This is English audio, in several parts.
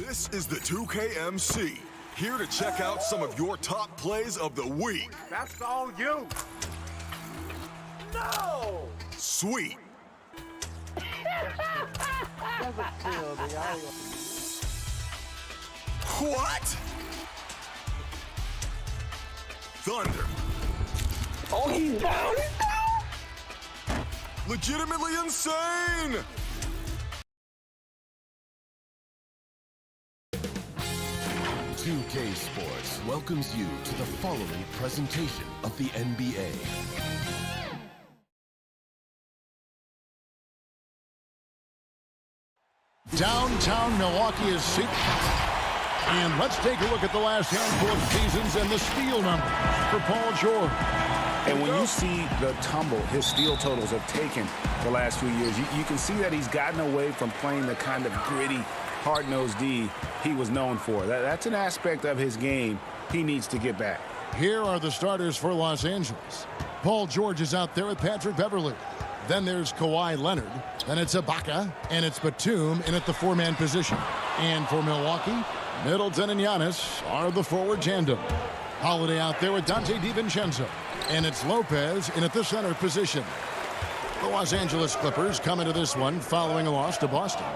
This is the 2KMC, here to check out some of your top plays of the week. That's all you. No! Sweet. What? Thunder. Oh, he's down. Legitimately insane. 2K Sports welcomes you to the following presentation of the NBA. Downtown Milwaukee is seeking. And let's take a look at the last handful of seasons and the steal numbers for Paul George. And when you see the tumble his steal totals have taken the last few years, you can see that he's gotten away from playing the kind of gritty, hard-nosed D he was known for. That's an aspect of his game he needs to get back. Here are the starters for Los Angeles. Paul George is out there with Patrick Beverley. Then there's Kawhi Leonard. Then it's Ibaka. And it's Batum in at the four-man position. And for Milwaukee, Middleton and Giannis are the forward tandem. Holiday out there with Dante DiVincenzo. And it's Lopez in at the center position. The Los Angeles Clippers come into this one following a loss to Boston.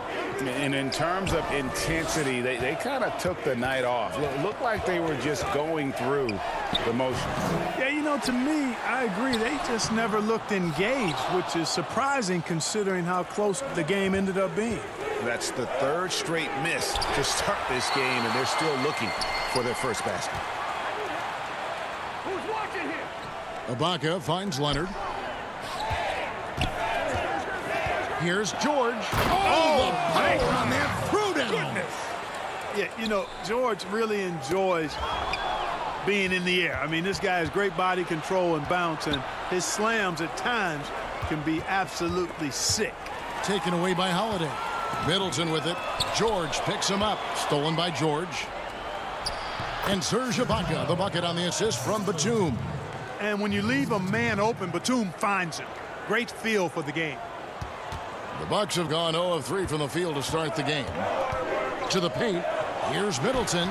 And in terms of intensity, they kind of took the night off. It looked like they were just going through the motions. Yeah, you know, to me, I agree. They just never looked engaged, which is surprising considering how close the game ended up being. That's the third straight miss to start this game, and they're still looking for their first basket. Who's watching here? Ibaka finds Leonard. Here's George. Oh, the power on that throwdown. Yeah, you know, George really enjoys being in the air. I mean, this guy has great body control and bounce, and his slams at times can be absolutely sick. Taken away by Holiday. Middleton with it. George picks him up. Stolen by George. And Serge Ibaka, the bucket on the assist from Batum. And when you leave a man open, Batum finds him. Great feel for the game. The Bucks have gone 0 of 3 from the field to start the game. To the paint. Here's Middleton.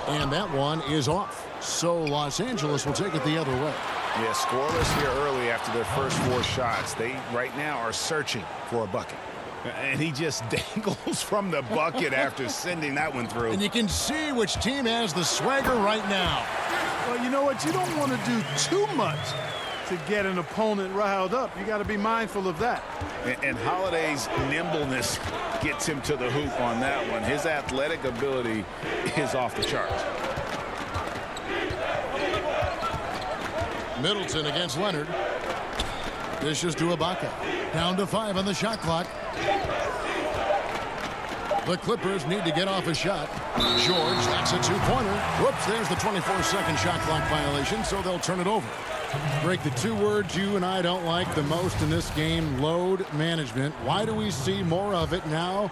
And that one is off. So Los Angeles will take it the other way. Yeah, scoreless here early after their first 4 shots. They right now are searching for a bucket. And he just dangles from the bucket after sending that one through. And you can see which team has the swagger right now. Well, you know what? You don't want to do too much to get an opponent riled up. You got to be mindful of that. And Holiday's nimbleness gets him to the hoop on that one. His athletic ability is off the charts. Middleton against Leonard. Dishes to Ibaka. Down to 5 on the shot clock. The Clippers need to get off a shot. George, that's a 2-pointer. Whoops, there's the 24-second shot clock violation, so they'll turn it over. Break, the 2 words you and I don't like the most in this game, load management. Why do we see more of it now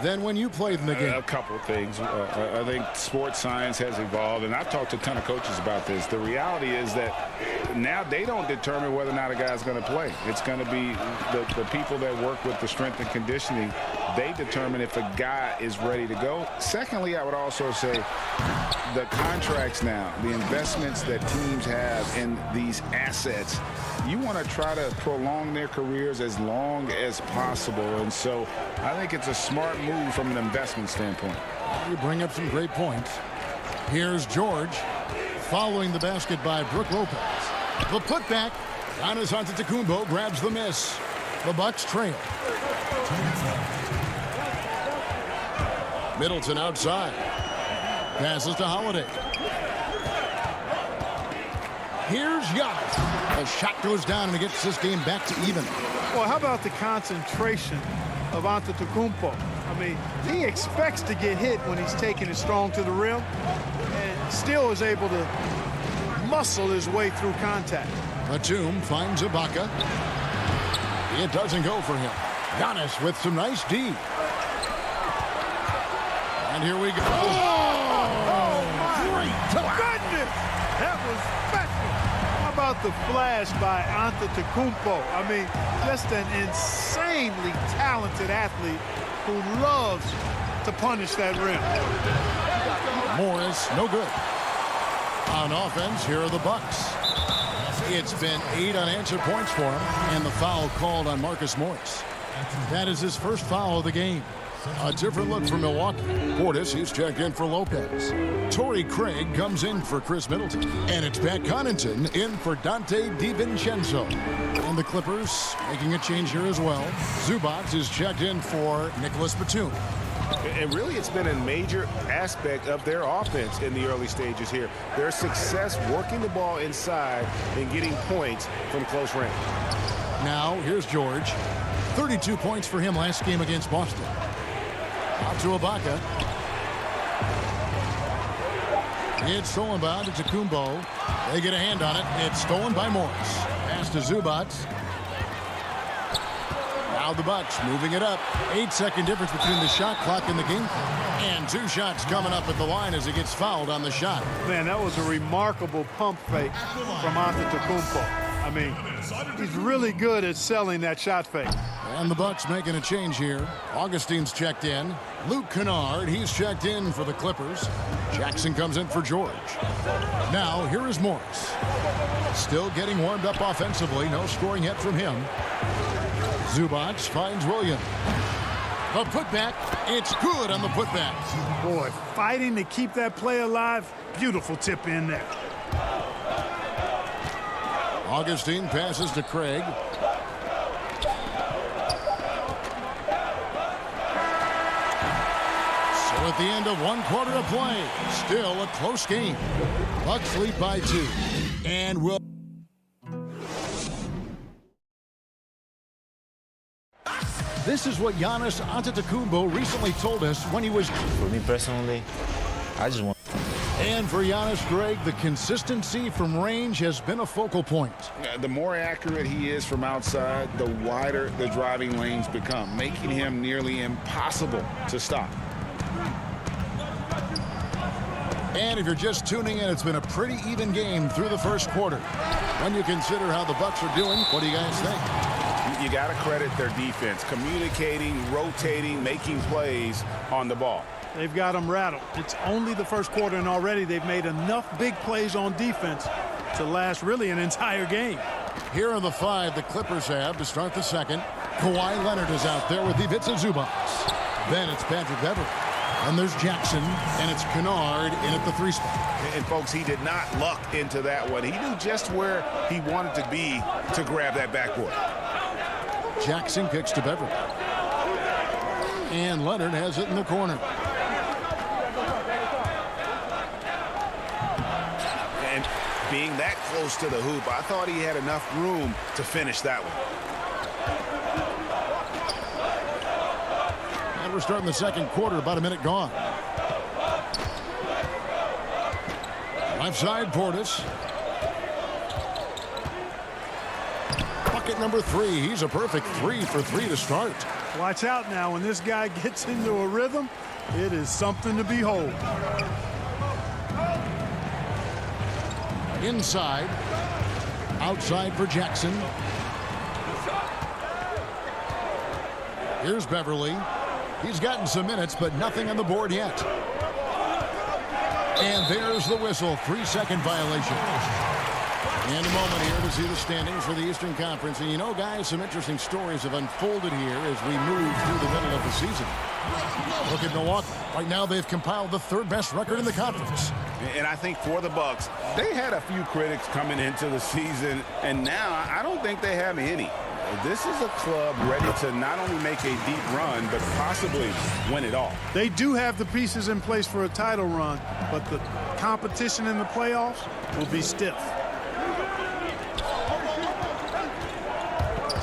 than when you played in the game? A couple of things. I think sports science has evolved, and I've talked to a ton of coaches about this. The reality is that now they don't determine whether or not a guy's going to play. It's going to be the people that work with the strength and conditioning. They determine if a guy is ready to go. Secondly, I would also say the contracts now, the investments that teams have in these assets, you want to try to prolong their careers as long as possible. And so I think it's a smart move from an investment standpoint. You bring up some great points. Here's George following the basket by Brook Lopez. The putback. Giannis Antetokounmpo grabs the miss. The Bucks trail. Middleton outside. Passes to Holiday. Here's Giannis. A shot goes down and it gets this game back to even. Well, how about the concentration of Antetokounmpo? I mean, he expects to get hit when he's taking it strong to the rim and still is able to muscle his way through contact. Batum finds Ibaka. It doesn't go for him. Giannis with some nice D. And here we go. Oh my goodness! That was special. How about the flash by Antetokounmpo? I mean, just an insanely talented athlete who loves to punish that rim. Morris, no good. On offense, here are the Bucks. It's been 8 unanswered points for him, and the foul called on Marcus Morris. That is his first foul of the game. A different look for Milwaukee. Portis, he's checked in for Lopez. Torrey Craig comes in for Chris Middleton. And it's Pat Connaughton in for Dante DiVincenzo. And the Clippers making a change here as well. Zubac is checked in for Nicholas Batum. And really, it's been a major aspect of their offense in the early stages here. Their success working the ball inside and getting points from close range. Now, here's George. 32 points for him last game against Boston. Out to Ibaka. It's stolen by Antetokounmpo. They get a hand on it. It's stolen by Morris. Pass to Zubac. Now the Bucks moving it up. 8-second difference between the shot clock and the game. And 2 shots coming up at the line as he gets fouled on the shot. Man, that was a remarkable pump fake from Antetokounmpo. I mean, he's really good at selling that shot fake. And the Bucks making a change here. Augustine's checked in. Luke Kennard, he's checked in for the Clippers. Jackson comes in for George. Now, here is Morris. Still getting warmed up offensively. No scoring yet from him. Zubac finds Williams. The putback. It's good on the putback. Boy, fighting to keep that play alive. Beautiful tip in there. Augustine passes to Craig. So at the end of 1 quarter of play, still a close game. Bucks lead by 2. And will. This is what Giannis Antetokounmpo recently told us when he was. For me personally, I just want. And for Giannis, Greg, the consistency from range has been a focal point. The more accurate he is from outside, the wider the driving lanes become, making him nearly impossible to stop. And if you're just tuning in, it's been a pretty even game through the first quarter. When you consider how the Bucks are doing, what do you guys think? You got to credit their defense, communicating, rotating, making plays on the ball. They've got them rattled. It's only the first quarter, and already they've made enough big plays on defense to last really an entire game. Here are the 5 the Clippers have to start the second. Kawhi Leonard is out there with Ivica Zubac. Then it's Patrick Beverley. And there's Jackson, and it's Kennard in at the 3 spot. And, folks, he did not luck into that one. He knew just where he wanted to be to grab that backboard. Jackson kicks to Beverley. And Leonard has it in the corner. And being that close to the hoop, I thought he had enough room to finish that one. And we're starting the second quarter, about a minute gone. Left side, Portis. Bucket number 3. He's a perfect 3 for 3 to start. Watch out now. When this guy gets into a rhythm, it is something to behold. Inside. Outside for Jackson. Here's Beverley. He's gotten some minutes, but nothing on the board yet. And there's the whistle. 3-second violation. In a moment here to see the standings for the Eastern Conference. And you know, guys, some interesting stories have unfolded here as we move through the middle of the season. Look at Milwaukee. Right now, they've compiled the 3rd best record in the conference. And I think for the Bucks, they had a few critics coming into the season, and now I don't think they have any. This is a club ready to not only make a deep run, but possibly win it all. They do have the pieces in place for a title run, but the competition in the playoffs will be stiff.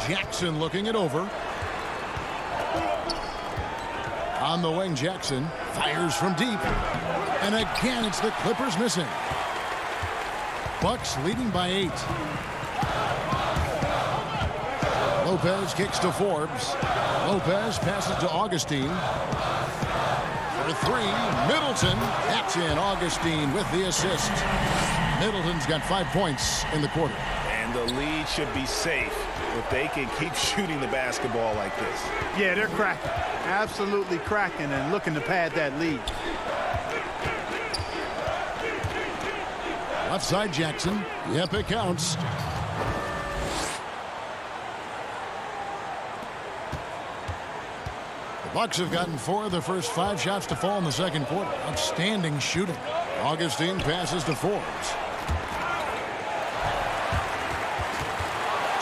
Jackson looking it over. On the wing, Jackson fires from deep. And again, it's the Clippers missing. Bucks leading by 8. Lopez kicks to Forbes. Lopez passes to Augustine. For 3, Middleton. That's in. Augustine with the assist. Middleton's got 5 points in the quarter. And the lead should be safe if they can keep shooting the basketball like this. Yeah, they're cracking. Absolutely cracking and looking to pad that lead. Left side Jackson. Yep, it counts. The Bucks have gotten 4 of the first 5 shots to fall in the second quarter. Outstanding shooting. Augustine passes to Forbes.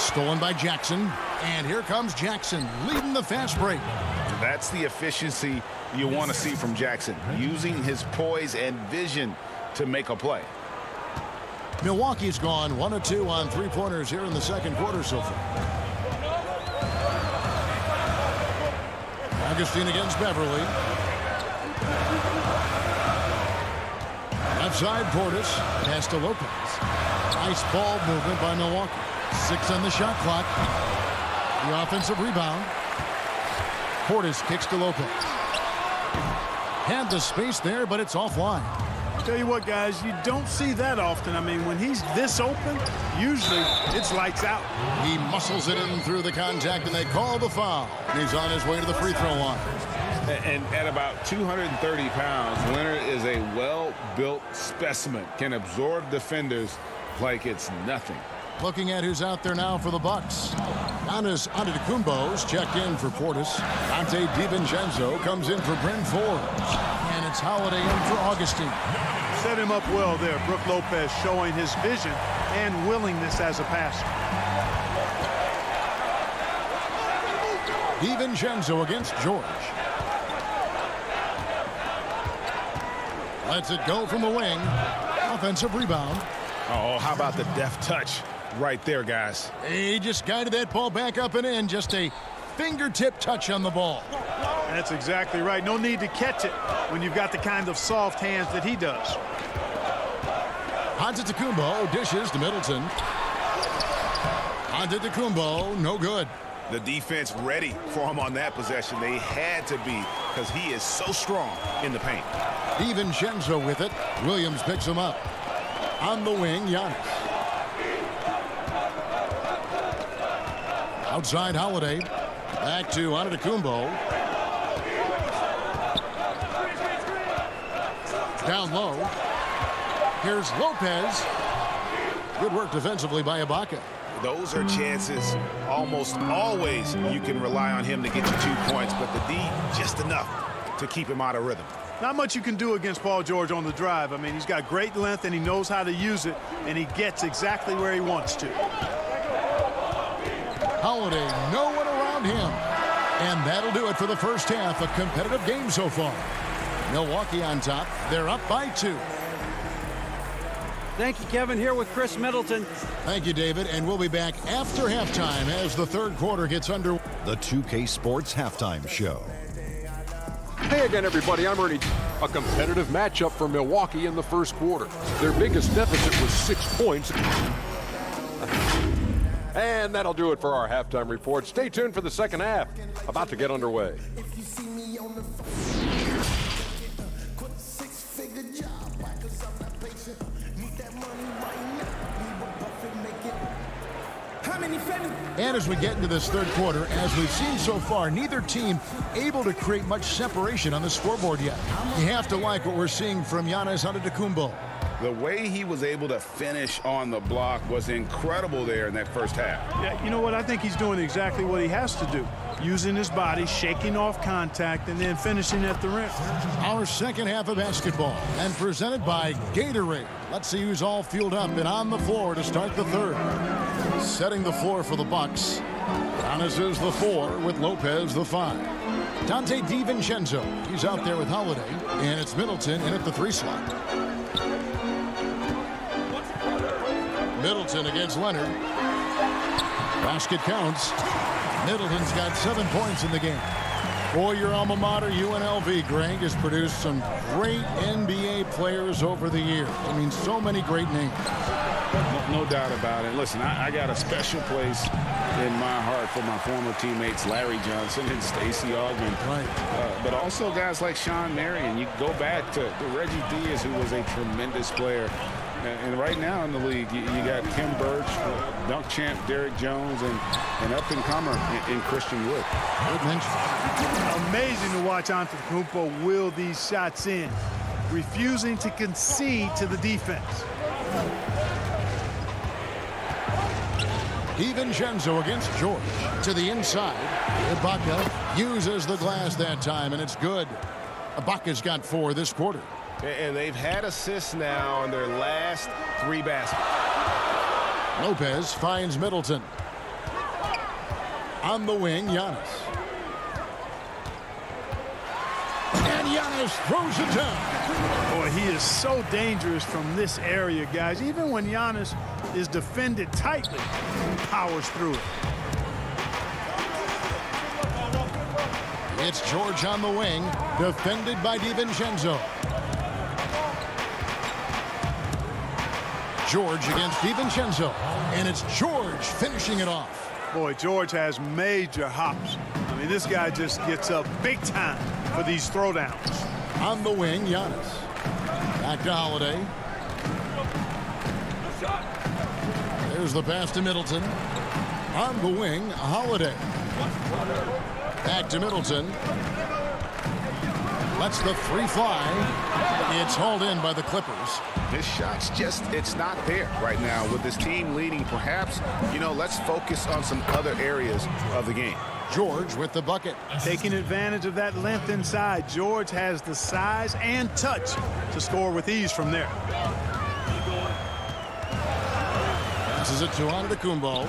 Stolen by Jackson. And here comes Jackson leading the fast break. That's the efficiency you want to see from Jackson, using his poise and vision to make a play. Milwaukee's gone 1 of 2 on 3-pointers here in the second quarter so far. Augustine against Beverly. Left side Portis. Pass to Lopez. Nice ball movement by Milwaukee. 6 on the shot clock. The offensive rebound. Portis kicks to Lopez. Had the space there, but it's offline. Tell you what, guys, you don't see that often. I mean, when he's this open, usually it's lights out. He muscles it in through the contact, and they call the foul. He's on his way to the free throw line. And at about 230 pounds, Leonard is a well-built specimen, can absorb defenders like it's nothing. Looking at who's out there now for the Bucks. Giannis Antetokounmpo's checked in for Portis. Dante DiVincenzo comes in for Bryn Forbes. And it's Holiday in for Augustine. Set him up well there. Brook Lopez showing his vision and willingness as a passer. DiVincenzo against George. Lets it go from the wing. Offensive rebound. Oh, how about the deft touch right there, guys? He just guided that ball back up and in. Just a fingertip touch on the ball. That's exactly right. No need to catch it when you've got the kind of soft hands that he does. Antetokounmpo dishes to Middleton. Antetokounmpo, no good. The defense ready for him on that possession. They had to be, because he is so strong in the paint. DiVincenzo with it. Williams picks him up. On the wing, Giannis. Outside Holiday. Back to Antetokounmpo. Down low. Here's Lopez. Good work defensively by Ibaka. Those are chances almost always you can rely on him to get you 2 points, but the D just enough to keep him out of rhythm. Not much you can do against Paul George on the drive. I mean, he's got great length and he knows how to use it, and he gets exactly where he wants to. Holiday, no one around him. And that'll do it for the first half. A competitive game so far. Milwaukee on top. They're up by 2. Thank you, Kevin. Here with Chris Middleton. Thank you, David. And we'll be back after halftime as the third quarter gets underway. The 2K Sports Halftime Show. Hey again, everybody. I'm Ernie. A competitive matchup for Milwaukee in the first quarter. Their biggest deficit was 6 points. And that'll do it for our halftime report. Stay tuned for the second half. About to get underway. And as we get into this third quarter, as we've seen so far, neither team able to create much separation on the scoreboard yet. You have to like what we're seeing from Giannis Antetokounmpo. The way he was able to finish on the block was incredible there in that first half. Yeah, you know what? I think he's doing exactly what he has to do. Using his body, shaking off contact, and then finishing at the rim. Our second half of basketball, and presented by Gatorade. Let's see who's all fueled up and on the floor to start the third. Setting the floor for the Bucks. Giannis is the 4 with Lopez the 5. Dante DiVincenzo, he's out there with Holiday, and it's Middleton in at the 3 slot. Middleton against Leonard. Basket counts. Middleton's got 7 points in the game. For your alma mater, UNLV, Greg, has produced some great NBA players over the years. I mean, so many great names. No doubt about it. Listen, I got a special place in my heart for my former teammates Larry Johnson and Stacey Augmon. Right. But also guys like Sean Marion. You go back to Reggie Diaz, who was a tremendous player. And right now in the league, you got Kim Birch, dunk champ Derek Jones, and up-and-comer in Christian Wood. Good mention. Amazing to watch Antetokounmpo will these shots in, refusing to concede to the defense. DiVincenzo against George. To the inside. Ibaka uses the glass that time, and it's good. Ibaka's got 4 this quarter. And they've had assists now in their last 3 baskets. Lopez finds Middleton. On the wing, Giannis. And Giannis throws it down. Boy, he is so dangerous from this area, guys. Even when Giannis is defended tightly, he powers through it. It's George on the wing, defended by DiVincenzo. George against DiVincenzo, and it's George finishing it off. Boy, George has major hops. I mean, this guy just gets up big time for these throwdowns. On the wing, Giannis. Back to Holiday. There's the pass to Middleton. On the wing, Holiday. Back to Middleton. Lets the 3 fly. It's hauled in by the Clippers. His shot's just, it's not there right now. With this team leading, perhaps, let's focus on some other areas of the game. George with the bucket. Taking advantage of that length inside, George has the size and touch to score with ease from there. Passes it to Antetokounmpo.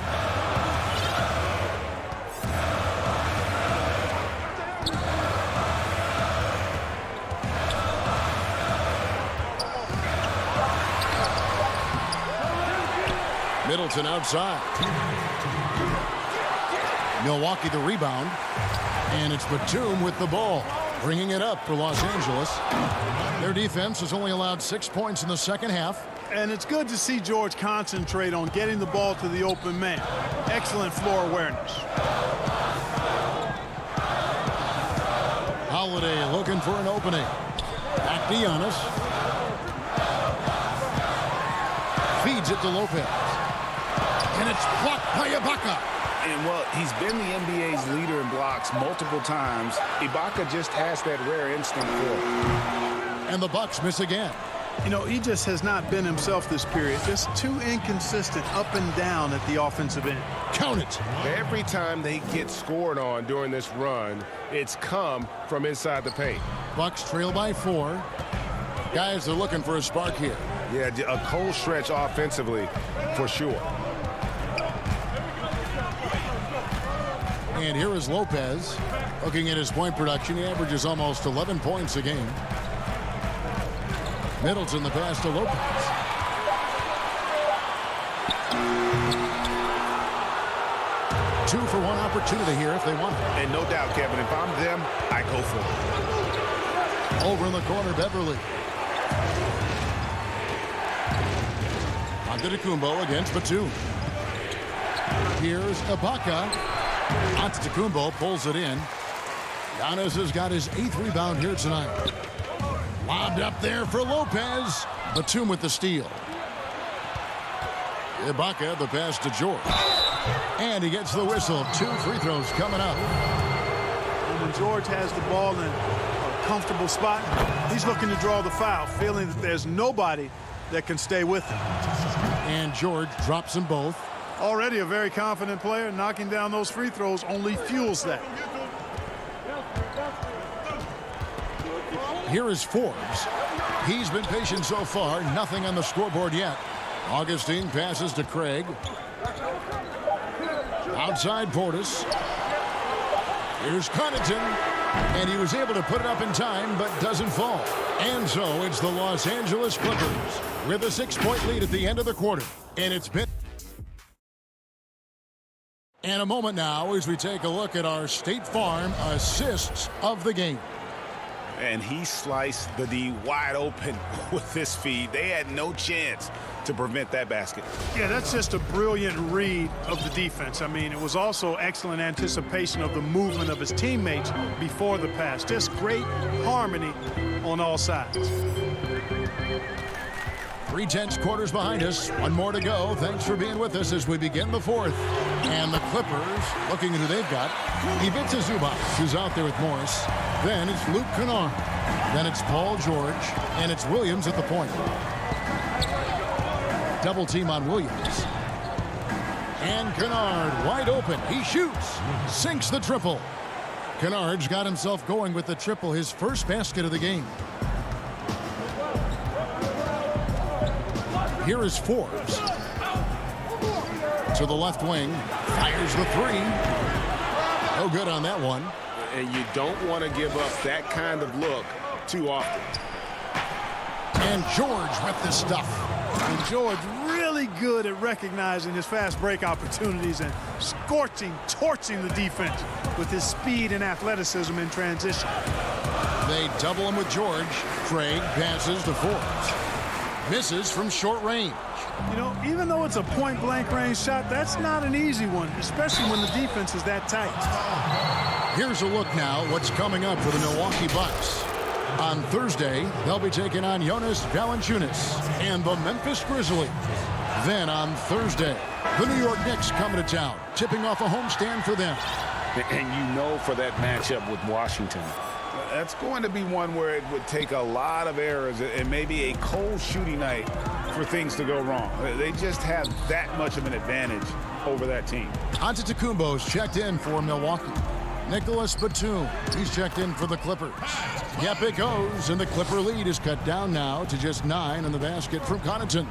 Middleton outside. Milwaukee the rebound. And it's Batum with the ball, bringing it up for Los Angeles. Their defense has only allowed 6 points in the second half. And it's good to see George concentrate on getting the ball to the open man. Excellent floor awareness. Holiday looking for an opening. Back to Giannis. Feeds it to Lopez. And it's blocked by Ibaka. And, well, he's been the NBA's leader in blocks multiple times. Ibaka just has that rare instinct for it. And the Bucks miss again. He just has not been himself this period. Just too inconsistent up and down at the offensive end. Count it. Every time they get scored on during this run, it's come from inside the paint. Bucks trail by 4. Guys are looking for a spark here. Yeah, a cold stretch offensively for sure. And here is Lopez. Looking at his point production, he averages almost 11 points a game. Middleton the pass to Lopez. Two for one opportunity here if they want it. And no doubt, Kevin, if I'm them, I go for it. Over in the corner, Beverly. Antetokounmpo against Batum. Here's Ibaka. Antetokounmpo pulls it in. Giannis has got his 8th rebound here tonight. Lobbed up there for Lopez. Batum with the steal. Ibaka the pass to George. And he gets the whistle. 2 free throws coming up. And when George has the ball in a comfortable spot, he's looking to draw the foul, feeling that there's nobody that can stay with him. And George drops them both. Already a very confident player. Knocking down those free throws only fuels that. Here is Forbes. He's been patient so far. Nothing on the scoreboard yet. Augustine passes to Craig. Outside Portis. Here's Connaughton. And he was able to put it up in time, but doesn't fall. And so it's the Los Angeles Clippers with a 6-point lead at the end of the quarter. And it's been... And a moment now as we take a look at our State Farm assists of the game. And he sliced the D wide open with this feed. They had no chance to prevent that basket. Yeah, that's just a brilliant read of the defense. I mean, it was also excellent anticipation of the movement of his teammates before the pass. Just great harmony on all sides. 3 tense quarters behind us. 1 more to go. Thanks for being with us as we begin the 4th. And the Clippers, looking at who they've got. Ivica Zubac, who's out there with Morris. Then it's Luke Kennard. Then it's Paul George. And it's Williams at the point. Double team on Williams. And Kennard wide open. He shoots. Sinks the triple. Kennard's got himself going with the triple, his first basket of the game. Here is Forbes. To the left wing. Fires the 3. No good on that one. And you don't want to give up that kind of look too often. And George with the stuff. And George really good at recognizing his fast break opportunities and torching the defense with his speed and athleticism in transition. They double him with George. Craig passes to Forbes. Misses from short range. You know, even though it's a point-blank range shot, that's not an easy one, especially when the defense is that tight. Here's a look now what's coming up for the Milwaukee Bucks. On Thursday, they'll be taking on Jonas Valanciunas and the Memphis Grizzlies. Then on Thursday, the New York Knicks coming to town, tipping off a homestand for them. And you know for that matchup with Washington, that's going to be one where it would take a lot of errors and maybe a cold shooting night for things to go wrong. They just have that much of an advantage over that team. Antetokounmpo's checked in for Milwaukee. Nicholas Batum, he's checked in for the Clippers. Yep, it goes, and the Clipper lead is cut down now to just 9 in the basket from Connaughton.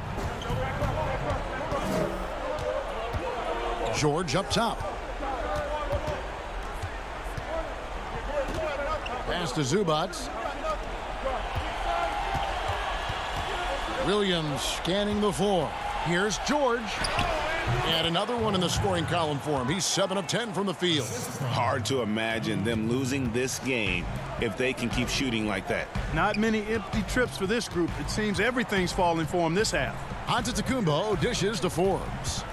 George up top. Pass to Zubac. Williams scanning the floor. Here's George. And another one in the scoring column for him. He's 7 of 10 from the field. Hard to imagine them losing this game if they can keep shooting like that. Not many empty trips for this group. It seems everything's falling for him this half. Antetokounmpo dishes to Forbes.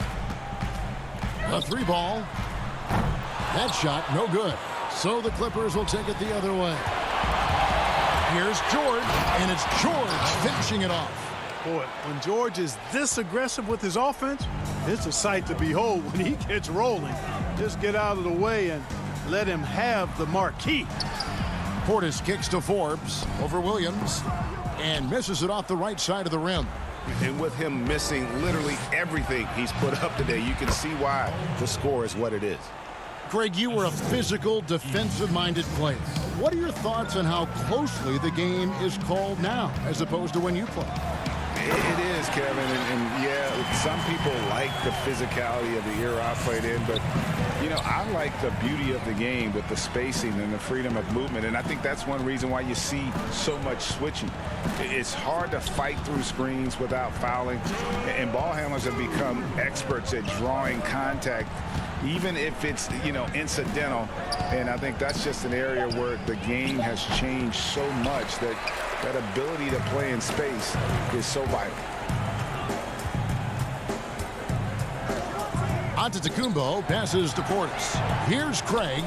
A 3-ball. That shot no good. So the Clippers will take it the other way. Here's George, and it's George finishing it off. Boy, when George is this aggressive with his offense, it's a sight to behold when he gets rolling. Just get out of the way and let him have the marquee. Portis kicks to Forbes over Williams and misses it off the right side of the rim. And with him missing literally everything he's put up today, you can see why the score is what it is. Greg, you were a physical, defensive-minded player. What are your thoughts on how closely the game is called now as opposed to when you played? It is, Kevin, and yeah, some people like the physicality of the era I played in, but, you know, I like the beauty of the game with the spacing and the freedom of movement, and I think that's one reason why you see so much switching. It's hard to fight through screens without fouling, and ball handlers have become experts at drawing contact, even if it's, you know, incidental, and I think that's just an area where the game has changed so much that that ability to play in space is so vital. Antetokounmpo passes to Portis. Here's Craig.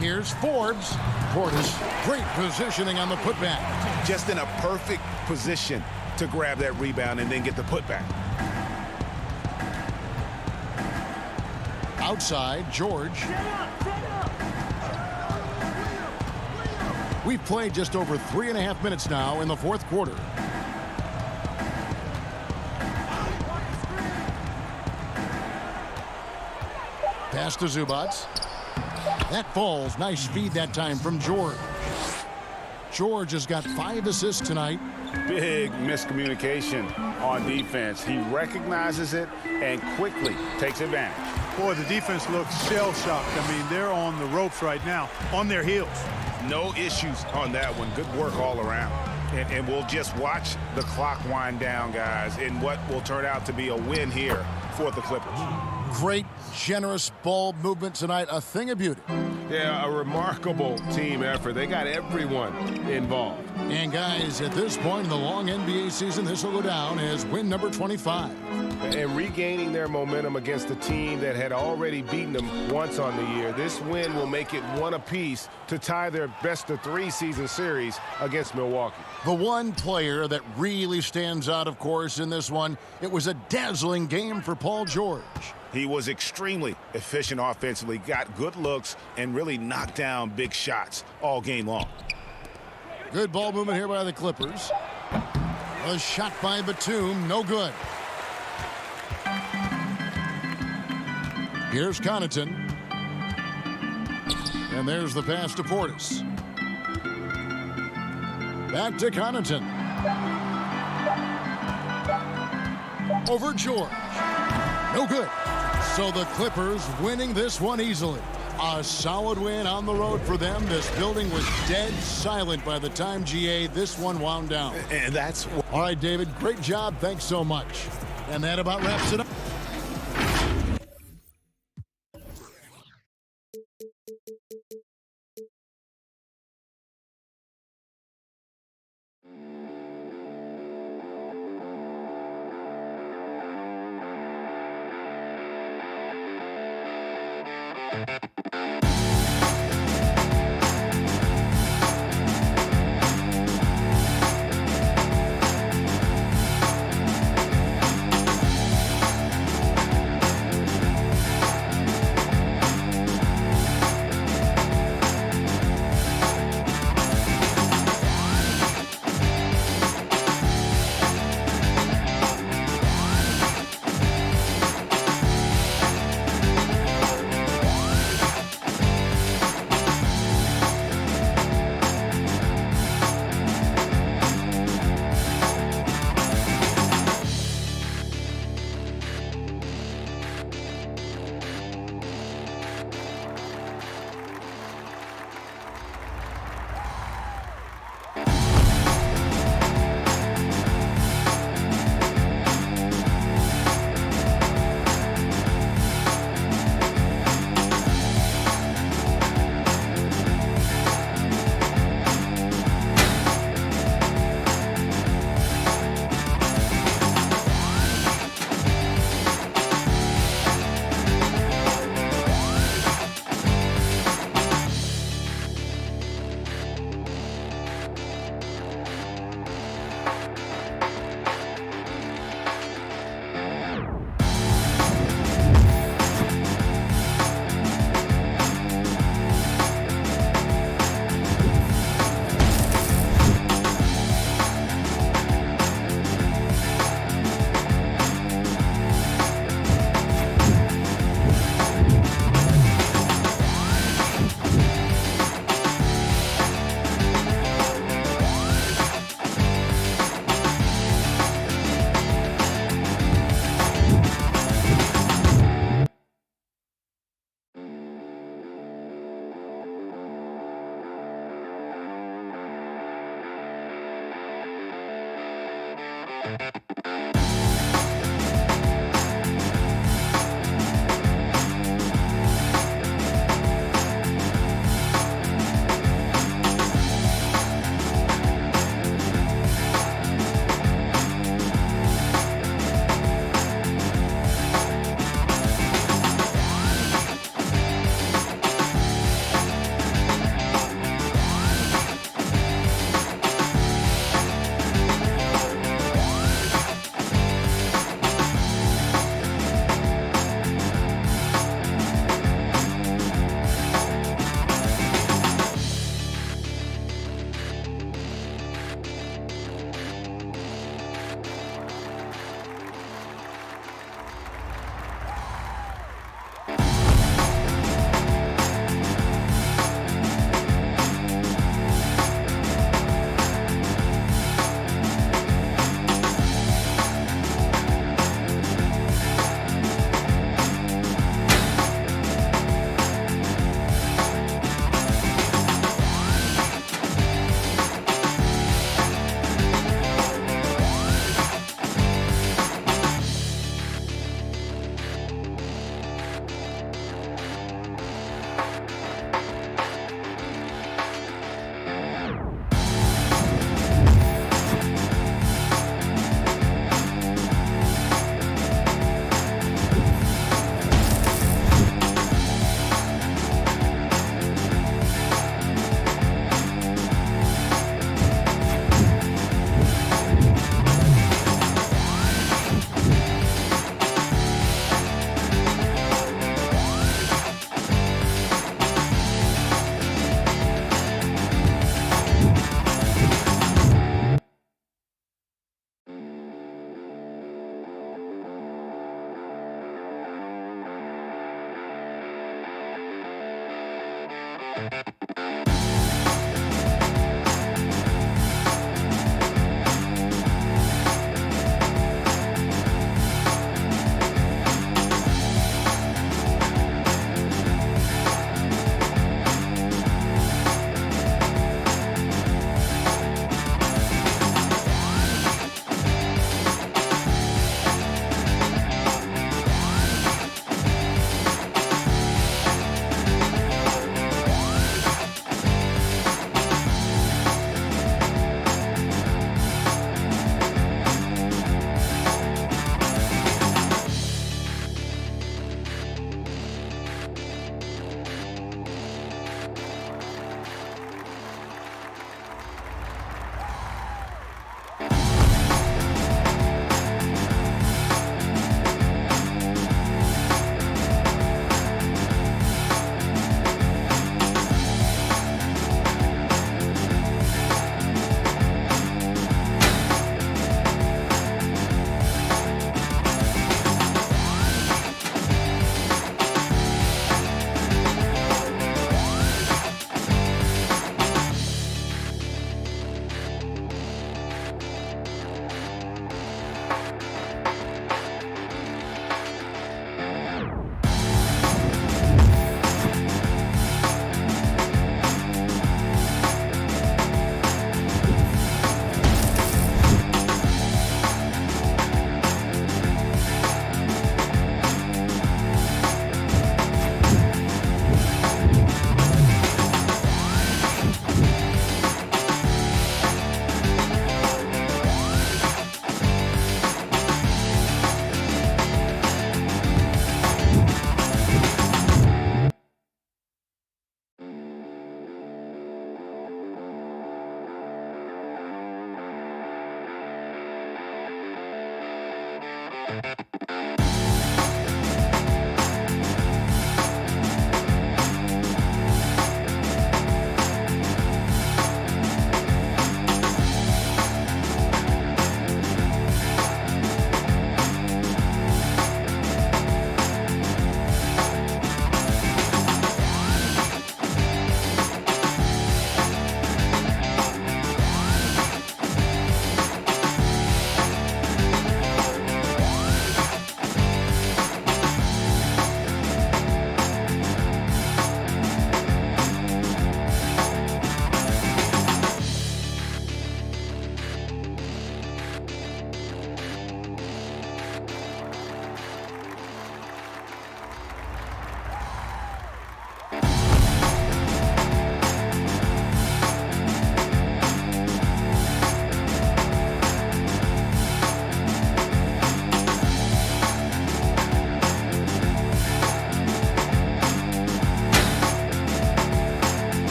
Here's Forbes. Portis, great positioning on the putback. Just in a perfect position to grab that rebound and then get the putback. Outside, George. We've played just over 3.5 minutes now in the 4th quarter. Pass to Zubac. That falls. Nice feed that time from George. George has got 5 assists tonight. Big miscommunication on defense. He recognizes it and quickly takes advantage. Boy, the defense looks shell-shocked. I mean, they're on the ropes right now, on their heels. No issues on that one. Good work all around. And we'll just watch the clock wind down, guys, in what will turn out to be a win here for the Clippers. Great, generous ball movement tonight. A thing of beauty. Yeah, a remarkable team effort. They got everyone involved. And guys, at this point in the long NBA season, this will go down as win number 25. And regaining their momentum against a team that had already beaten them once on the year. This win will make it one apiece to tie their best-of-3 season series against Milwaukee. The one player that really stands out, of course, in this one, it was a dazzling game for Paul George. He was extremely efficient offensively, got good looks, and really knocked down big shots all game long. Good ball movement here by the Clippers. A shot by Batum, no good. Here's Connaughton. And there's the pass to Portis. Back to Connaughton. Over George. No good. So the Clippers winning this one easily. A solid win on the road for them. This building was dead silent by the time, GA, this one wound down. And that's... All right, David, great job. Thanks so much. And that about wraps it up.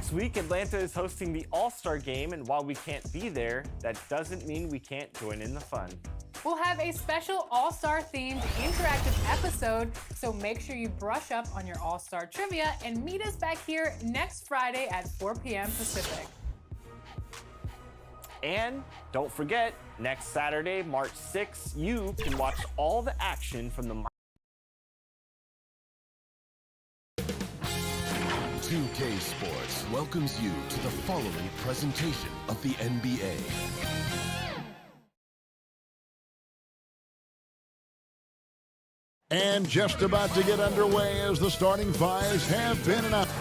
Next week, Atlanta is hosting the All-Star Game, and while we can't be there, that doesn't mean we can't join in the fun. We'll have a special All-Star themed interactive episode, so make sure you brush up on your All-Star trivia and meet us back here next Friday at 4 p.m. Pacific. And don't forget, next Saturday, March 6th, you can watch all the action from the 2K Sports welcomes you to the following presentation of the NBA. And just about to get underway as the starting fives have been announced.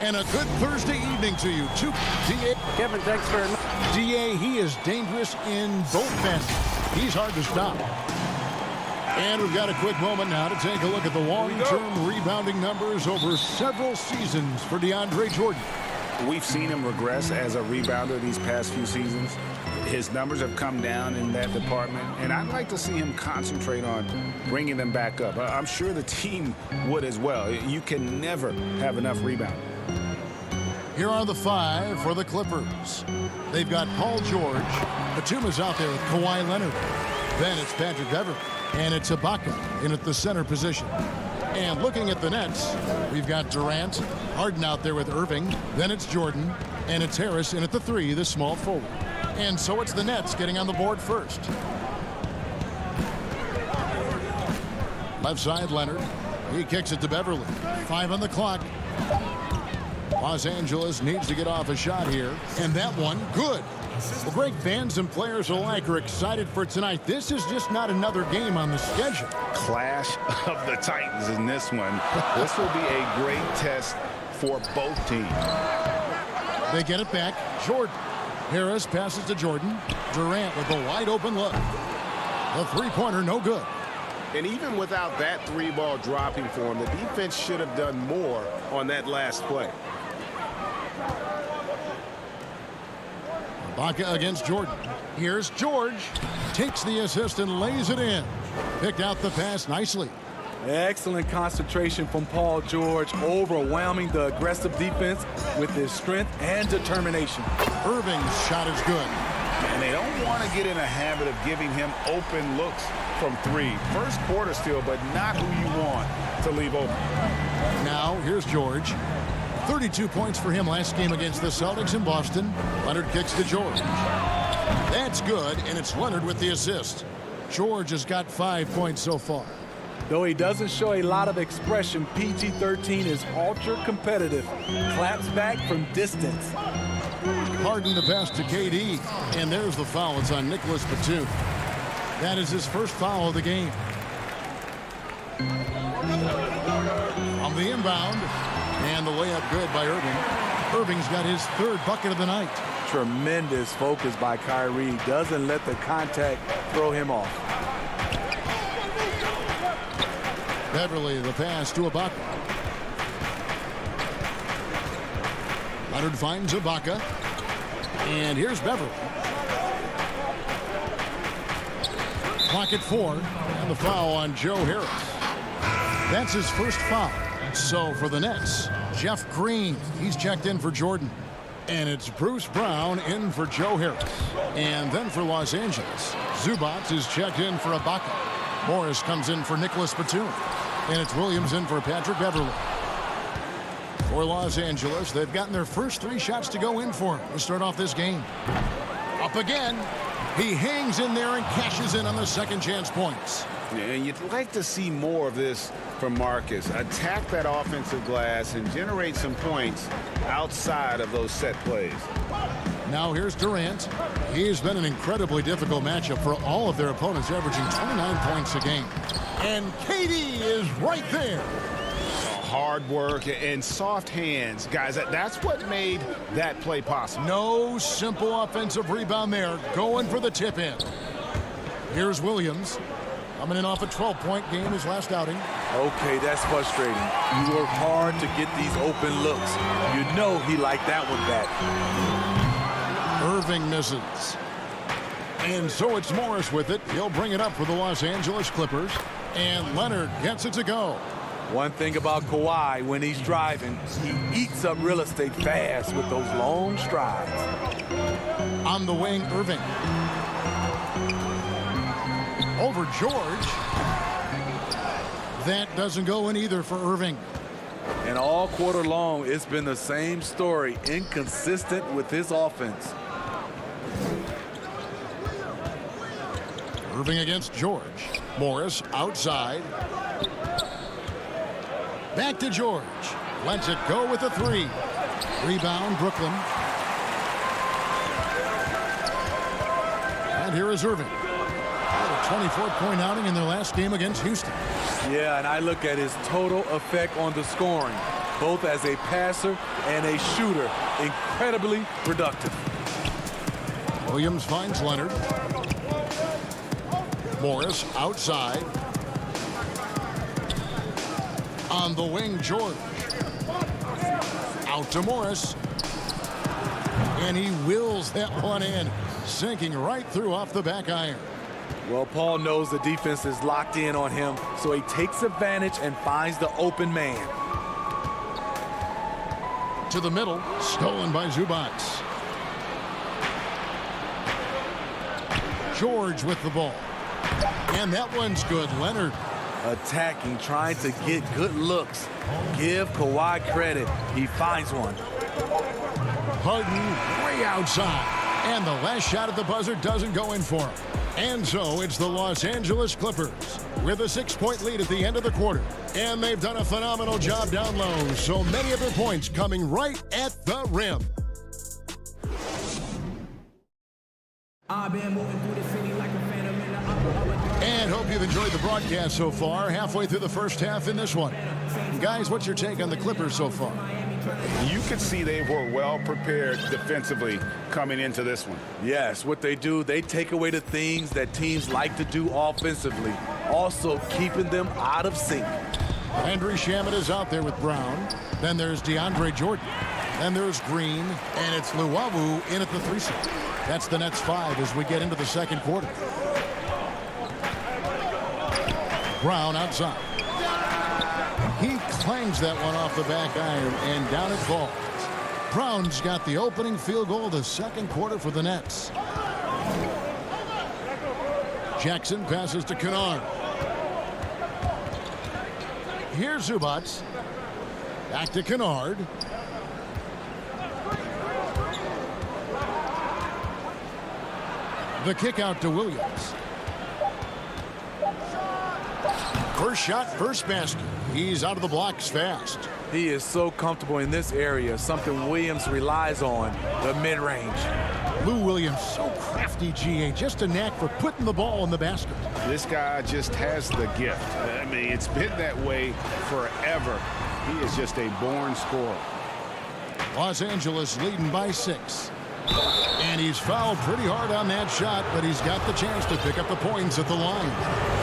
And a good Thursday evening to you, too. DA. Kevin, thanks very much. DA, he is dangerous in both ends. He's hard to stop. And we've got a quick moment now to take a look at the long-term rebounding numbers over several seasons for DeAndre Jordan. We've seen him regress as a rebounder these past few seasons. His numbers have come down in that department, and I'd like to see him concentrate on bringing them back up. I'm sure the team would as well. You can never have enough rebounding. Here are the 5 for the Clippers. They've got Paul George. Batum is out there with Kawhi Leonard. Then it's Patrick Beverley. And it's Ibaka in at the center position. And looking at the Nets, we've got Durant, Harden out there with Irving. Then it's Jordan. And it's Harris in at the 3, the small forward. And so it's the Nets getting on the board first. Left side, Leonard. He kicks it to Beverley. 5 on the clock. Los Angeles needs to get off a shot here. And that one, good. Well, Greg, fans and players alike are excited for tonight. This is just not another game on the schedule. Clash of the Titans in this one. This will be a great test for both teams. They get it back. Jordan. Harris passes to Jordan. Durant with a wide open look. The three-pointer, no good. And even without that 3-ball dropping for him, the defense should have done more on that last play. Ibaka against Jordan. Here's George. Takes the assist and lays it in. Picked out the pass nicely. Excellent concentration from Paul George, overwhelming the aggressive defense with his strength and determination. Irving's shot is good. And they don't want to get in a habit of giving him open looks from 3. First quarter still, but not who you want to leave open. Now, here's George. 32 points for him last game against the Celtics in Boston. Leonard kicks to George. That's good, and it's Leonard with the assist. George has got 5 points so far. Though he doesn't show a lot of expression, PG-13 is ultra competitive. Claps back from distance. Harden the pass to KD, and there's the foul. It's on Nicholas Batum. That is his first foul of the game. On the inbound, and the layup good by Irving. Irving's got his 3rd bucket of the night. Tremendous focus by Kyrie. Doesn't let the contact throw him off. Beverley, the pass to Ibaka. Leonard finds Ibaka. And here's Beverley. Clock at 4. And the foul on Joe Harris. That's his first foul. So for the Nets, Jeff Green, he's checked in for Jordan. And it's Bruce Brown in for Joe Harris. And then for Los Angeles, Zubac is checked in for Ibaka. Morris comes in for Nicholas Batum. And it's Williams in for Patrick Beverley. For Los Angeles, they've gotten their first 3 shots to go in for him to start off this game. Up again. He hangs in there and cashes in on the second chance points. And you'd like to see more of this from Marcus. Attack that offensive glass and generate some points outside of those set plays. Now here's Durant. He's been an incredibly difficult matchup for all of their opponents, averaging 29 points a game. And KD is right there. Hard work and soft hands. Guys, that's what made that play possible. No simple offensive rebound there. Going for the tip-in. Here's Williams. Coming in off a 12-point game his last outing. Okay, that's frustrating. You work hard to get these open looks. You know he liked that one back. Irving misses. And so it's Morris with it. He'll bring it up for the Los Angeles Clippers. And Leonard gets it to go. One thing about Kawhi, when he's driving, he eats up real estate fast with those long strides. On the wing, Irving. Over George. That doesn't go in either for Irving. And all quarter long, it's been the same story. Inconsistent with his offense. Irving against George. Morris outside. Back to George. Lets it go with a 3. Rebound, Brooklyn. And here is Irving. A 24-point outing in their last game against Houston. Yeah, and I look at his total effect on the scoring, both as a passer and a shooter. Incredibly productive. Williams finds Leonard. Morris outside. On the wing, George. Out to Morris. And he wills that one in, sinking right through off the back iron. Well, Paul knows the defense is locked in on him, so he takes advantage and finds the open man. to the middle. Stolen by Zubats. George with the ball. And that one's good. Leonard. Attacking, trying to get good looks. Give Kawhi credit. He finds one. Harden way outside. And the last shot at the buzzer doesn't go in for him. And so it's the Los Angeles Clippers with a 6-point lead at the end of the quarter. And they've done a phenomenal job down low. So many of their points coming right at the rim. I've been moving through the city like a phantom in the upper. And hope you've enjoyed the broadcast so far. Halfway through the first half in this one. And guys, what's your take on the Clippers so far? You could see they were well prepared defensively coming into this one. Yes, what they do, they take away the things that teams like to do offensively, also keeping them out of sync. Landry Shamet is out there with Brown. Then there's DeAndre Jordan. Then there's Green. And it's Luwawu in at the 3 seat. That's the Nets 5 as we get into the second quarter. Brown outside. He clangs that one off the back iron, and down it falls. Brown's got the opening field goal of the second quarter for the Nets. Jackson passes to Kennard. Here's Zubats. Back to Kennard. The kick out to Williams. First shot, first basket. He's out of the blocks fast. He is so comfortable in this area, something Williams relies on, the mid-range. Lou Williams, so crafty, GA, just a knack for putting the ball in the basket. This guy just has the gift. I mean, it's been that way forever. He is just a born scorer. Los Angeles leading by 6. And he's fouled pretty hard on that shot, but he's got the chance to pick up the points at the line.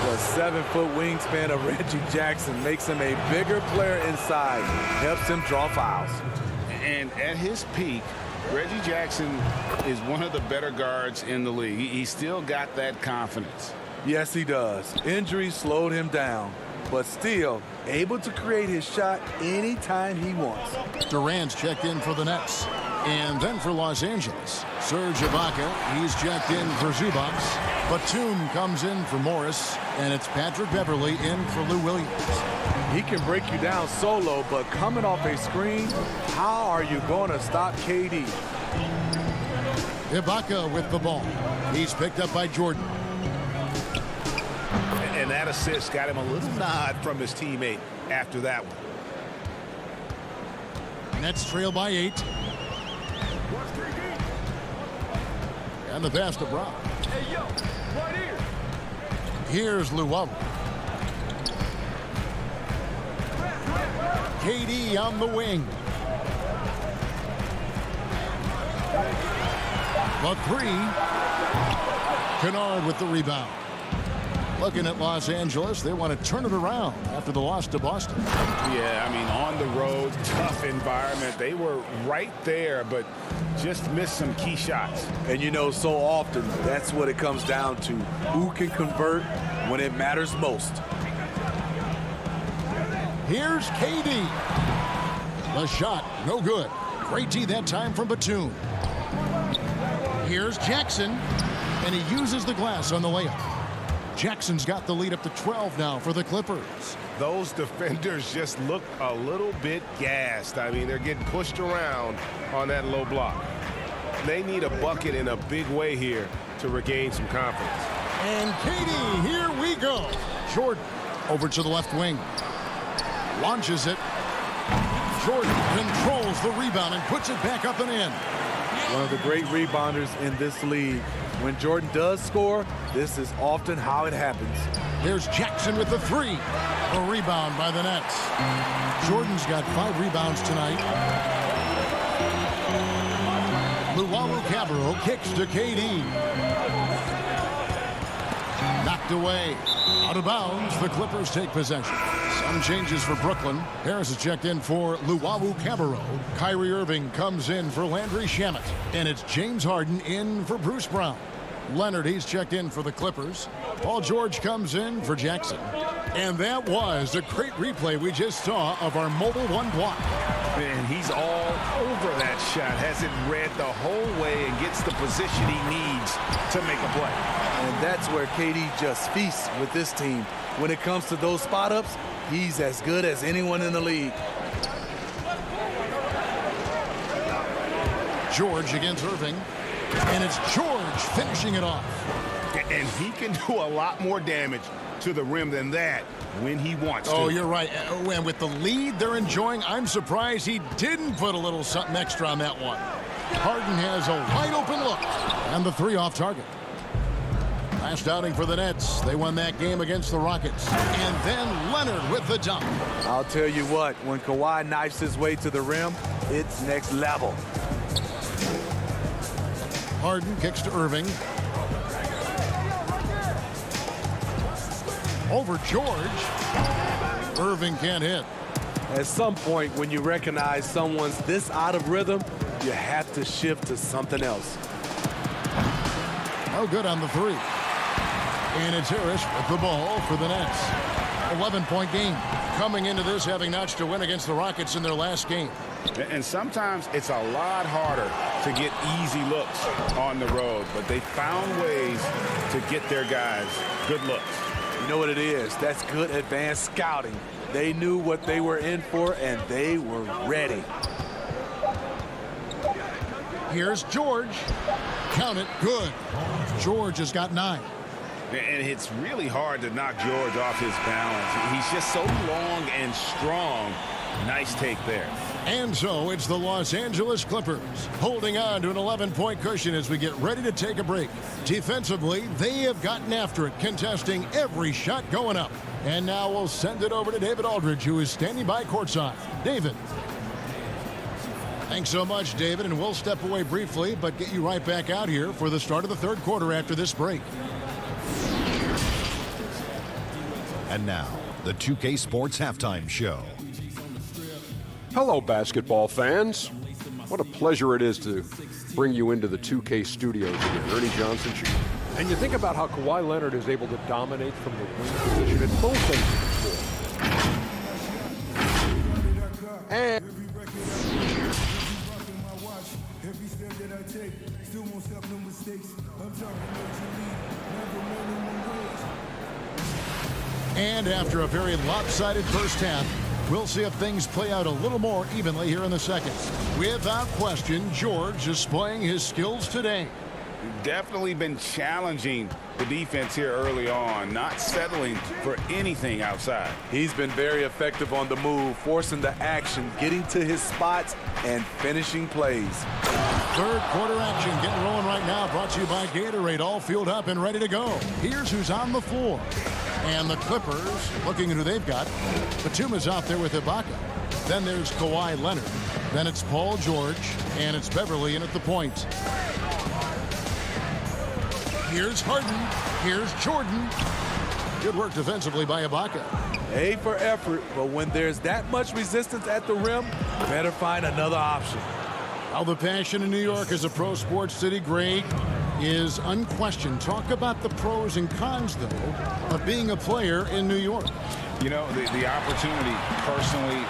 The 7-foot wingspan of Reggie Jackson makes him a bigger player inside, helps him draw fouls. And at his peak, Reggie Jackson is one of the better guards in the league. He's still got that confidence. Yes, he does. Injuries slowed him down, but still able to create his shot anytime he wants. Durant's checked in for the Nets. And then for Los Angeles, Serge Ibaka, he's checked in for Zubats. Batum comes in for Morris, and it's Patrick Beverley in for Lou Williams. He can break you down solo, but coming off a screen, how are you going to stop KD? Ibaka with the ball. He's picked up by Jordan. And that assist got him a little nod from his teammate after that one. Nets trail by 8. And the pass to Brown. Hey, yo, right here. Here's Luwawu. KD on the wing. The 3. Kennard with the rebound. Looking at Los Angeles, they want to turn it around after the loss to Boston. Yeah, I mean, on the road, tough environment. They were right there, but just missed some key shots. And you know, so often, that's what it comes down to. Who can convert when it matters most? Here's KD. The shot, no good. Great D that time from Batum. Here's Jackson, and he uses the glass on the layup. Jackson's got the lead up to 12 now for the Clippers. Those defenders just look a little bit gassed. I mean, they're getting pushed around on that low block. They need a bucket in a big way here to regain some confidence. And KD, here we go. Jordan over to the left wing. Launches it. Jordan controls the rebound and puts it back up and in. One of the great rebounders in this league. When Jordan does score, this is often how it happens. There's Jackson with the 3. A rebound by the Nets. Jordan's got 5 rebounds tonight. Luwawu-Cabarrot kicks to KD. Knocked away. Out of bounds, the Clippers take possession. Some changes for Brooklyn. Harris is checked in for Luwawu-Cabarrot. Kyrie Irving comes in for Landry Shamet. And it's James Harden in for Bruce Brown. Leonard, he's checked in for the Clippers. Paul George comes in for Jackson. And that was a great replay we just saw of our Mobile One block. And he's all over that shot, has it read the whole way and gets the position he needs to make a play. And that's where KD just feasts with this team. When it comes to those spot-ups, he's as good as anyone in the league. George against Irving. And it's George finishing it off. And he can do a lot more damage to the rim than that when he wants to. Oh, you're right. And with the lead they're enjoying, I'm surprised he didn't put a little something extra on that one. Harden has a wide open look. And the three off target. Last outing for the Nets. They won that game against the Rockets. And then Leonard with the dunk. I'll tell you what, when Kawhi knifes his way to the rim, it's next level. Harden kicks to Irving. Over George. Irving can't hit. At some point, when you recognize someone's this out of rhythm, you have to shift to something else. No good on the three. And it's Harris with the ball for the Nets. 11-point game. Coming into this having notched a win against the Rockets in their last game. And sometimes it's a lot harder to get easy looks on the road, but they found ways to get their guys good looks. You know what it is? That's good advanced scouting. They knew what they were in for, and they were ready. Here's George. Count it. Good. George has got 9. And it's really hard to knock George off his balance. He's just so long and strong. Nice take there. And so it's the Los Angeles Clippers holding on to an 11-point cushion as we get ready to take a break. Defensively, they have gotten after it, contesting every shot going up. And now we'll send it over to David Aldridge, who is standing by courtside. David. Thanks so much, David, and we'll step away briefly, but get you right back out here for the start of the third quarter after this break. And now, the 2K Sports Halftime Show. Hello, basketball fans. What a pleasure it is to bring you into the 2K studios again. Ernie Johnson. And you think about how Kawhi Leonard is able to dominate from the wing position at both ends of the floor. And And after a very lopsided first half, we'll see if things play out a little more evenly here in the second. Without question, George displaying his skills today. Definitely been challenging the defense here early on, not settling for anything outside. He's been very effective on the move, forcing the action, getting to his spots, and finishing plays. Third quarter action getting rolling right now, brought to you by Gatorade, all fueled up and ready to go. Here's who's on the floor. And the Clippers, looking at who they've got. Batum is out there with Ibaka. Then there's Kawhi Leonard. Then it's Paul George, and it's Beverly in at the point. Here's Harden. Here's Jordan. Good work defensively by Ibaka. A for effort, but when there's that much resistance at the rim, better find another option. How the passion in New York is a pro sports city, Greg, is unquestioned. Talk about the pros and cons, though, of being a player in New York. You know, the opportunity personally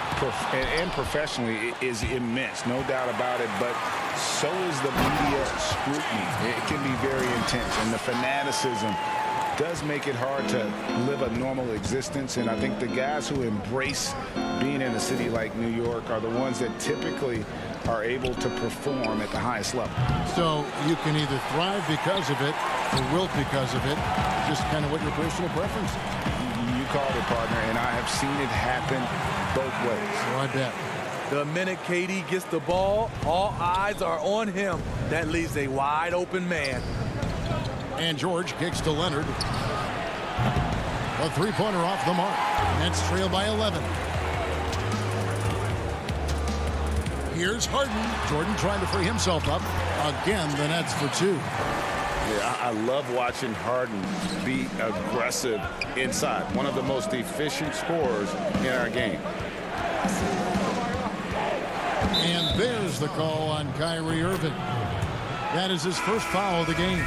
and professionally is immense, no doubt about it, but so is the media scrutiny. It can be very intense, and the fanaticism does make it hard to live a normal existence, and I think the guys who embrace being in a city like New York are the ones that typically are able to perform at the highest level. So you can either thrive because of it or wilt because of it, just kind of what your personal preference is. You called it, partner, and I have seen it happen both ways. So I bet. The minute KD gets the ball, all eyes are on him. That leaves a wide open man. And George kicks to Leonard. A three-pointer off the mark. Nets trail by 11. Here's Harden. Jordan trying to free himself up. Again, the Nets for 2. Yeah, I love watching Harden be aggressive inside. One of the most efficient scorers in our game. And there's the call on Kyrie Irving. That is his first foul of the game.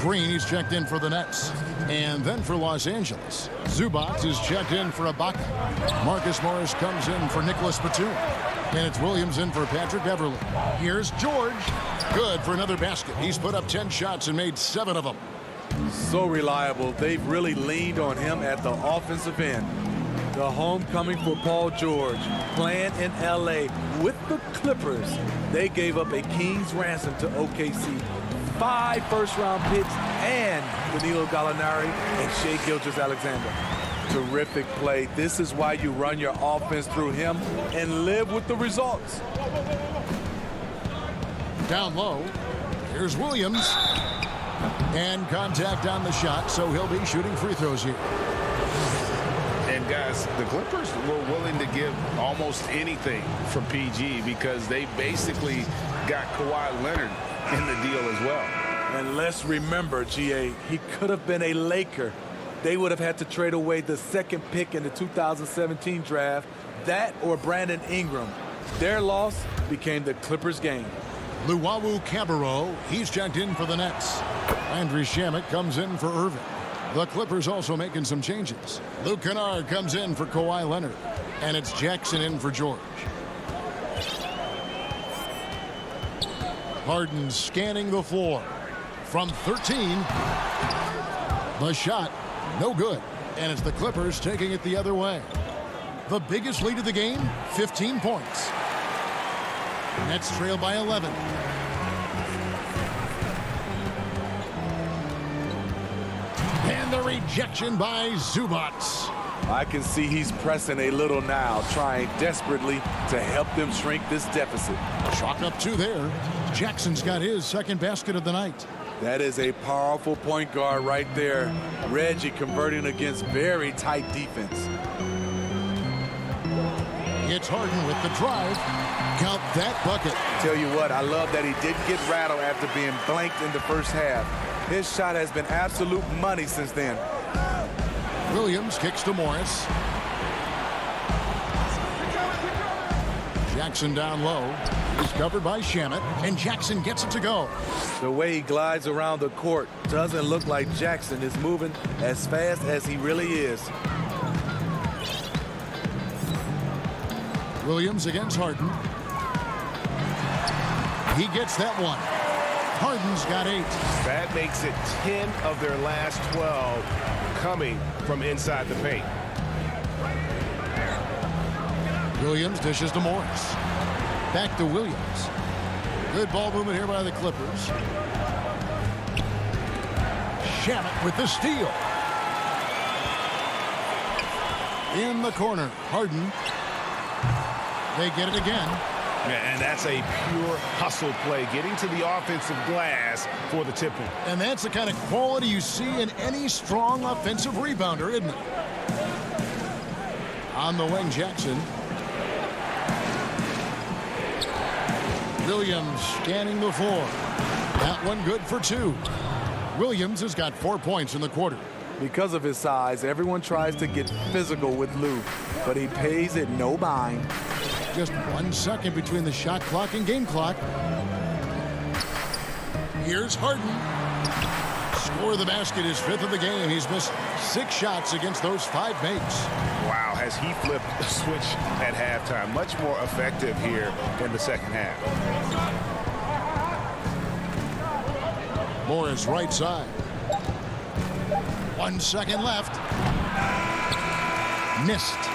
Green, he's checked in for the Nets. And then for Los Angeles, Zubac is checked in for Ibaka. Marcus Morris comes in for Nicholas Batum. And it's Williams in for Patrick Beverly. Here's George. Good for another basket. He's put up 10 shots and made 7 of them. So reliable. They've really leaned on him at the offensive end. The homecoming for Paul George, playing in LA with the Clippers. They gave up a king's ransom to OKC. 5 first-round picks and Danilo Gallinari and Shai Gilgeous-Alexander. Terrific play. This is why you run your offense through him and live with the results. Down low, here's Williams. And contact on the shot, so he'll be shooting free throws here. And guys, the Clippers were willing to give almost anything for PG because they basically got Kawhi Leonard in the deal as well. And let's remember, GA, he could have been a Laker. They would have had to trade away the 2nd pick in the 2017 draft, that or Brandon Ingram. Their loss became the Clippers' game. Luwawu Cabarro, he's checked in for the Nets. Landry Shamet comes in for Irving. The Clippers also making some changes. Luke Kennard comes in for Kawhi Leonard. And it's Jackson in for George. Harden scanning the floor. From 13, the shot, no good. And it's the Clippers taking it the other way. The biggest lead of the game, 15 points. Nets trail by 11. And the rejection by Zubac. I can see he's pressing a little now, trying desperately to help them shrink this deficit. Chalk up 2 there. Jackson's got his 2nd basket of the night. That is a powerful point guard right there. Reggie converting against very tight defense. It's Harden with the drive. Count that bucket. Tell you what, I love that he didn't get rattled after being blanked in the first half. His shot has been absolute money since then. Williams kicks to Morris. Jackson down low. He's covered by Shamet, and Jackson gets it to go. The way he glides around the court doesn't look like Jackson is moving as fast as he really is. Williams against Harden. He gets that one. Harden's got 8. That makes it 10 of their last 12 coming from inside the paint. Williams dishes to Morris. Back to Williams. Good ball movement here by the Clippers. Shamet with the steal. In the corner, Harden. They get it again. And that's a pure hustle play, getting to the offensive glass for the tip-in. And that's the kind of quality you see in any strong offensive rebounder, isn't it? On the wing, Jackson. Williams scanning the floor. That one good for 2. Williams has got 4 points in the quarter. Because of his size, everyone tries to get physical with Lou, but he pays it no mind. Just 1 second between the shot clock and game clock. Here's Harden. Score of the basket, his 5th of the game. He's missed 6 shots against those 5 mates. Wow, has he flipped the switch at halftime. Much more effective here in the second half. Morris right side. 1 second left. Missed.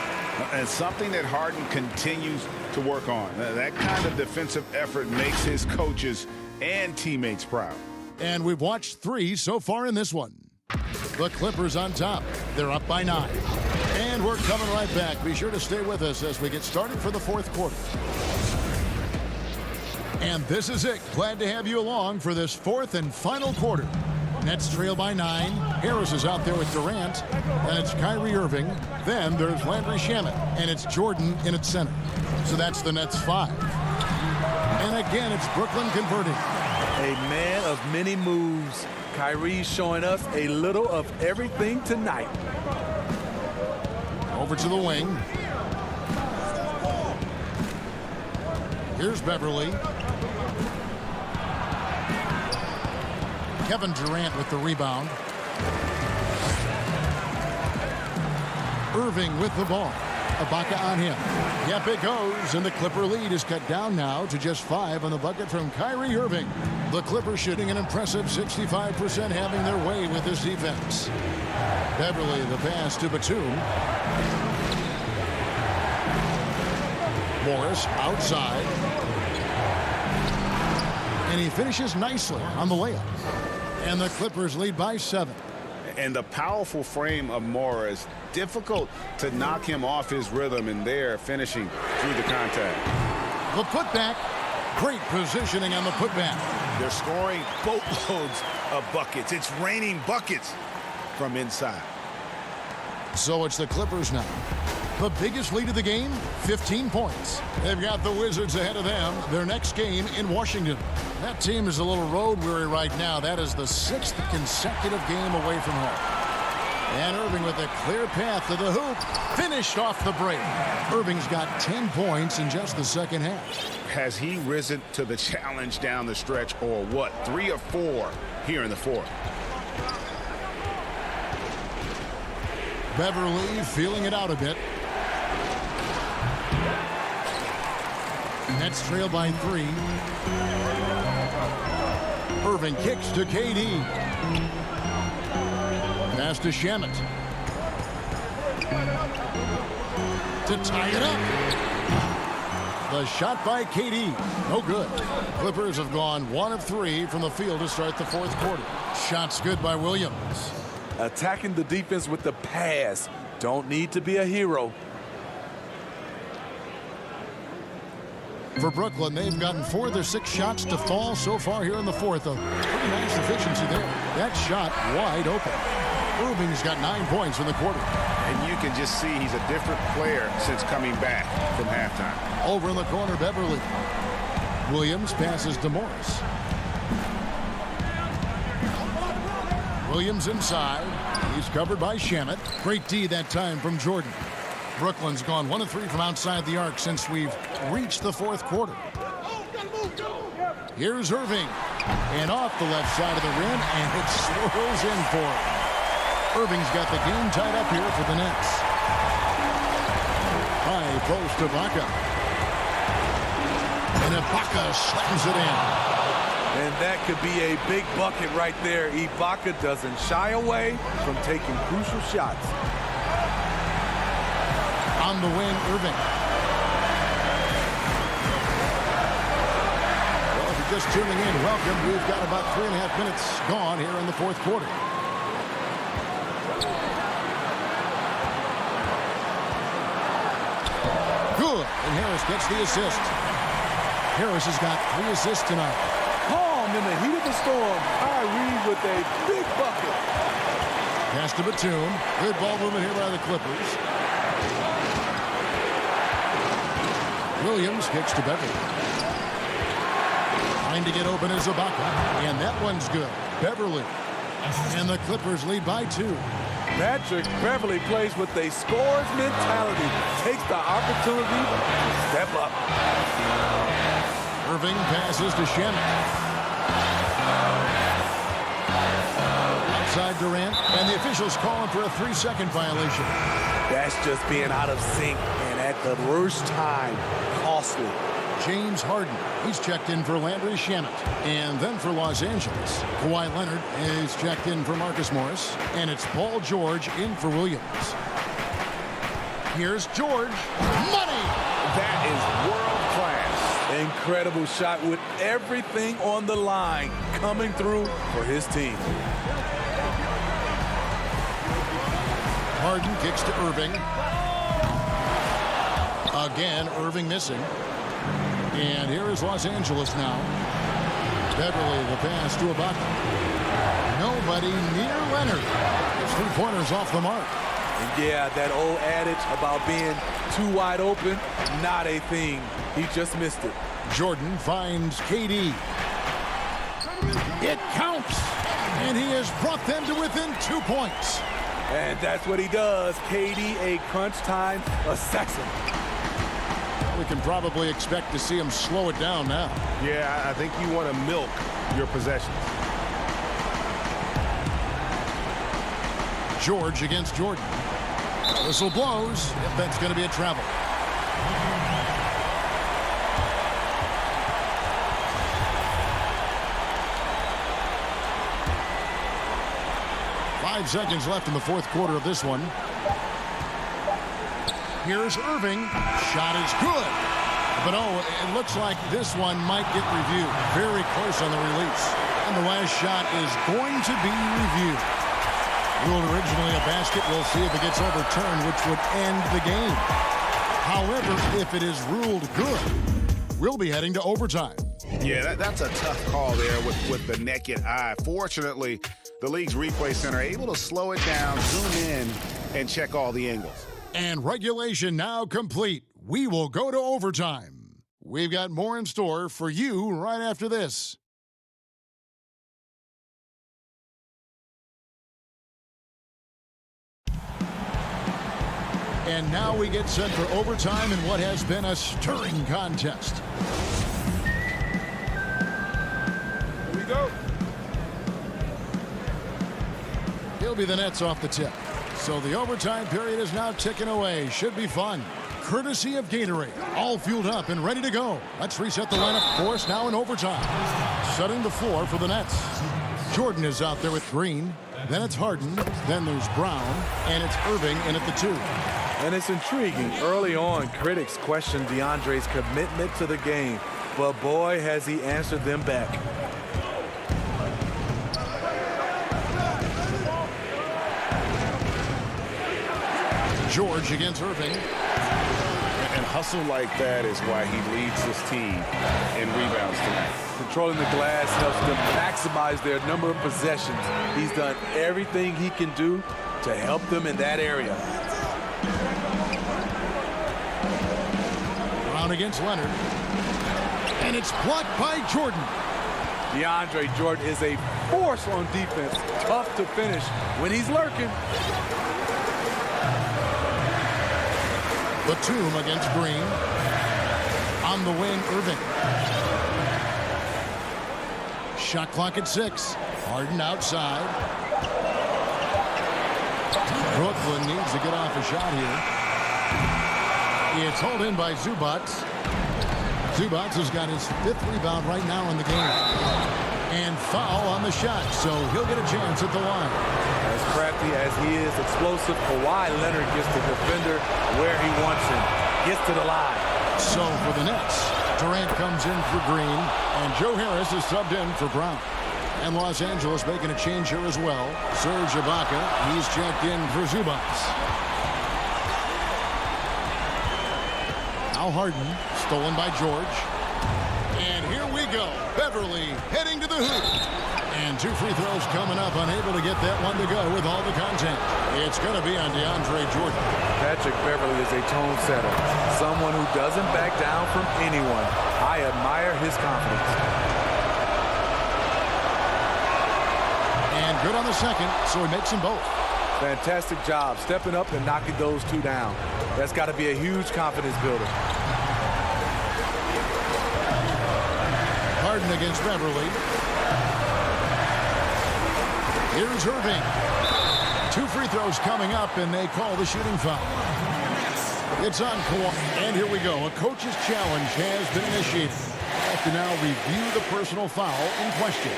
And something that Harden continues to work on. That kind of defensive effort makes his coaches and teammates proud. And we've watched 3 so far in this one. The Clippers on top. They're up by 9. And we're coming right back. Be sure to stay with us as we get started for the 4th quarter. And this is it. Glad to have you along for this 4th and final quarter. Nets trail by 9. Harris is out there with Durant. And it's Kyrie Irving. Then there's Landry Shamet. And it's Jordan in its center. So that's the Nets 5. And again, it's Brooklyn converting. A man of many moves. Kyrie showing us a little of everything tonight. Over to the wing. Here's Beverly. Kevin Durant with the rebound. Irving with the ball. Ibaka on him. Yep, it goes, and the Clipper lead is cut down now to just 5 on the bucket from Kyrie Irving. The Clippers shooting an impressive 65%, having their way with this defense. Beverly, the pass to Batum. Morris outside. And he finishes nicely on the layup. And the Clippers lead by 7. And the powerful frame of Morris, difficult to knock him off his rhythm, and there finishing through the contact. The putback. Great positioning on the putback. They're scoring boatloads of buckets. It's raining buckets from inside. So it's the Clippers now. The biggest lead of the game, 15 points. They've got the Wizards ahead of them. Their next game in Washington. That team is a little road weary right now. That is the 6th consecutive game away from home. And Irving with a clear path to the hoop. Finished off the break. Irving's got 10 points in just the second half. Has he risen to the challenge down the stretch, or what? 3 or 4 here in the fourth. Beverly feeling it out a bit. Nets trail by 3. Irving kicks to KD. Pass to Shamet. To tie it up. The shot by KD. No good. Clippers have gone 1 of 3 from the field to start the fourth quarter. Shots good by Williams. Attacking the defense with the pass. Don't need to be a hero. For Brooklyn, they've gotten 4 of their 6 shots to fall so far here in the fourth. A pretty nice efficiency there. That shot wide open. Irving's got 9 points in the quarter. And you can just see he's a different player since coming back from halftime. Over in the corner, Beverly. Williams passes to Morris. Williams inside. He's covered by Shamet. Great D that time from Jordan. Brooklyn's gone 1 of 3 from outside the arc since we've reached the fourth quarter. Here's Irving. And off the left side of the rim, and it swirls in for him. Irving's got the game tied up here for the Nets. High post Ibaka. And Ibaka slams it in. And that could be a big bucket right there. Ibaka doesn't shy away from taking crucial shots. On the wing, Irving. Well, if you're just tuning in, welcome. We've got about 3.5 minutes gone here in the fourth quarter. Good. And Harris gets the assist. Harris has got 3 assists tonight. Calm in the heat of the storm. Kyrie with a big bucket. Pass to Batum. Good ball movement here by the Clippers. Williams kicks to Beverly. Trying to get open is Ibaka. And that one's good. Beverly. And the Clippers lead by 2. Patrick Beverly plays with a scorer's mentality. Takes the opportunity to step up. Irving passes to Shamet. Outside Durant. And the officials calling for a 3-second violation. That's just being out of sync. And at the worst time, costly. James Harden, he's checked in for Landry Shamet. And then for Los Angeles, Kawhi Leonard is checked in for Marcus Morris. And it's Paul George in for Williams. Here's George. Money! That is world class. Incredible shot with everything on the line coming through for his team. Harden kicks to Irving. Again, Irving missing. And here is Los Angeles now. Beverly, the pass to Ibaka. Nobody near Leonard. His 3-pointers off the mark. And yeah, that old adage about being too wide open, not a thing. He just missed it. Jordan finds KD. It counts. And he has brought them to within 2 points. And that's what he does. KD, a crunch time assassin. We can probably expect to see him slow it down now. Yeah, I think you want to milk your possessions. George against Jordan. Whistle blows. If that's going to be a travel. Five seconds left in the fourth quarter of this one. Here's Irving. Shot is good. But it looks like this one might get reviewed. Very close on the release. And the last shot is going to be reviewed. Ruled originally a basket. We'll see if it gets overturned, which would end the game. However, if it is ruled good, we'll be heading to overtime. Yeah, that's a tough call there with the naked eye. Fortunately, the league's replay center able to slow it down, zoom in, and check all the angles. And regulation now complete. We will go to overtime. We've got more in store for you right after this. And now we get set for overtime in what has been a stirring contest. Here we go. He'll be the Nets off the tip. So the overtime period is now ticking away. Should be fun. Courtesy of Gatorade. All fueled up and ready to go. Let's reset the lineup for us now in overtime. Setting the floor for the Nets. Jordan is out there with Green. Then it's Harden. Then there's Brown. And it's Irving in at the 2. And it's intriguing. Early on, critics questioned DeAndre's commitment to the game. But boy, has he answered them back. George against Irving. And hustle like that is why he leads his team in rebounds tonight. Controlling the glass helps them maximize their number of possessions. He's done everything he can do to help them in that area. Brown against Leonard. And it's blocked by Jordan. DeAndre Jordan is a force on defense. Tough to finish when he's lurking. Batum against Green. On the wing, Irving. Shot clock at 6. Harden outside. Brooklyn needs to get off a shot here. It's hauled in by Zubac. Zubac has got his 5th rebound right now in the game. And foul on the shot, so he'll get a chance at the line. As crafty as he is explosive, Kawhi Leonard gets the defender where he wants him. Gets to the line. So for the Nets, Durant comes in for Green, and Joe Harris is subbed in for Brown. And Los Angeles making a change here as well. Serge Ibaka, he's checked in for Zubac. Now Harden, stolen by George. And here we go. Beverly heading to the hoop. And 2 free throws coming up, unable to get that one to go with all the contact. It's going to be on DeAndre Jordan. Patrick Beverly is a tone setter. Someone who doesn't back down from anyone. I admire his confidence. And good on the second, so he makes them both. Fantastic job stepping up and knocking those 2 down. That's got to be a huge confidence builder. Harden against Beverly. Here's Irving. 2 free throws coming up, and they call the shooting foul. It's on Kawhi. And here we go. A coach's challenge has been initiated. We'll have to now review the personal foul in question.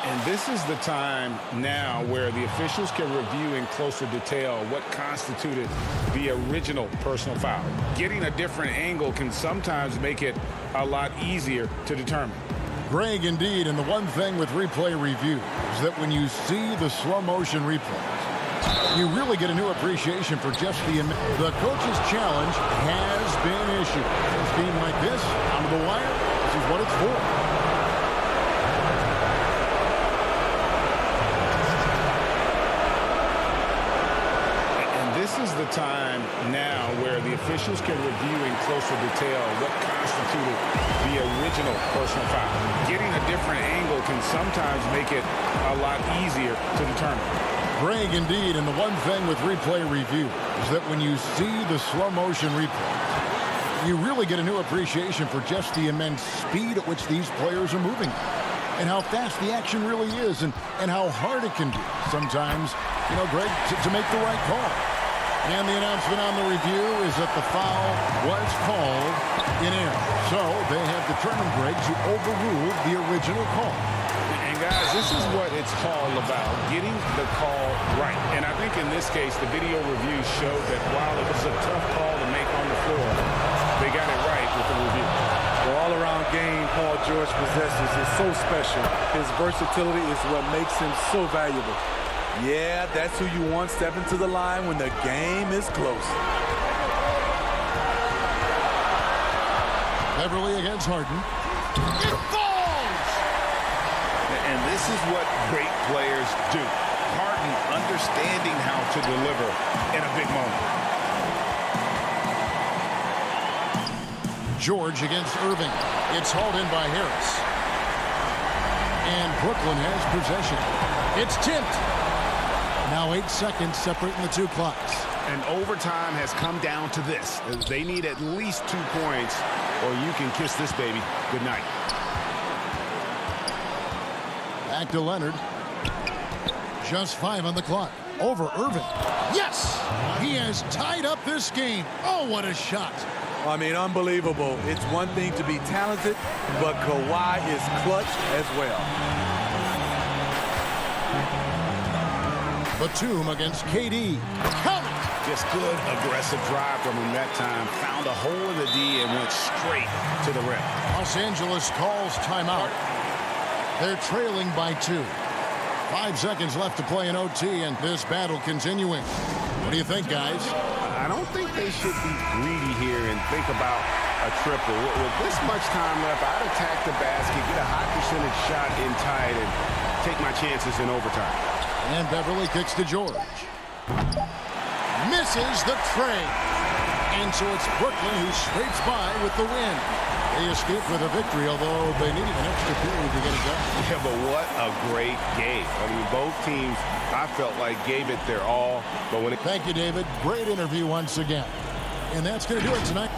And this is the time now where the officials can review in closer detail what constituted the original personal foul. Getting a different angle can sometimes make it a lot easier to determine. Greg, indeed, and the one thing with replay review is that when you see the slow motion replays, you really get a new appreciation for just the coach's challenge has been issued. A scheme like this, on the wire, this is what it's for. This is the time now where the officials can review in closer detail what constituted the original personal foul. Getting a different angle can sometimes make it a lot easier to determine. Greg, indeed, and the one thing with replay review is that when you see the slow motion replays, you really get a new appreciation for just the immense speed at which these players are moving. and how fast the action really is and how hard it can be sometimes, Greg, to make the right call. And the announcement on the review is that the foul was called in air. So they have determined, Greg, to overrule the original call. And guys, this is what it's all about, getting the call right. And I think in this case, the video review showed that while it was a tough call to make on the floor, they got it right with the review. The all-around game Paul George possesses is so special. His versatility is what makes him so valuable. Yeah, that's who you want stepping to the line when the game is close. Beverly against Harden. It falls! And this is what great players do. Harden understanding how to deliver in a big moment. George against Irving. It's hauled in by Harris. And Brooklyn has possession. It's tipped. Now 8 seconds separating the two clocks. And overtime has come down to this. They need at least 2 points, or you can kiss this baby goodnight. Back to Leonard. Just 5 on the clock. Over Irving. Yes! He has tied up this game. Oh, what a shot. I mean, unbelievable. It's one thing to be talented, but Kawhi is clutch as well. Batum against KD. Count it! Just good, aggressive drive from him that time. Found a hole in the D and went straight to the rim. Los Angeles calls timeout. They're trailing by 2. 5 seconds left to play in OT, and this battle continuing. What do you think, guys? I don't think they should be greedy here and think about a triple. With this much time left, I'd attack the basket, get a high percentage shot in tight, and take my chances in overtime. And Beverly kicks to George. Misses the tray. And so it's Brooklyn who scrapes by with the win. They escape with a victory, although they needed an extra period to get it done. Yeah, but what a great game. I mean, both teams, I felt like, gave it their all. But when Thank you, David. Great interview once again. And that's going to do it tonight.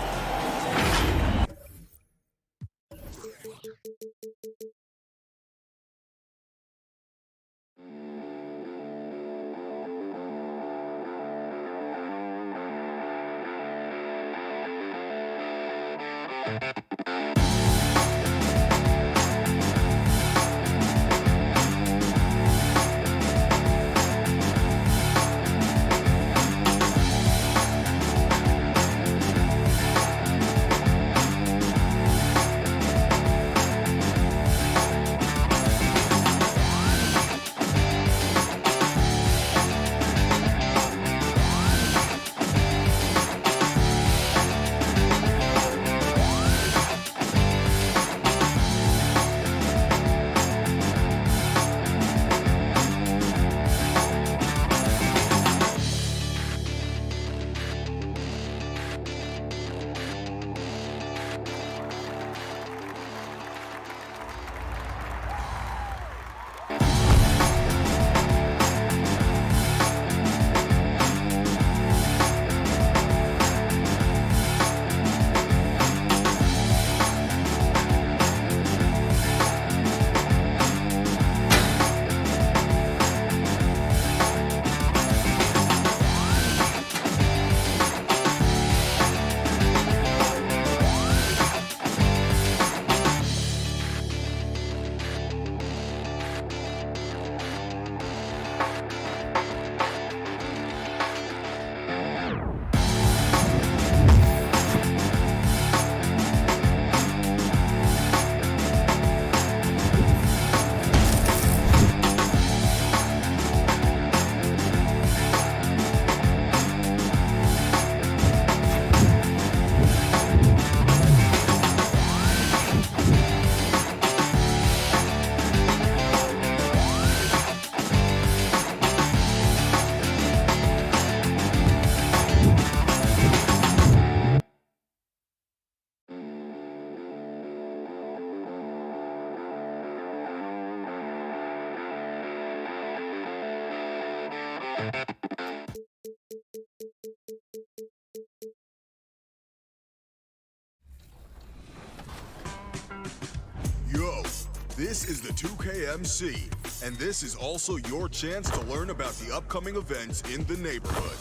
This is the 2KMC, and this is also your chance to learn about the upcoming events in the neighborhood.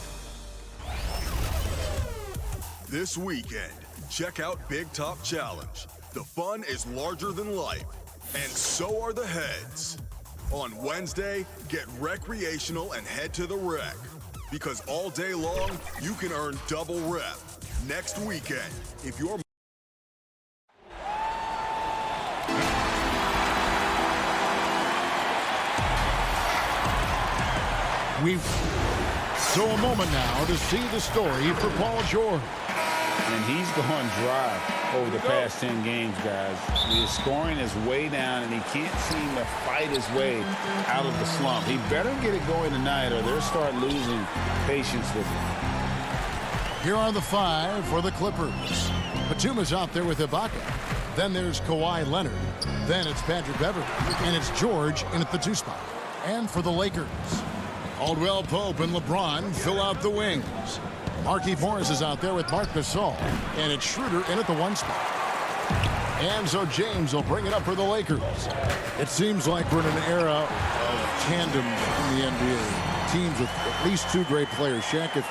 This weekend, check out Big Top Challenge. The fun is larger than life, and so are the heads. On Wednesday, get recreational and head to the rec, because all day long, you can earn double rep. Next weekend, if you're So a moment now to see the story for Paul George. And he's gone dry over the past 10 games, guys. His scoring is way down, and he can't seem to fight his way out of the slump. He better get it going tonight, or they'll start losing patience with him. Here are the 5 for the Clippers. Batum is out there with Ibaka. Then there's Kawhi Leonard. Then it's Patrick Beverley. And it's George in at the 2 spot. And for the Lakers, Caldwell Pope and LeBron fill out the wings. Markieff Morris is out there with Marc Gasol. And it's Schroeder in at the 1 spot. And so James will bring it up for the Lakers. It seems like we're in an era of tandems in the NBA. Teams with at least 2 great players. Shaq, if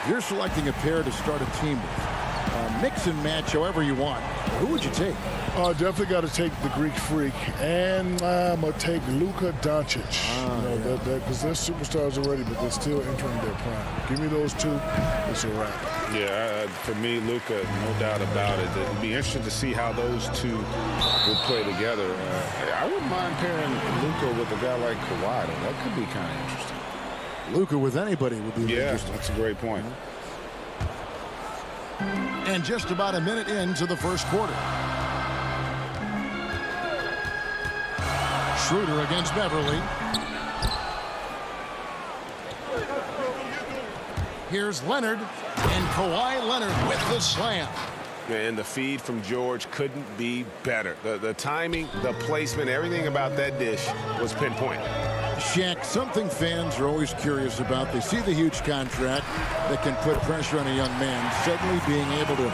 you're selecting a pair to start a team with, mix and match however you want, who would you take? Definitely got to take the Greek Freak, and I'm going to take Luka Doncic. Because they're superstars already, but they're still entering their prime. Give me those 2, it's a wrap. Yeah, for me, Luka, no doubt about it. It'd be interesting to see how those 2 would play together. I wouldn't mind pairing Luka with a guy like Kawhi. That could be kind of interesting. Luka with anybody would be interesting. That's a great point. And just about a minute into the first quarter. Schroeder against Beverley. Here's Leonard, and Kawhi Leonard with the slam. And the feed from George couldn't be better. The timing, the placement, everything about that dish was pinpoint. Shaq, something fans are always curious about. They see the huge contract that can put pressure on a young man, suddenly being able to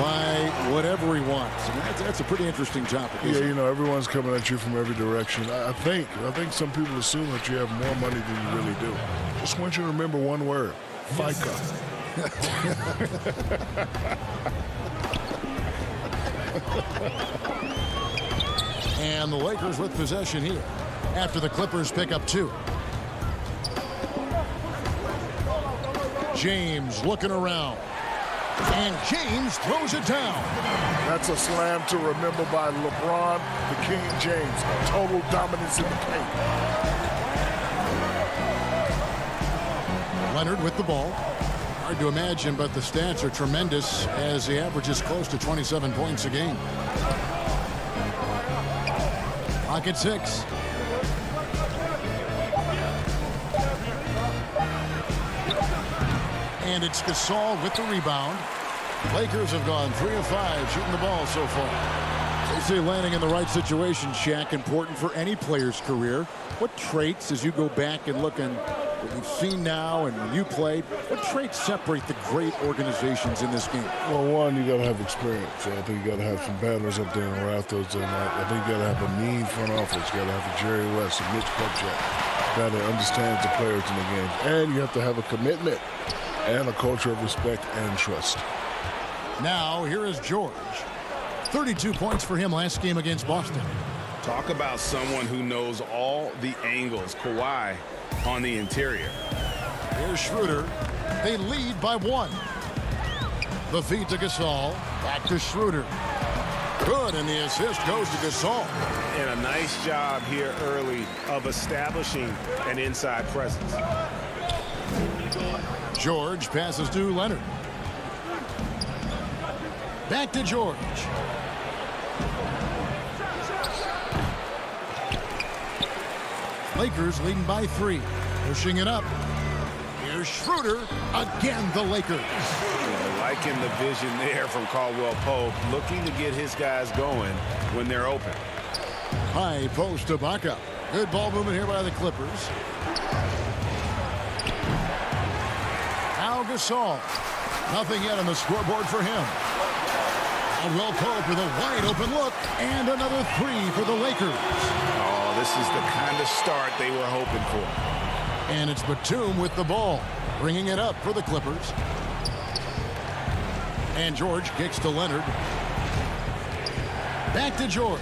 buy whatever he wants. And that's a pretty interesting topic. Yeah, everyone's coming at you from every direction. I think some people assume that you have more money than you really do. Just want you to remember one word: FICA. And the Lakers with possession here after the Clippers pick up 2. James looking around. And James throws it down. That's a slam to remember by LeBron, the King James. Total dominance in the paint. Leonard with the ball. Hard to imagine, but the stats are tremendous as he averages close to 27 points a game. Pocket 6. And it's Gasol with the rebound. Lakers have gone 3 of 5 shooting the ball so far. They say landing in the right situation, Shaq, important for any player's career. What traits, as you go back and look and what you've seen now and when you played, what traits separate the great organizations in this game? Well, one, you got to have experience. I think you got to have some banners up there in the rafters, and I think you got to have a mean front office. You got to have a Jerry West, a Mitch Kupchak, guy that understands the players in the game, and you have to have a commitment and a culture of respect and trust. Now, here is George. 32 points for him last game against Boston. Talk about someone who knows all the angles. Kawhi on the interior. Here's Schroeder. They lead by 1. The feed to Gasol. Back to Schroeder. Good, and the assist goes to Gasol. And a nice job here early of establishing an inside presence. George passes to Leonard. Back to George. Lakers leading by 3. Pushing it up. Here's Schroeder. Again, the Lakers. Liking the vision there from Caldwell Pope. Looking to get his guys going when they're open. High post to Ibaka. Good ball movement here by the Clippers. Now Gasol. Nothing yet on the scoreboard for him. Caldwell Pope with a wide open look, and another three for the Lakers. Oh, this is the kind of start they were hoping for. And it's Batum with the ball, bringing it up for the Clippers. And George kicks to Leonard. Back to George.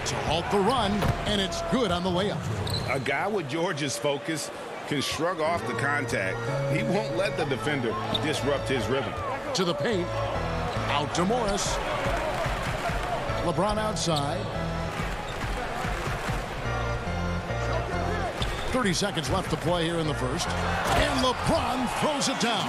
To halt the run, and it's good on the layup. A guy with George's focus can shrug off the contact. He won't let the defender disrupt his rhythm. To the paint. Out to Morris. LeBron outside. 30 seconds left to play here in the first. And LeBron throws it down.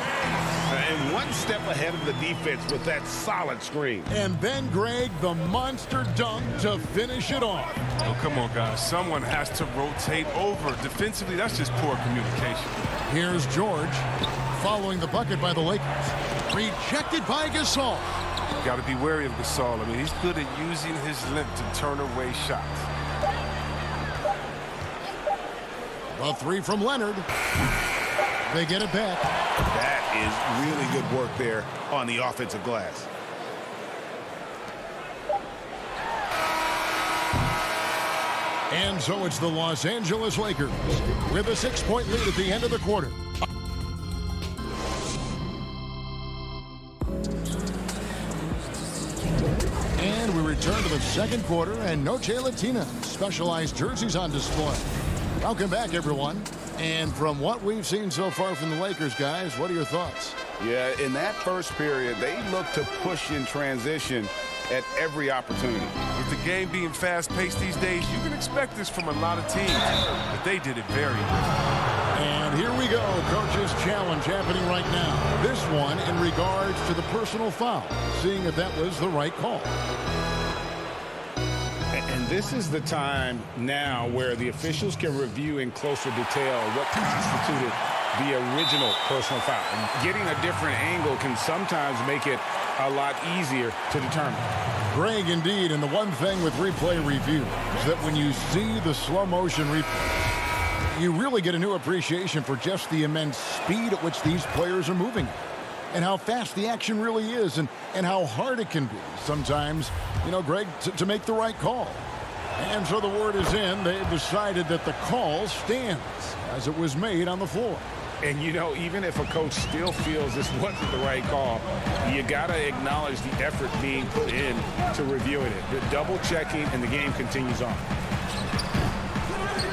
And one step ahead of the defense with that solid screen. And then, Greg, the monster dunk to finish it off. Oh, come on, guys. Someone has to rotate over. Defensively, that's just poor communication. Here's George following the bucket by the Lakers. Rejected by Gasol. Got to be wary of Gasol. I mean, he's good at using his length to turn away shots. A three from Leonard. They get it back. That is really good work there on the offensive glass. And so it's the Los Angeles Lakers with a 6-point lead at the end of the quarter. And we return to the second quarter, and Noche Latina specialized jerseys on display. Welcome back, everyone. And from what we've seen so far from the Lakers, guys, what are your thoughts? Yeah, in that first period, they looked to push in transition at every opportunity. With the game being fast-paced these days, you can expect this from a lot of teams, but they did it very well. And here we go, Coach's Challenge happening right now. This one in regards to the personal foul, seeing if that was the right call. And this is the time now where the officials can review in closer detail what constituted the original personal foul. And getting a different angle can sometimes make it a lot easier to determine. Greg, indeed, and the one thing with replay review is that when you see the slow motion replay, you really get a new appreciation for just the immense speed at which these players are moving and how fast the action really is and how hard it can be sometimes, you know, Greg, to make the right call. And so the word is in. They've decided that the call stands as it was made on the floor. And, you know, even if a coach still feels this wasn't the right call, you got to acknowledge the effort being put in to reviewing it. The double checking, and the game continues on.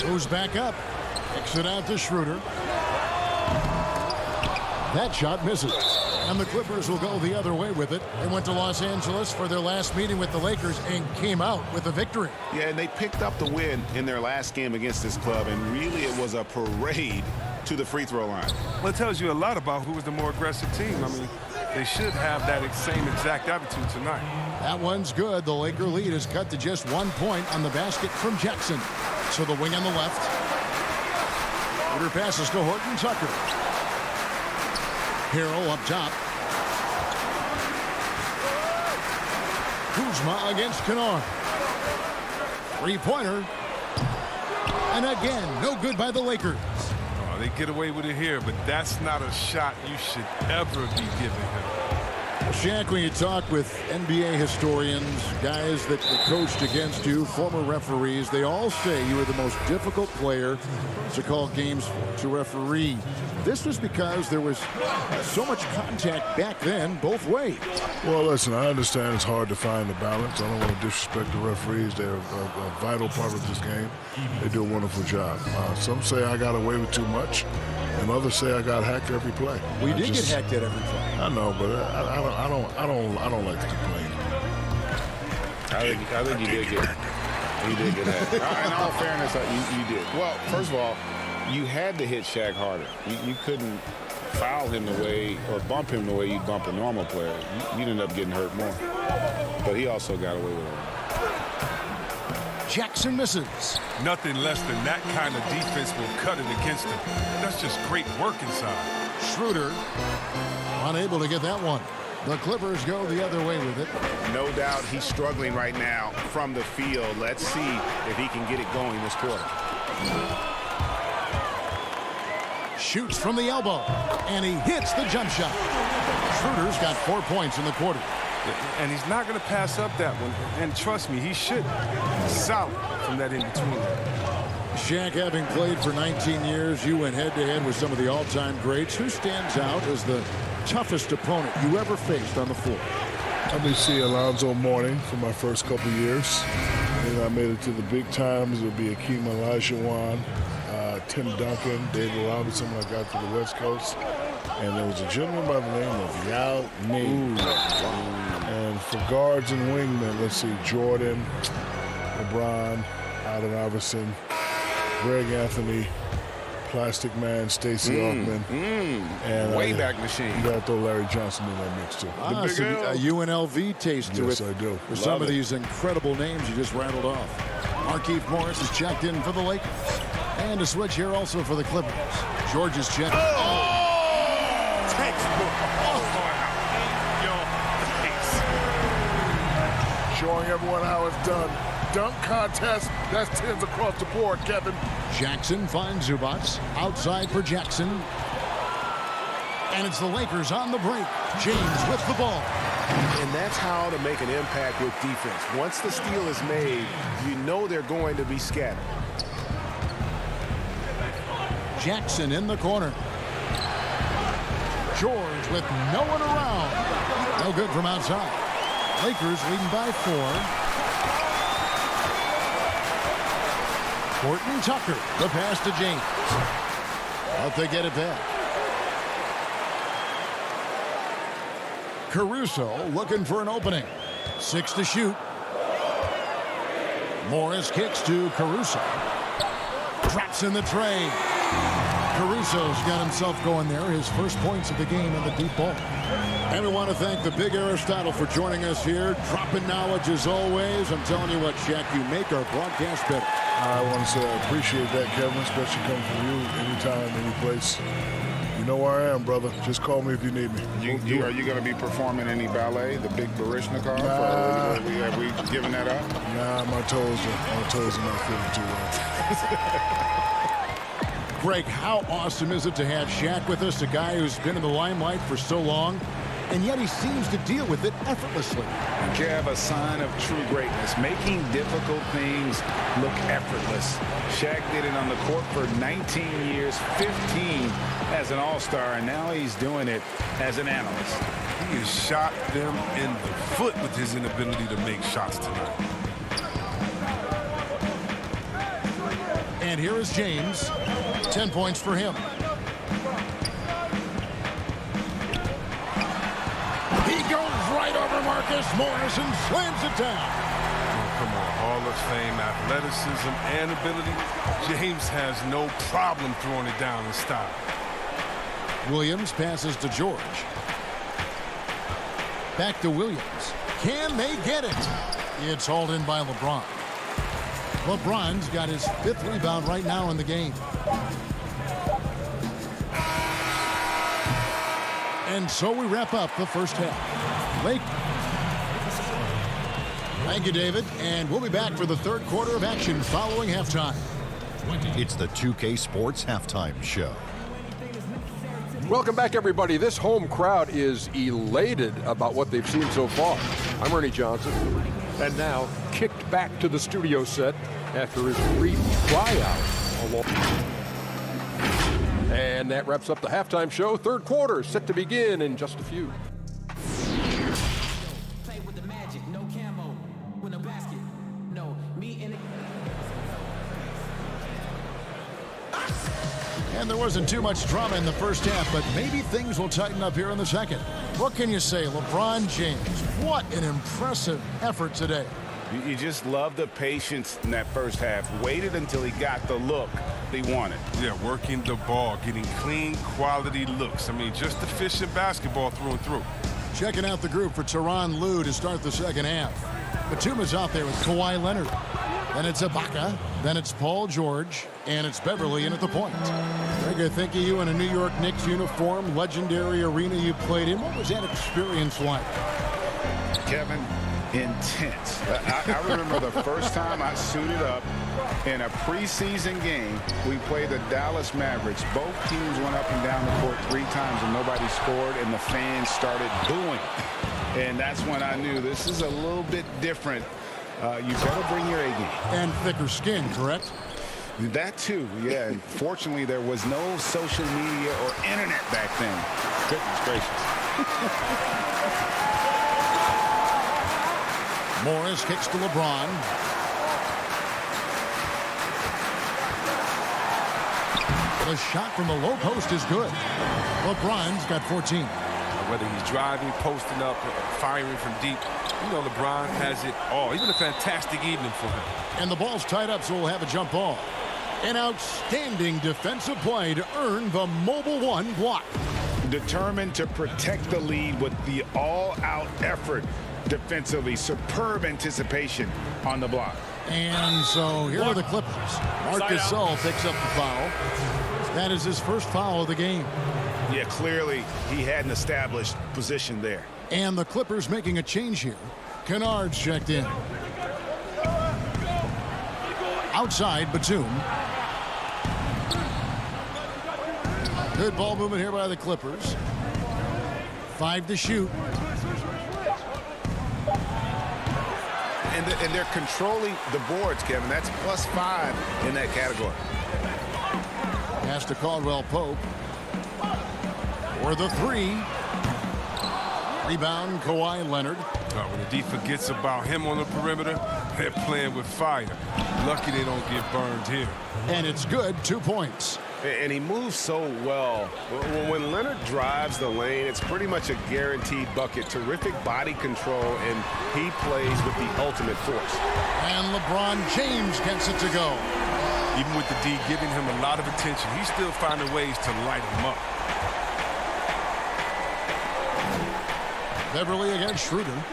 Moves back up. Kicks it out to Schroeder. That shot misses. And the Clippers will go the other way with it. They went to Los Angeles for their last meeting with the Lakers and came out with a victory. Yeah, and they picked up the win in their last game against this club, and really it was a parade to the free throw line. Well, it tells you a lot about who was the more aggressive team. I mean, they should have that same exact attitude tonight. That one's good. The Laker lead is cut to just 1 point on the basket from Jackson. So the wing on the left. Order passes to Horton Tucker. Harrell up top. Kuzma against Kennard. Three-pointer. And again, no good by the Lakers. Oh, they get away with it here, but that's not a shot you should ever be giving him. Shaq, when you talk with NBA historians, guys that coached against you, former referees, they all say you were the most difficult player to call games for, to referee. This was because there was so much contact back then, both ways. Well, listen, I understand it's hard to find the balance. I don't want to disrespect the referees. They're a vital part of this game. They do a wonderful job. Some say I got away with too much, and others say I got hacked every play. We did get hacked at every play. I know, but I don't like to complain. I think you did get hacked. In all fairness, you did. Well, first of all, you had to hit Shaq harder. You couldn't foul him the way or bump him the way you'd bump a normal player. You'd end up getting hurt more. But he also got away with it. Jackson misses. Nothing less than that kind of defense will cut it against him. That's just great work inside. Schroeder unable to get that one. The Clippers go the other way with it. No doubt he's struggling right now from the field. Let's see if he can get it going this quarter. Shoots from the elbow, and he hits the jump shot. Schroeder's got 4 points in the quarter. And he's not going to pass up that one. And trust me, he should. Solid from that in-between. Shaq, having played for 19 years, you went head-to-head with some of the all-time greats. Who stands out as the toughest opponent you ever faced on the floor? Let me see Alonzo Mourning for my first couple years. Then I made it to the big times. It would be Akeem Olajuwon, Tim Duncan, David Robinson when I got to the West Coast. And there was a gentleman by the name of Yao Ming. And for guards and wingmen, let's see, Jordan, LeBron, Allen Iverson, Greg Anthony, Plastic Man, Stacey Altman. And Wayback Machine. You got to throw Larry Johnson in that mix, too. So a UNLV taste to it. Yes, I do. For some of these incredible names you just rattled off. Markieff Morris is checked in for the Lakers. And a switch here also for the Clippers. George is checked. Textbook. Showing everyone how it's done. Dunk contest. That's 10s across the board, Kevin. Jackson finds Zubats. Outside for Jackson. And it's the Lakers on the break. James with the ball. And that's how to make an impact with defense. Once the steal is made, you know they're going to be scattered. Jackson in the corner. George with no one around. No good from outside. Lakers leading by 4. Horton Tucker, the pass to James. But they get it back. Caruso looking for an opening. 6 to shoot. Morris kicks to Caruso. Drops in the tray. Caruso's got himself going there. His first points of the game in the deep ball. And we want to thank the big Aristotle for joining us here. Dropping knowledge as always. I'm telling you what, Shaq, you make our broadcast better. I want to say I appreciate that, Kevin, especially coming from you anytime, any place. You know where I am, brother. Just call me if you need me. Are you going to be performing any ballet, the big Barishnikov? Are we giving that up? Nah, my toes are not feeling too well. Greg, how awesome is it to have Shaq with us, a guy who's been in the limelight for so long, and yet he seems to deal with it effortlessly. Kev, a sign of true greatness, making difficult things look effortless. Shaq did it on the court for 19 years, 15 as an all-star, and now he's doing it as an analyst. He has shot them in the foot with his inability to make shots tonight. And here is James. 10 points for him. He goes right over Marcus Morris and slams it down. Oh, come on, Hall of Fame athleticism and ability. James has no problem throwing it down in style. Williams passes to George. Back to Williams. Can they get it? It's hauled in by LeBron. LeBron's got his 5th rebound right now in the game. And so we wrap up the first half. Lake. Thank you, David. And we'll be back for the third quarter of action following halftime. It's the 2K Sports Halftime Show. Welcome back, everybody. This home crowd is elated about what they've seen so far. I'm Ernie Johnson. And now, kicked back to the studio set after his brief tryout. And that wraps up the halftime show. Third quarter set to begin in just a few. And there wasn't too much drama in the first half, but maybe things will tighten up here in the second. What can you say, LeBron James? What an impressive effort today. You just love the patience in that first half. Waited until he got the look he wanted. Yeah, working the ball, getting clean, quality looks. I mean, just efficient basketball through and through. Checking out the group for Tyronn Lue to start the second half. Batuma's out there with Kawhi Leonard. Then it's Ibaka. Then it's Paul George. And it's Beverly in at the point. Greg, I think of you in a New York Knicks uniform, legendary arena you played in. What was that experience like? Kevin, intense. I remember the first time I suited up in a preseason game. We played the Dallas Mavericks. Both teams went up and down the court 3 times and nobody scored, and the fans started booing. And that's when I knew this is a little bit different. You better bring your A game. And thicker skin, correct? That too, yeah. And fortunately, there was no social media or internet back then. Goodness gracious. Morris kicks to LeBron. The shot from the low post is good. LeBron's got 14. Whether he's driving, posting up, firing from deep, you know LeBron has it all. Even a fantastic evening for him. And the ball's tied up, so we'll have a jump ball. An outstanding defensive play to earn the mobile 1 block. Determined to protect the lead with the all-out effort defensively. Superb anticipation on the block. And so here are the Clippers. Marc Gasol picks up the foul. That is his first foul of the game. Yeah, clearly he had an established position there. And the Clippers making a change here. Kennard's checked in. Outside, Batum. Good ball movement here by the Clippers. 5 to shoot. And they're controlling the boards, Kevin. That's +5 in that category. Pass to Caldwell Pope. For the 3. Rebound, Kawhi Leonard. When the D forgets about him on the perimeter, they're playing with fire. Lucky they don't get burned here. And it's good, 2 points. And he moves so well. When Leonard drives the lane, it's pretty much a guaranteed bucket. Terrific body control, and he plays with the ultimate force. And LeBron James gets it to go. Even with the D giving him a lot of attention, he's still finding ways to light him up. Beverly against Schroeder.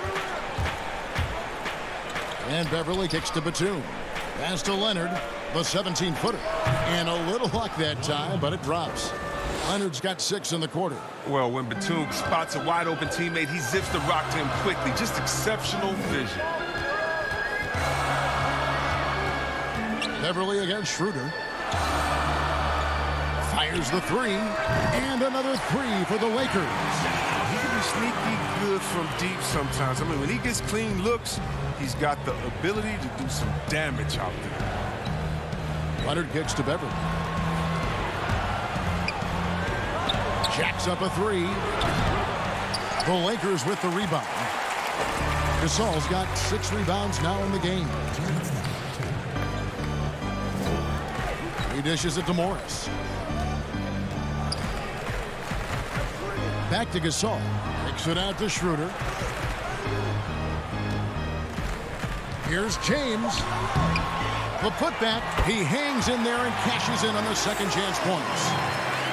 And Beverly kicks to Batum. Pass to Leonard, the 17-footer. And a little luck that time, but it drops. Leonard's got 6 in the quarter. Well, when Batum spots a wide-open teammate, he zips the rock to him quickly. Just exceptional vision. Beverly against Schroeder. Fires the 3. And another 3 for the Lakers. He can be sneaky good from deep sometimes. I mean, when he gets clean looks, he's got the ability to do some damage out there. Leonard kicks to Beverly. Jacks up a 3. The Lakers with the rebound. Gasol's got 6 rebounds now in the game. He dishes it to Morris. Back to Gasol. Kicks it out to Schroeder. Here's James. The putback. He hangs in there and cashes in on the second chance points.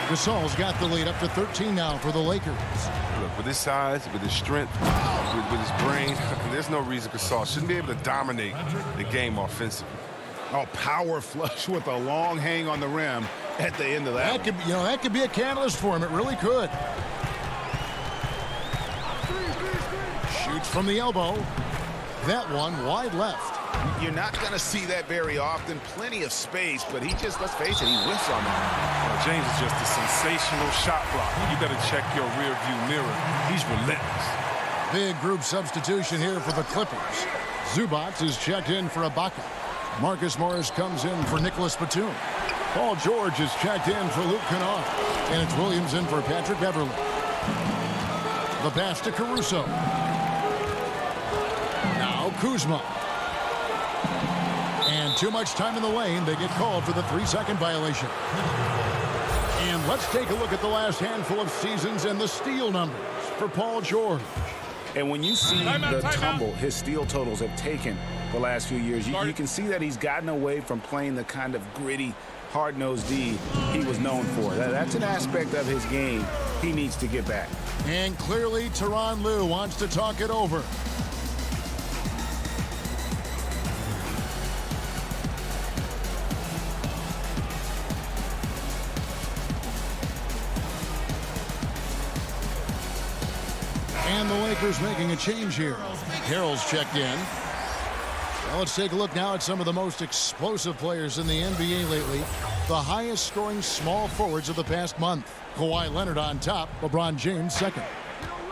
Gasol's got the lead up to 13 now for the Lakers. Look, with his size, with his strength, with his brain, there's no reason Gasol shouldn't be able to dominate the game offensively. Oh, power flush with a long hang on the rim at the end of that. That could be a catalyst for him. It really could. Shoots from the elbow. That one wide left. You're not going to see that very often. Plenty of space, but he just, let's face it, he whiffs on that. Well, James is just a sensational shot blocker. You better check your rear view mirror. He's relentless. Big group substitution here for the Clippers. Zubac is checked in for Ibaka. Marcus Morris comes in for Nicholas Batum. Paul George is checked in for Luke Kennard. And it's Williams in for Patrick Beverly. The pass to Caruso. Now Kuzma. And too much time in the lane. They get called for the 3-second violation. And let's take a look at the last handful of seasons and the steal numbers for Paul George. And when you see the tumble his steal totals have taken the last few years, you can see that he's gotten away from playing the kind of gritty, hard-nosed D he was known for. That's an aspect of his game he needs to get back. And clearly, Tyronn Lue wants to talk it over. And the Lakers making a change here. Harrell's checked in. Well, let's take a look now at some of the most explosive players in the NBA lately. The highest scoring small forwards of the past month. Kawhi Leonard on top, LeBron James second.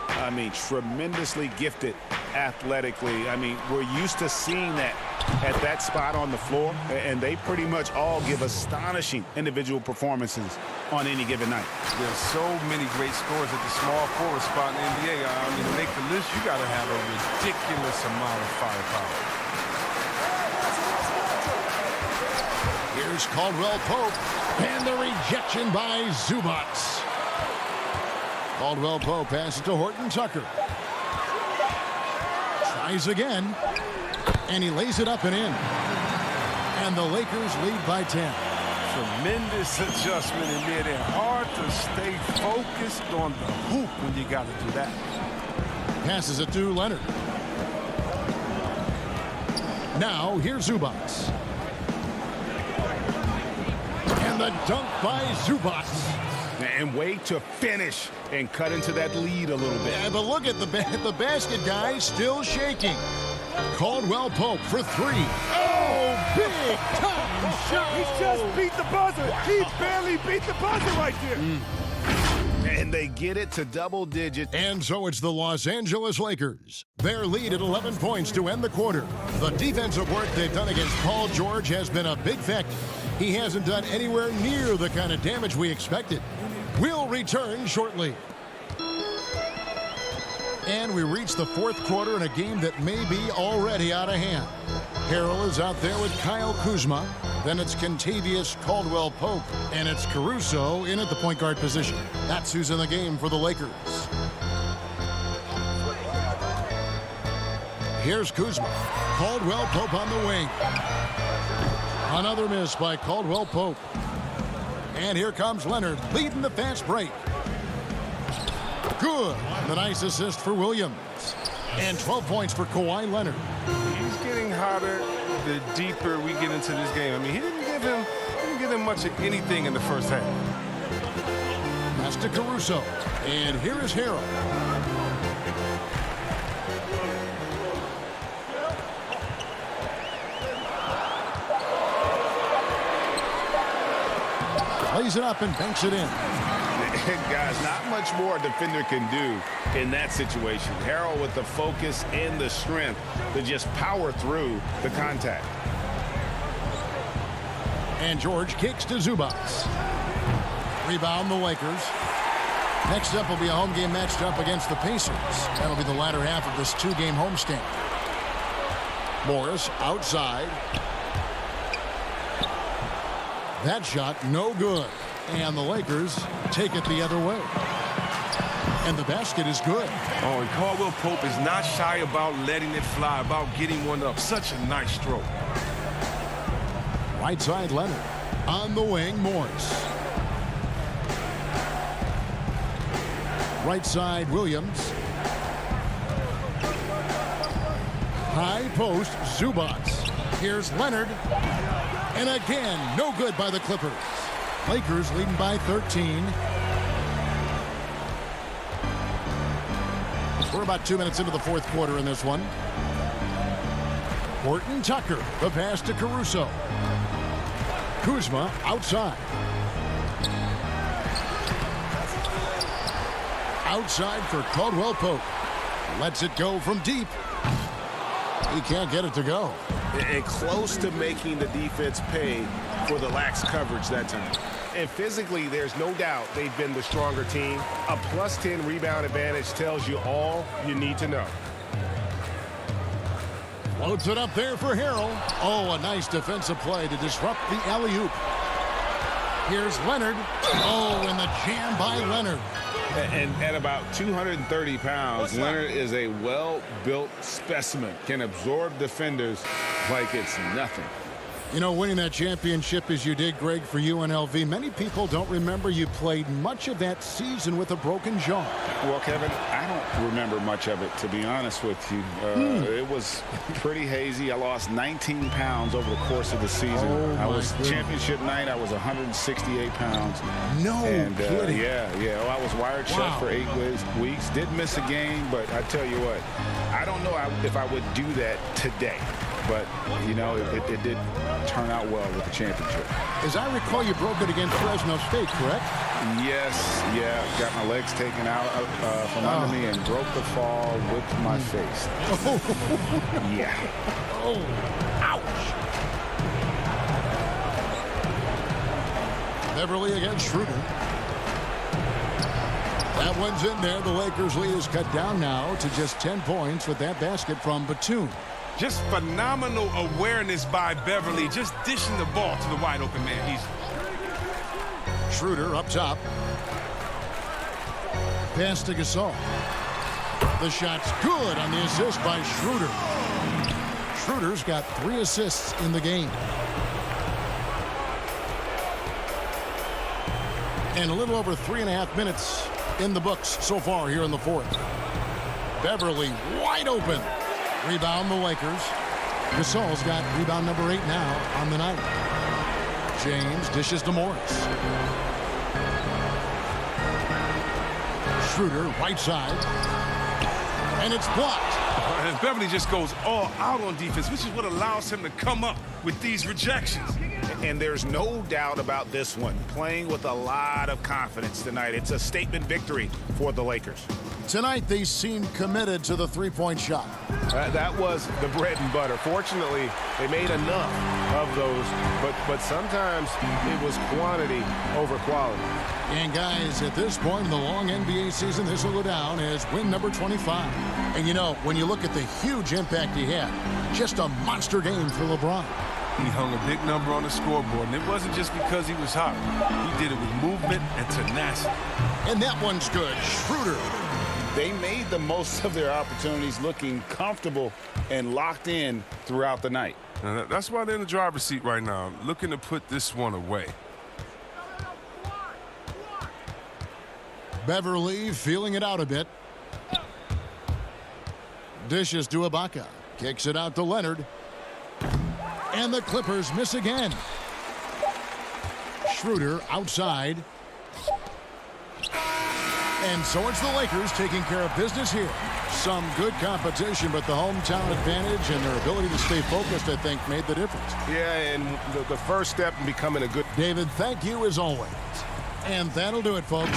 I mean, tremendously gifted athletically. I mean, we're used to seeing that at that spot on the floor, and they pretty much all give astonishing individual performances on any given night. There's so many great scorers at the small forward spot in the NBA. I mean, to make the list, you got to have a ridiculous amount of firepower. Here's Caldwell Pope, and the rejection by Zubats. Caldwell Pope passes to Horton Tucker. Tries again, and he lays it up and in. And the Lakers lead by 10. Tremendous adjustment in midair. Hard to stay focused on the hoop when you got to do that. Passes it to Leonard. Now here's Zubats. And the dunk by Zubats. And way to finish and cut into that lead a little bit. Yeah, but look at the basket, guys, still shaking. Caldwell Pope for three. Oh, big time shot. He just beat the buzzer. He barely beat the buzzer right there. And they get it to double digits. And so it's the Los Angeles Lakers. Their lead at 11 points to end the quarter. The defensive work they've done against Paul George has been a big factor. He hasn't done anywhere near the kind of damage we expected. We'll return shortly. And we reach the fourth quarter in a game that may be already out of hand. Harrell is out there with Kyle Kuzma. Then it's Kentavious Caldwell Pope. And it's Caruso in at the point guard position. That's who's in the game for the Lakers. Here's Kuzma. Caldwell Pope on the wing. Another miss by Caldwell Pope. And here comes Leonard leading the fast break. Good. The nice assist for Williams. And 12 points for Kawhi Leonard. He's getting hotter the deeper we get into this game. I mean, he didn't give him much of anything in the first half. That's to Caruso. And here is Harrell. Lays it up and banks it in. Guys, not much more a defender can do in that situation. Harrell with the focus and the strength to just power through the contact. And George kicks to Zubats. Rebound the Lakers. Next up will be a home game matched up against the Pacers. That'll be the latter half of this two-game homestand. Morris outside. That shot no good. And the Lakers take it the other way. And the basket is good. Oh, and Caldwell Pope is not shy about letting it fly, about getting one up. Such a nice stroke. Right side Leonard. On the wing, Morris. Right side, Williams. High post, Zubats. Here's Leonard. And again, no good by the Clippers. Lakers leading by 13. We're about 2 minutes into the fourth quarter in this one. Horton Tucker, the pass to Caruso. Kuzma outside. Outside for Caldwell Pope. Lets it go from deep. He can't get it to go. And close to making the defense pay for the lax coverage that time. And physically, there's no doubt they've been the stronger team. A plus 10 rebound advantage tells you all you need to know. Floats it up there for Harrell. Oh, a nice defensive play to disrupt the alley-oop. Here's Leonard. Oh, and the jam by Leonard. And at about 230 pounds, Leonard is a well-built specimen. Can absorb defenders like it's nothing. You know, winning that championship as you did, Greg, for UNLV, many people don't remember you played much of that season with a broken jaw. Well, Kevin, I don't remember much of it, to be honest with you. It was pretty hazy. I lost 19 pounds over the course of the season. I was championship night. I was 168 pounds. No kidding. Yeah. Well, I was wired shut for 8 weeks. Did miss a game, but I tell you what, I don't know if I would do that today. But, you know, it did turn out well with the championship. As I recall, you broke it against Fresno State, correct? Yes, got my legs taken out from under me and broke the fall with my face. Yeah. Oh, ouch. Beverly against Schroeder. That one's in there. The Lakers' lead is cut down now to just 10 points with that basket from Batum. Just phenomenal awareness by Beverly, just dishing the ball to the wide open man. Easy. Schroeder up top. Pass to Gasol. The shot's good on the assist by Schroeder. Schroeder's got 3 assists in the game. And a little over 3.5 minutes in the books so far here in the fourth. Beverly wide open. Rebound the Lakers. Gasol's got rebound number 8 now on the night. James dishes to Morris. Schroeder, right side. And it's blocked. And Beverly just goes all out on defense, which is what allows him to come up with these rejections. And there's no doubt about this one. Playing with a lot of confidence tonight. It's a statement victory for the Lakers. Tonight, they seem committed to the three-point shot. That was the bread and butter. Fortunately, they made enough of those, but sometimes it was quantity over quality. And guys, at this point in the long NBA season, this will go down as win number 25. And you know, when you look at the huge impact he had, just a monster game for LeBron. He hung a big number on the scoreboard, and it wasn't just because he was hot. He did it with movement and tenacity. And that one's good. Schroeder. They made the most of their opportunities, looking comfortable and locked in throughout the night. Now, that's why they're in the driver's seat right now, looking to put this one away. Beverly feeling it out a bit. Dishes to Ibaka. Kicks it out to Leonard. And the Clippers miss again. Schroeder outside. And so it's the Lakers taking care of business here. Some good competition, but the hometown advantage and their ability to stay focused, I think, made the difference. Yeah, and the first step in becoming a good... David, thank you as always. And that'll do it, folks.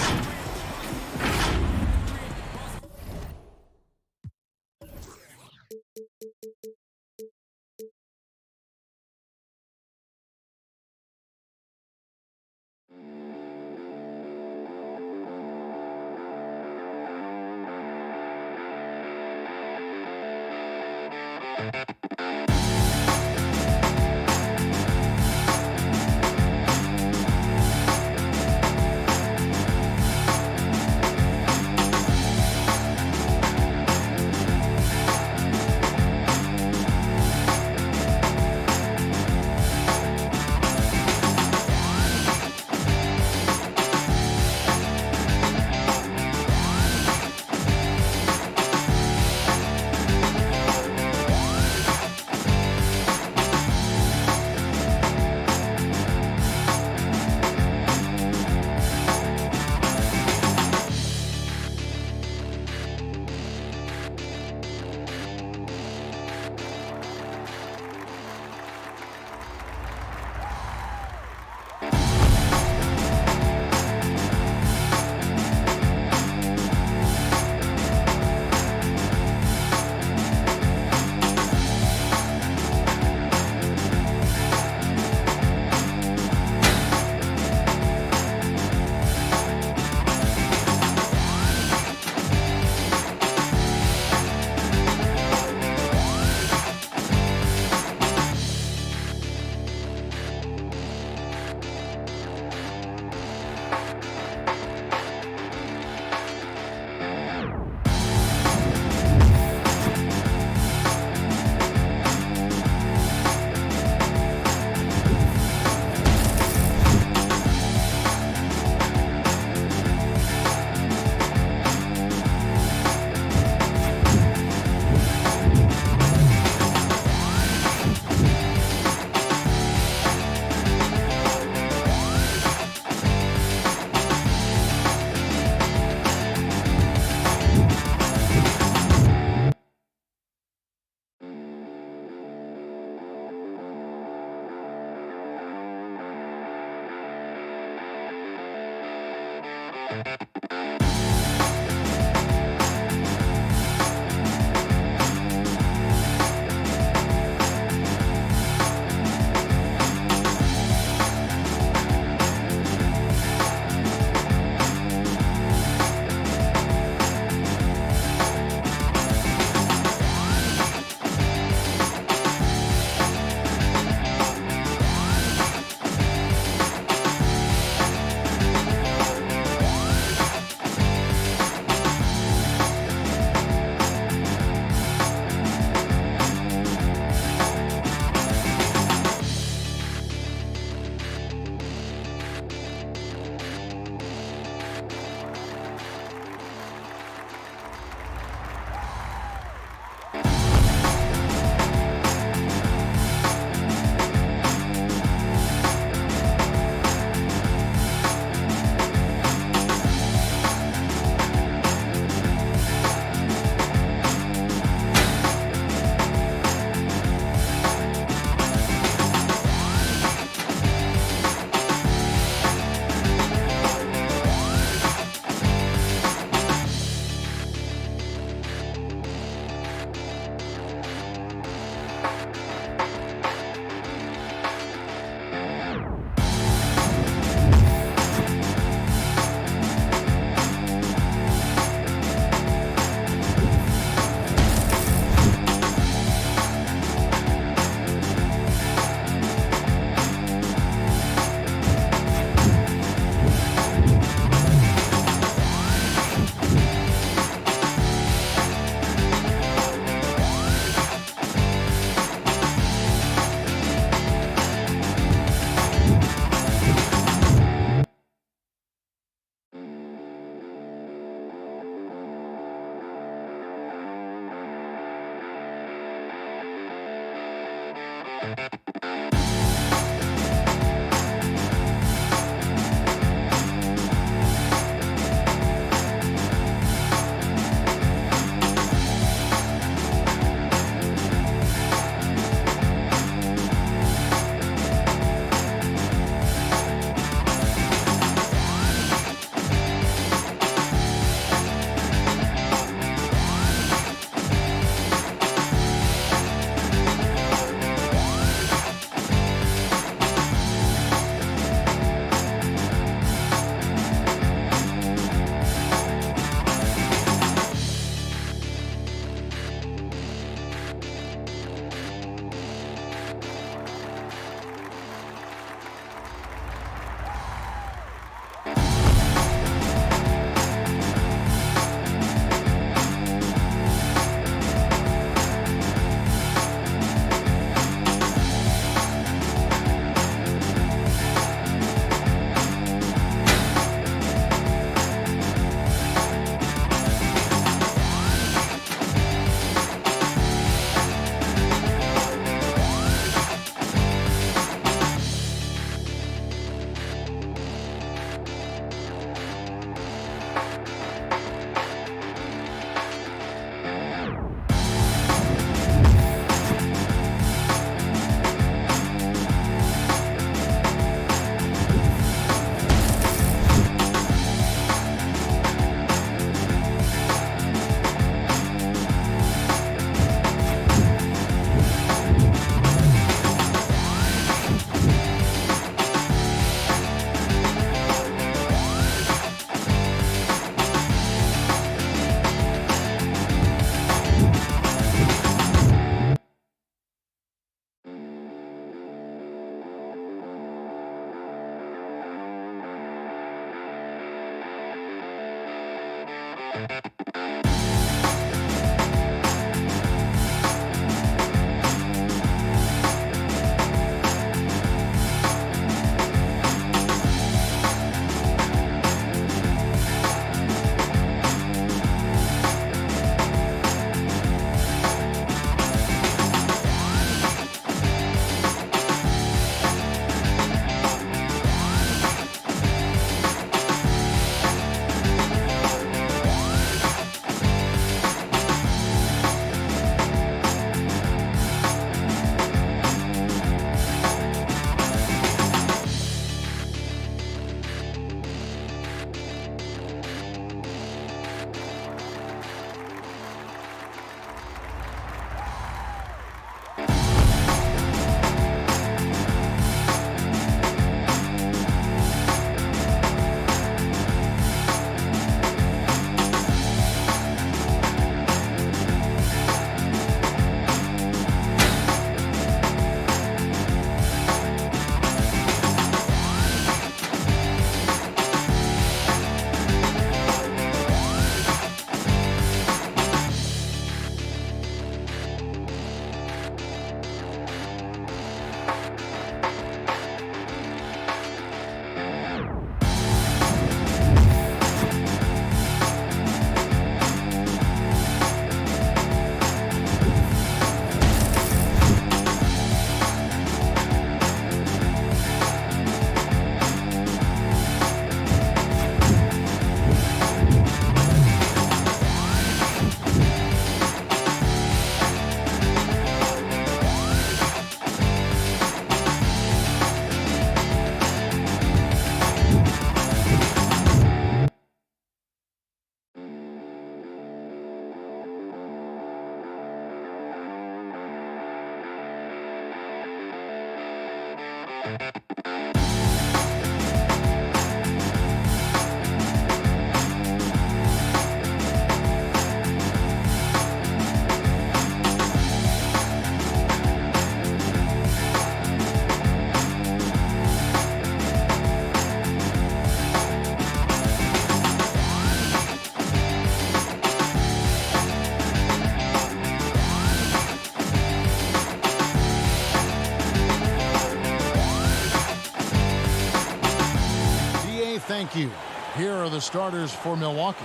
Thank you. Here are the starters for Milwaukee.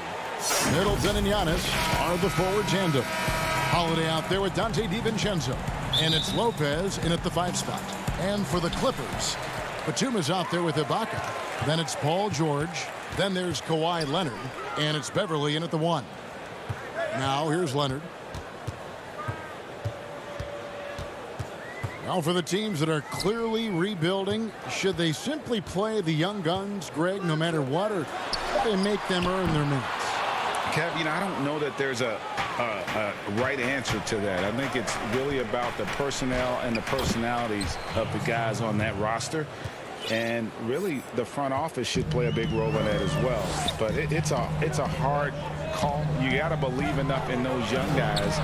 Middleton and Giannis are the forward tandem. Holiday out there with Dante DiVincenzo. And it's Lopez in at the 5 spot. And for the Clippers, Batum is out there with Ibaka. Then it's Paul George. Then there's Kawhi Leonard. And it's Beverly in at the 1. Now here's Leonard. Now for the teams that are clearly rebuilding, should they simply play the young guns, Greg, no matter what, or should they make them earn their minutes? Kev, I don't know that there's a right answer to that. I think it's really about the personnel and the personalities of the guys on that roster. And really, the front office should play a big role in that as well. But it's a hard call. You got to believe enough in those young guys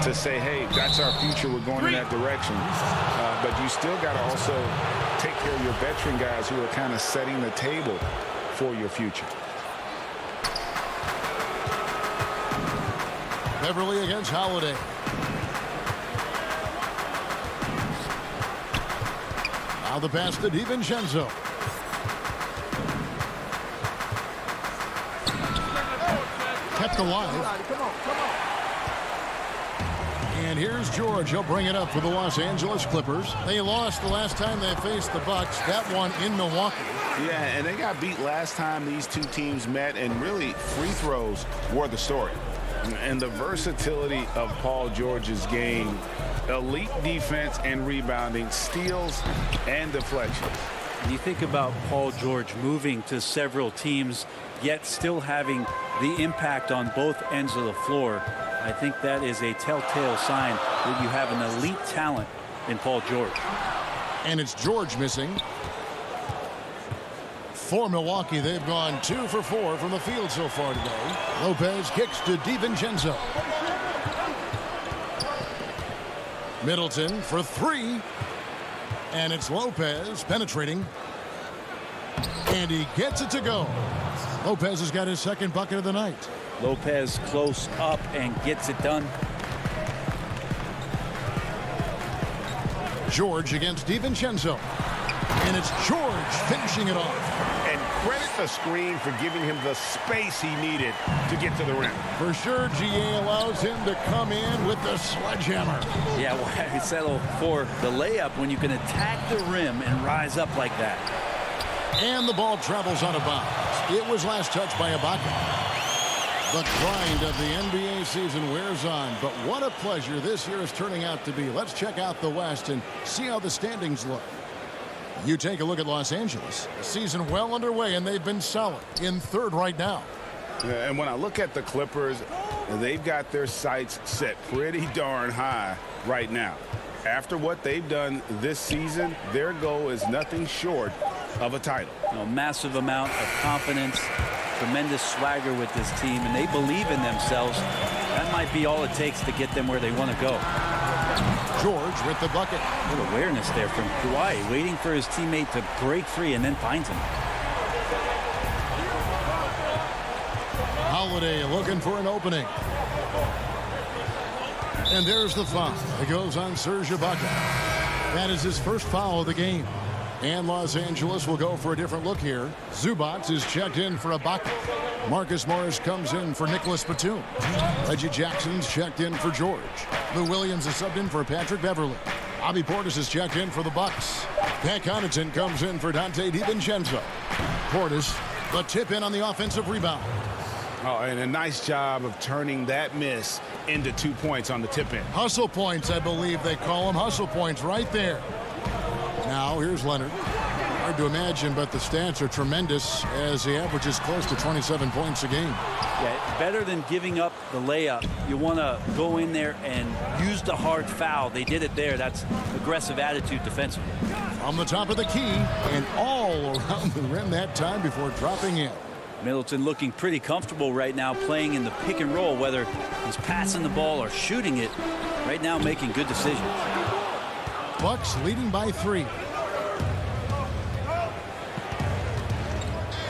to say, hey, that's our future. We're going in that direction. But you still got to also take care of your veteran guys who are kind of setting the table for your future. Beverly against Holiday. Now the pass to DiVincenzo. Kept alive. And here's George. He'll bring it up for the Los Angeles Clippers. They lost the last time they faced the Bucks. That one in Milwaukee. Yeah, and they got beat last time these two teams met, and really free throws were the story. And the versatility of Paul George's game, elite defense and rebounding, steals and deflections. You think about Paul George moving to several teams, yet still having the impact on both ends of the floor. I think that is a telltale sign that you have an elite talent in Paul George. And it's George missing. For Milwaukee, they've gone 2 for 4 from the field so far today. Lopez kicks to DiVincenzo. Middleton for 3. And it's Lopez penetrating. And he gets it to go. Lopez has got his second bucket of the night. Lopez close up and gets it done. George against DiVincenzo. And it's George finishing it off. And credit the screen for giving him the space he needed to get to the rim. For sure, GA allows him to come in with the sledgehammer. Yeah, why settle for the layup when you can attack the rim and rise up like that? And the ball travels out of bounds. It was last touched by Ibaka. The grind of the NBA season wears on, but what a pleasure this year is turning out to be. Let's check out the West and see how the standings look. You take a look at Los Angeles. The season well underway, and they've been solid in 3rd right now. Yeah, and when I look at the Clippers, they've got their sights set pretty darn high right now. After what they've done this season, their goal is nothing short of a title. A massive amount of confidence, tremendous swagger with this team, and they believe in themselves. That might be all it takes to get them where they want to go. George with the bucket. Good awareness there from Kawhi, waiting for his teammate to break free and then finds him. Holiday looking for an opening. And there's the foul. It goes on Serge Ibaka. That is his first foul of the game. And Los Angeles will go for a different look here. Zubac is checked in for Ibaka. Marcus Morris comes in for Nicholas Batum. Reggie Jackson's checked in for George. Lou Williams is subbed in for Patrick Beverly. Bobby Portis is checked in for the Bucks. Pat Connaughton comes in for Dante DiVincenzo. Portis, the tip in on the offensive rebound. Oh, and a nice job of turning that miss into 2 points on the tip in. Hustle points, I believe they call them. Hustle points right there. Now here's Leonard. Hard to imagine, but the stats are tremendous as he averages close to 27 points a game. Yeah, better than giving up the layup. You want to go in there and use the hard foul. They did it there. That's aggressive attitude defensively. From the top of the key and all around the rim that time before dropping in. Middleton looking pretty comfortable right now playing in the pick and roll, whether he's passing the ball or shooting it. Right now making good decisions. Bucks leading by 3.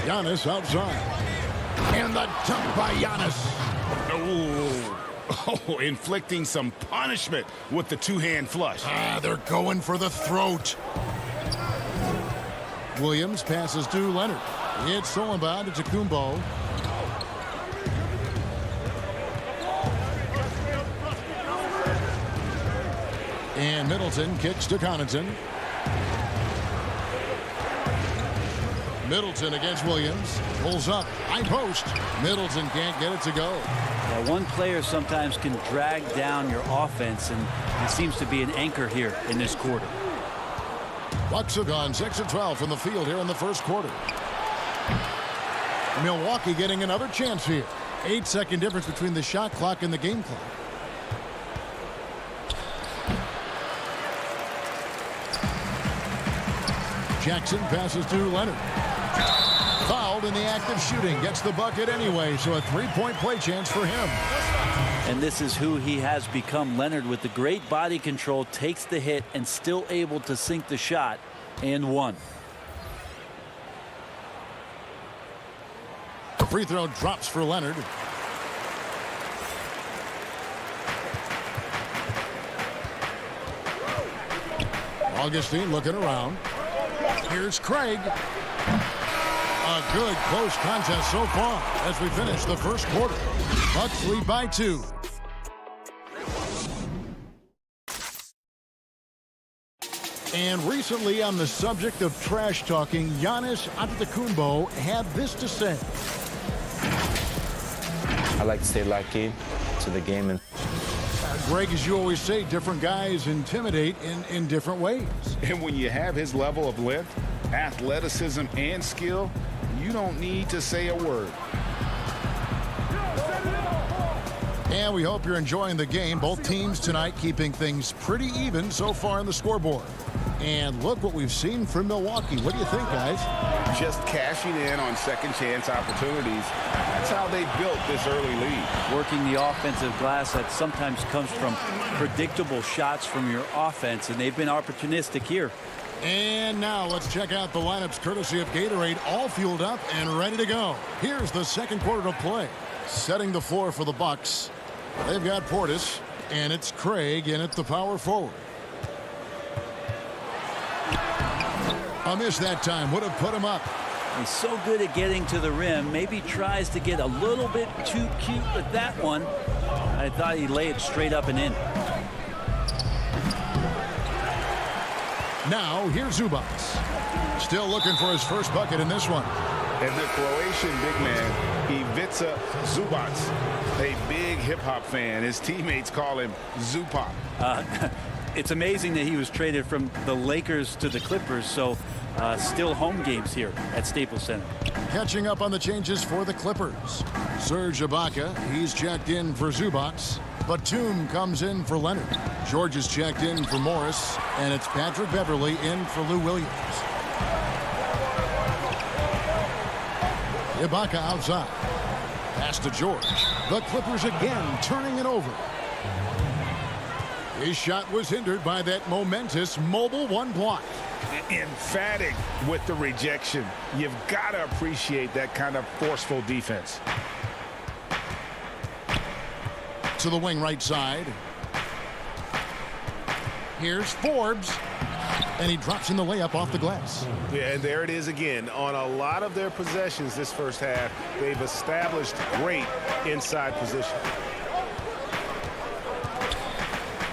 Giannis outside. And the dunk by Giannis. Oh, inflicting some punishment with the 2-hand flush. They're going for the throat. Williams passes to Leonard. It's stolen by Antetokounmpo. And And Middleton kicks to Connaughton. Middleton against Williams. Pulls up. High post. Middleton can't get it to go. Yeah, one player sometimes can drag down your offense, and it seems to be an anchor here in this quarter. Bucks have gone 6 of 12 from the field here in the first quarter. Milwaukee getting another chance here. 8-second difference between the shot clock and the game clock. Jackson passes to Leonard. Fouled in the act of shooting. Gets the bucket anyway, so a three-point play chance for him. And this is who he has become. Leonard, with the great body control, takes the hit and still able to sink the shot, and one. The free throw drops for Leonard. Augustine looking around. Here's Craig. A good close contest so far as we finish the first quarter. Bucks lead by 2. And recently, on the subject of trash talking, Giannis Antetokounmpo had this to say. I like to stay locked in to the game. And Greg, as you always say, different guys intimidate in different ways. And when you have his level of length, athleticism, and skill, you don't need to say a word. And we hope you're enjoying the game. Both teams tonight keeping things pretty even so far on the scoreboard. And look what we've seen from Milwaukee. What do you think, guys? Just cashing in on second chance opportunities. That's how they built this early lead. Working the offensive glass that sometimes comes from predictable shots from your offense, and they've been opportunistic here. And now let's check out the lineups courtesy of Gatorade, all fueled up and ready to go. Here's the second quarter of play. Setting the floor for the Bucks. They've got Portis, and it's Craig in at the power forward. A miss that time would have put him up. He's so good at getting to the rim. Maybe tries to get a little bit too cute with that one. I thought he'd lay it straight up and in. Now here's Zubac. Still looking for his first bucket in this one. And the Croatian big man, Ivica Zubac, a big hip-hop fan. His teammates call him Zupac. It's amazing that he was traded from the Lakers to the Clippers, so still home games here at Staples Center. Catching up on the changes for the Clippers. Serge Ibaka, he's checked in for Zubac. Batum comes in for Leonard. George is checked in for Morris, and it's Patrick Beverley in for Lou Williams. Ibaka outside. Pass to George. The Clippers again turning it over. His shot was hindered by that momentous mobile one block. Emphatic with the rejection. You've got to appreciate that kind of forceful defense. To the wing right side. Here's Forbes. And he drops in the layup off the glass. Yeah, and there it is again. On a lot of their possessions this first half, they've established great inside position.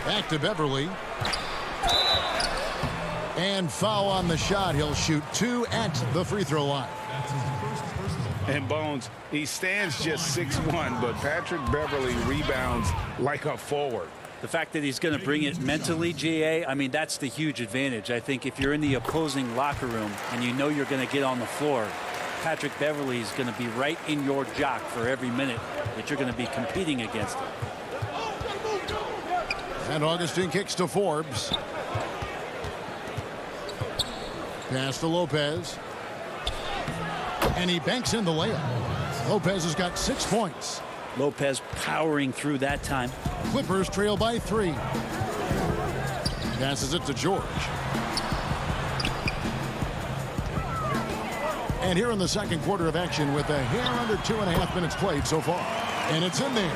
Back to Beverley. And foul on the shot. He'll shoot 2 at the free throw line. And Bones, he stands just 6'1", but Patrick Beverley rebounds like a forward. The fact that he's going to bring it mentally, GA, I mean, that's the huge advantage. I think if you're in the opposing locker room and you know you're going to get on the floor, Patrick Beverley is going to be right in your jock for every minute that you're going to be competing against him. And Augustine kicks to Forbes. Pass to Lopez. And he banks in the layup. Lopez has got 6 points. Lopez powering through that time. Clippers trail by 3. Passes it to George. And here in the second quarter of action with a hair under 2.5 minutes played so far. And it's in there.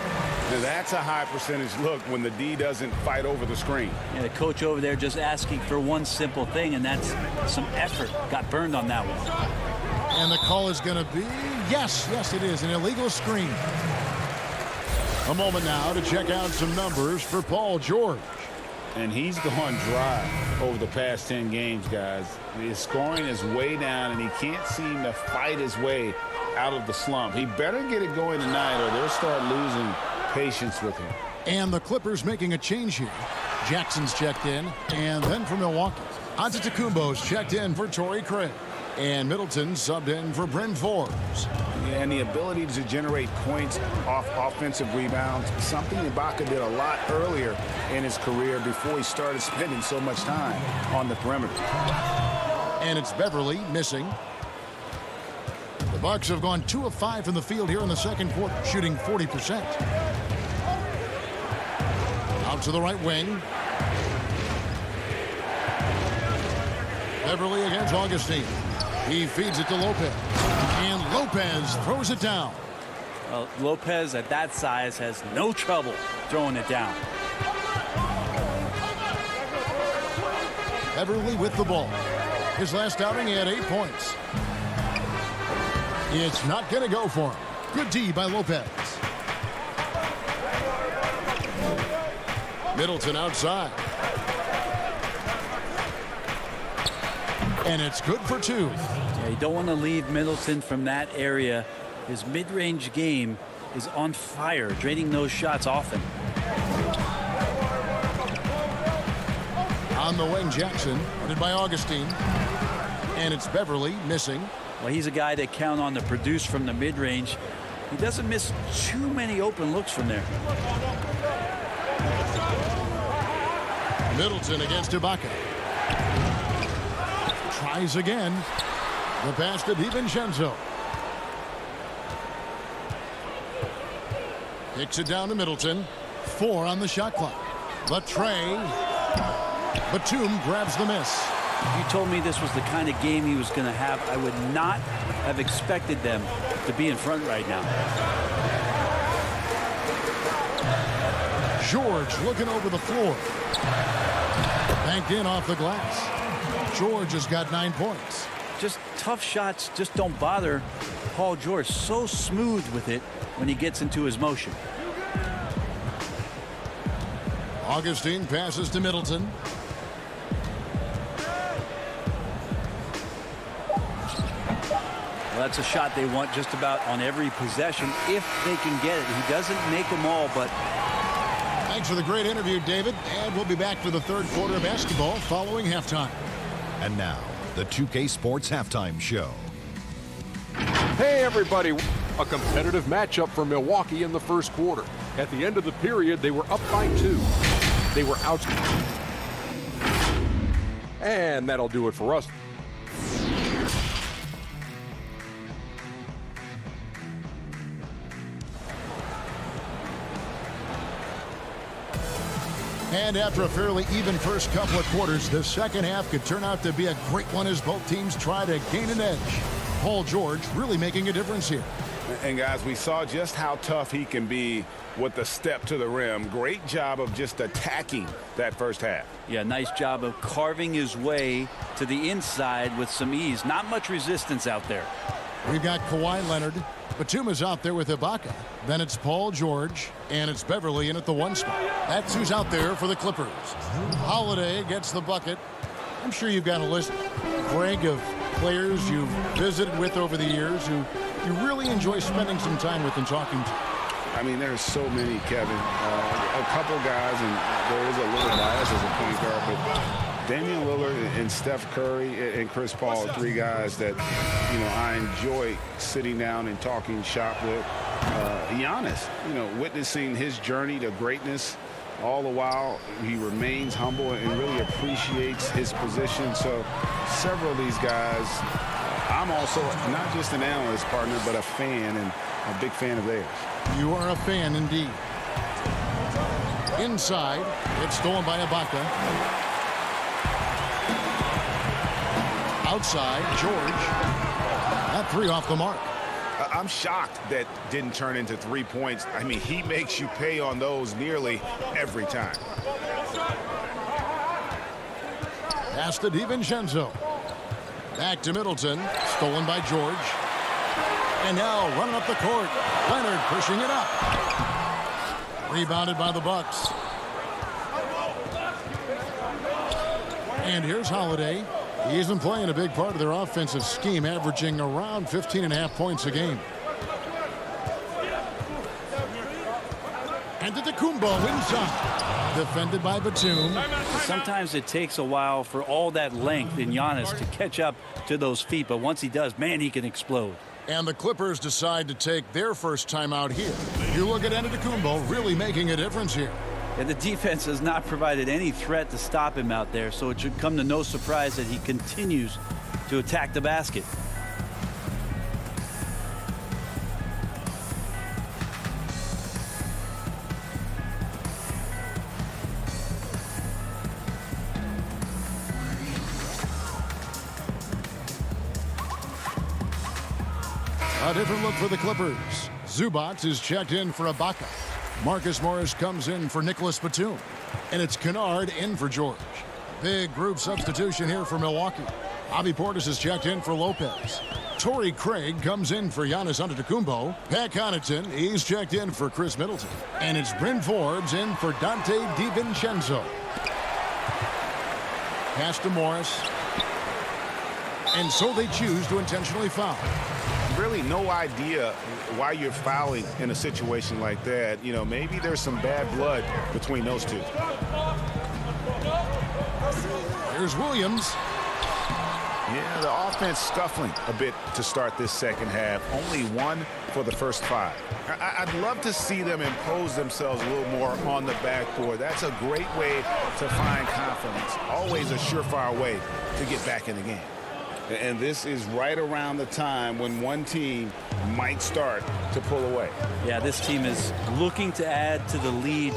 Now that's a high percentage look when the D doesn't fight over the screen. And the coach over there just asking for one simple thing, and that's some effort. Got burned on that one. And the call is going to be, yes, it is, an illegal screen. A moment now to check out some numbers for Paul George. and he's gone dry over the past 10 games, guys. His scoring is way down, and he can't seem to fight his way out of the slump. He better get it going tonight, or they'll start losing patience with him. And the Clippers making a change here. Jackson's checked in, and then for Milwaukee, Antetokounmpo's checked in for Torrey Craig, and Middleton subbed in for Bryn Forbes. And the ability to generate points off offensive rebounds, something Ibaka did a lot earlier in his career before he started spending so much time on the perimeter. And it's Beverly missing. The Bucks have gone 2 of 5 from the field here in the second quarter, shooting 40%. Out to the right wing. Beverly against Augustine. He feeds it to Lopez. And Lopez throws it down. Well, Lopez at that size has no trouble throwing it down. Beverly with the ball. His last outing, he had 8 points. It's not going to go for him. Good D by Lopez. Middleton outside. And it's good for 2. Yeah, you don't want to leave Middleton from that area. His mid-range game is on fire, draining those shots often. On the wing, Jackson, guarded by Augustine. And it's Beverly missing. Well, he's a guy that count on to produce from the mid-range. He doesn't miss too many open looks from there. Middleton against Ibaka. Tries again. The pass to DiVincenzo. Kicks it down to Middleton. 4 on the shot clock. The tray. Batum grabs the miss. If you told me this was the kind of game he was going to have, I would not have expected them to be in front right now. George looking over the floor. Banked in off the glass. George has got 9 points. Just tough shots just don't bother Paul George. So smooth with it when he gets into his motion. Augustine passes to Middleton. Well, that's a shot they want just about on every possession if they can get it. He doesn't make them all, but... Thanks for the great interview, David. And we'll be back for the third quarter of basketball following halftime. And now, the 2K Sports Halftime Show. Hey, everybody. A competitive matchup for Milwaukee in the first quarter. At the end of the period, they were up by 2. They were out. And that'll do it for us. And after a fairly even first couple of quarters, the second half could turn out to be a great one as both teams try to gain an edge. Paul George really making a difference here. And guys, we saw just how tough he can be with the step to the rim. Great job of just attacking that first half. Yeah, nice job of carving his way to the inside with some ease. Not much resistance out there. We've got Kawhi Leonard. Batum is out there with Ibaka. Then it's Paul George, and it's Beverly in at the 1 spot. That's who's out there for the Clippers. Holiday gets the bucket. I'm sure you've got a list, Greg, of players you've visited with over the years who you really enjoy spending some time with and talking to. I mean, there's so many, Kevin. A couple guys, and there is a little bias as a point guard, but Damian Lillard and Steph Curry and Chris Paul are 3 guys that, you know, I enjoy sitting down and talking shop with. Giannis, you know, witnessing his journey to greatness, all the while he remains humble and really appreciates his position. So several of these guys, I'm also not just an analyst partner, but a fan and a big fan of theirs. You are a fan indeed. Inside, it's stolen by Ibaka. Outside, George. That 3 off the mark. I'm shocked that didn't turn into 3 points. I mean, he makes you pay on those nearly every time. Pass to DiVincenzo. Back to Middleton. Stolen by George. And now running up the court. Leonard pushing it up. Rebounded by the Bucks. And here's Holiday. He's been playing a big part of their offensive scheme, averaging around 15.5 points a game. And Antetokounmpo inside. Defended by Batum. Sometimes it takes a while for all that length in Giannis to catch up to those feet, but once he does, man, he can explode. And the Clippers decide to take their first time out here. You look at Antetokounmpo really making a difference here. And the defense has not provided any threat to stop him out there, so it should come to no surprise that he continues to attack the basket. A different look for the Clippers. Zubac is checked in for Ibaka. Marcus Morris comes in for Nicholas Batum. And it's Kennard in for George. Big group substitution here for Milwaukee. Bobby Portis is checked in for Lopez. Torrey Craig comes in for Giannis Antetokounmpo. Pat Connaughton, he's checked in for Chris Middleton. And it's Bryn Forbes in for Dante DiVincenzo. Pass to Morris. And so they choose to intentionally foul. Really no idea why you're fouling in a situation like that. You know, maybe there's some bad blood between those two. Here's Williams. Yeah, the offense scuffling a bit to start this second half. Only one for the first 5. I'd love to see them impose themselves a little more on the backboard. That's a great way to find confidence. Always a surefire way to get back in the game. And this is right around the time when one team might start to pull away. Yeah, this team is looking to add to the lead,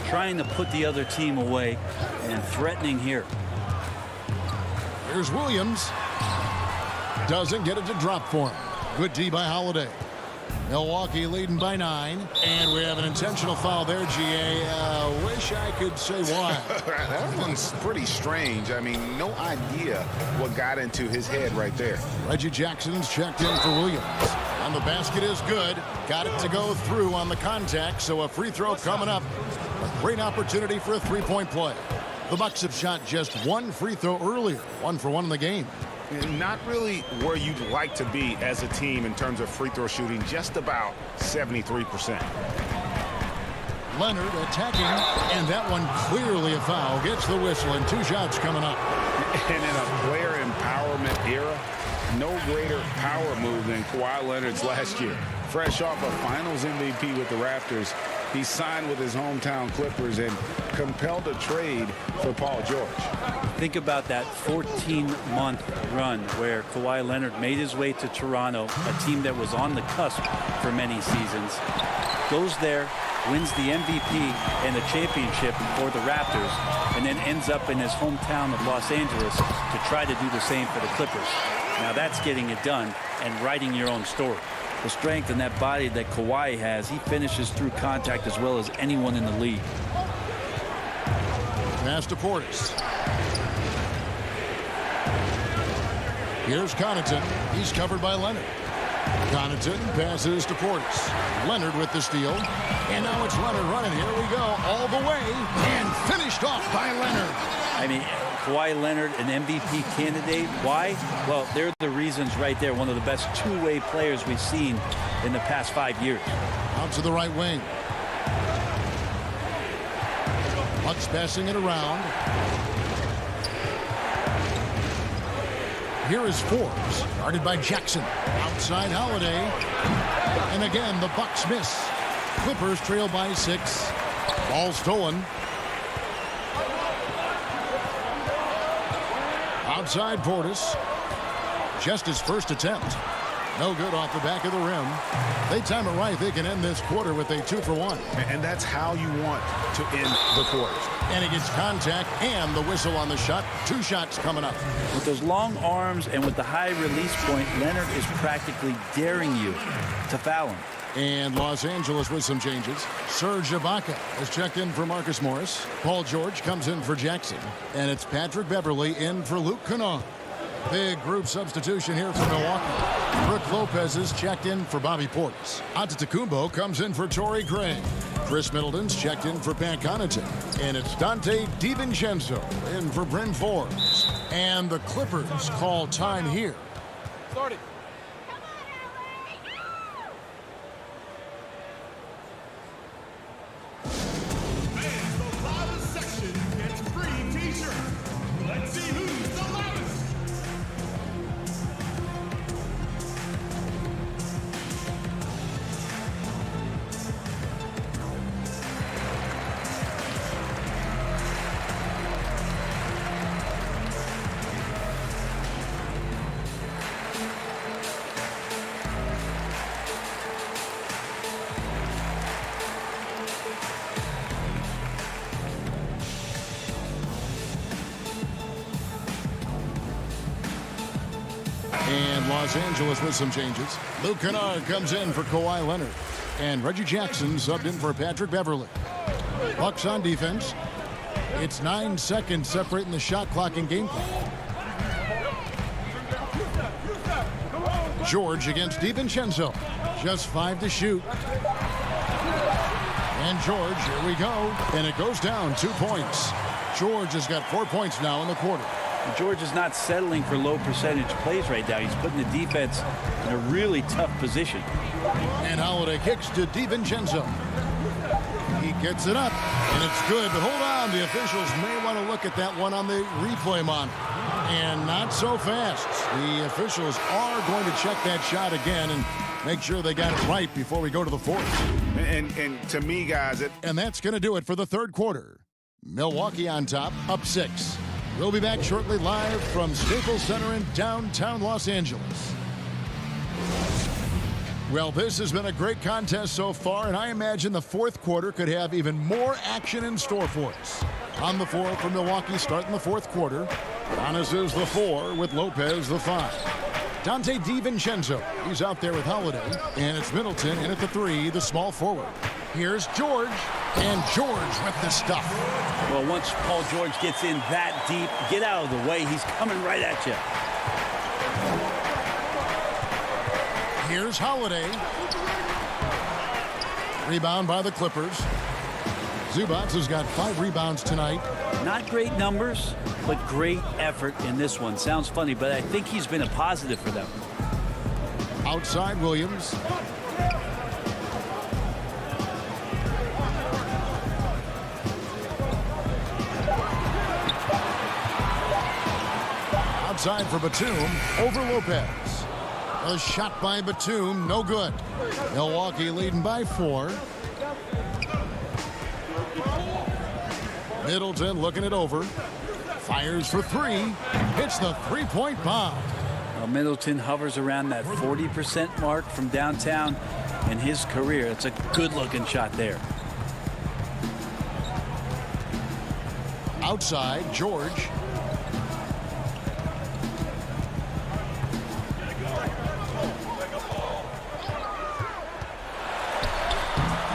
trying to put the other team away, and threatening here. Here's Williams. Doesn't get it to drop for him. Good D by Holiday. Milwaukee leading by 9. And we have an intentional foul there, GA. Wish I could say why. That one's pretty strange. I mean, no idea what got into his head right there. Reggie Jackson's checked in for Williams. And the basket is good. Got it to go through on the contact, so a free throw coming up. A great opportunity for a three-point play. The Bucks have shot just one free throw earlier. 1 for 1 in the game. Not really where you'd like to be as a team in terms of free throw shooting, just about 73%. Leonard attacking, and that one clearly a foul. Gets the whistle, and 2 shots coming up. And in a player empowerment era, no greater power move than Kawhi Leonard's last year. Fresh off a Finals MVP with the Raptors, he signed with his hometown Clippers and compelled a trade for Paul George. Think about that 14-month run where Kawhi Leonard made his way to Toronto, a team that was on the cusp for many seasons. Goes there, wins the MVP and the championship for the Raptors, and then ends up in his hometown of Los Angeles to try to do the same for the Clippers. Now that's getting it done and writing your own story. The strength in that body that Kawhi has, he finishes through contact as well as anyone in the league. Pass to Portis. Here's Connaughton. He's covered by Leonard. Connaughton passes to Portis. Leonard with the steal. And now it's Leonard running. Here we go. All the way. And finished off by Leonard. I mean, Kawhi Leonard, an MVP candidate. Why? Well, they're the reasons right there. One of the best two-way players we've seen in the past 5 years. Out to the right wing. Bucks passing it around. Here is Forbes, guarded by Jackson. Outside Holiday. And again, the Bucks miss. Clippers trail by 6. Ball stolen. Outside Portis. Just his first attempt. No good off the back of the rim. They time it right. They can end this quarter with a 2 for 1. And that's how you want to end the quarters. And he gets contact and the whistle on the shot. 2 shots coming up. With those long arms and with the high release point, Leonard is practically daring you to foul him. And Los Angeles with some changes. Serge Ibaka has checked in for Marcus Morris. Paul George comes in for Jackson. And it's Patrick Beverley in for Luke Kennard. Big group substitution here for Milwaukee. Brook Lopez is checked in for Bobby Portis. Antetokounmpo comes in for Torrey Craig. Chris Middleton's checked in for Pat Connaughton. And it's Dante DiVincenzo in for Bryn Forbes. And the Clippers call time here. Started. And Los Angeles with some changes. Luke Kennard comes in for Kawhi Leonard. And Reggie Jackson subbed in for Patrick Beverley. Bucks on defense. It's 9 seconds separating the shot clock and game clock. George against DiVincenzo. Just 5 to shoot. And George, here we go. And it goes down 2 points. George has got 4 points now in the quarter. George is not settling for low percentage plays right now. He's putting the defense in a really tough position. And Holiday kicks to DiVincenzo. He gets it up, and it's good. But hold on, the officials may want to look at that one on the replay monitor. And not so fast. The officials are going to check that shot again and make sure they got it right before we go to the fourth. And to me, guys, and that's going to do it for the third quarter. Milwaukee on top, up 6. We'll be back shortly live from Staples Center in downtown Los Angeles. Well, this has been a great contest so far, and I imagine the fourth quarter could have even more action in store for us. On the floor for Milwaukee starting the fourth quarter. Giannis is the 4 with Lopez the 5. Dante DiVincenzo, he's out there with Holiday. And it's Middleton in at the 3, the small forward. Here's George, and George with the stuff. Well, once Paul George gets in that deep, get out of the way. He's coming right at you. Here's Holiday. Rebound by the Clippers. Zubac has got 5 rebounds tonight. Not great numbers, but great effort in this one. Sounds funny, but I think he's been a positive for them. Outside Williams. Outside for Batum, over Lopez. A shot by Batum, no good. Milwaukee leading by 4. Middleton looking it over. Fires for 3. Hits the 3-point bomb. Well, Middleton hovers around that 40% mark from downtown in his career. It's a good-looking shot there. Outside, George.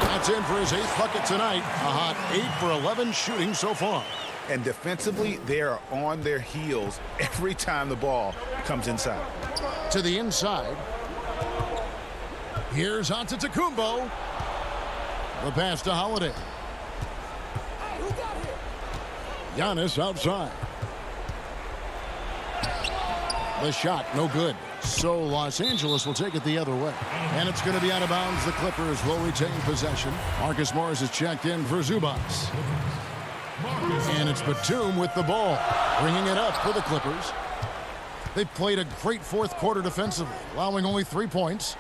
That's in for his 8th bucket tonight. A hot 8 for 11 shooting so far. And defensively, they are on their heels every time the ball comes inside. To the inside. Here's Antetokounmpo. The pass to Holiday. Giannis outside. The shot, no good. So Los Angeles will take it the other way. And it's going to be out of bounds. The Clippers will retain possession. Marcus Morris is checked in for Zubac. And it's Batum with the ball, bringing it up for the Clippers. They played a great fourth quarter defensively, allowing only 3 points.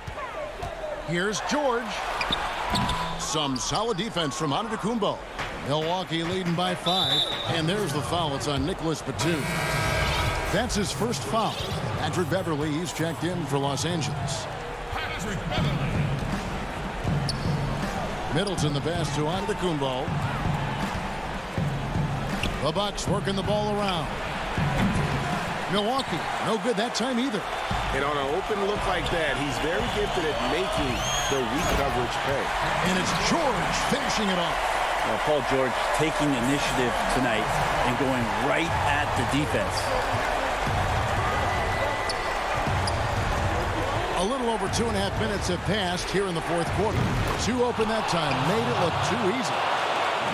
Here's George. Some solid defense from Antetokounmpo. Milwaukee leading by 5. And there's the foul. It's on Nicholas Batum. That's his first foul. Patrick Beverley, he's checked in for Los Angeles. Middleton, the pass to Antetokounmpo. The Bucks working the ball around. Milwaukee, no good that time either. And on an open look like that, he's very gifted at making the weak coverage pay. And it's George finishing it off. Well, Paul George taking initiative tonight and going right at the defense. A little over 2.5 minutes have passed here in the fourth quarter. 2 open that time, made it look too easy.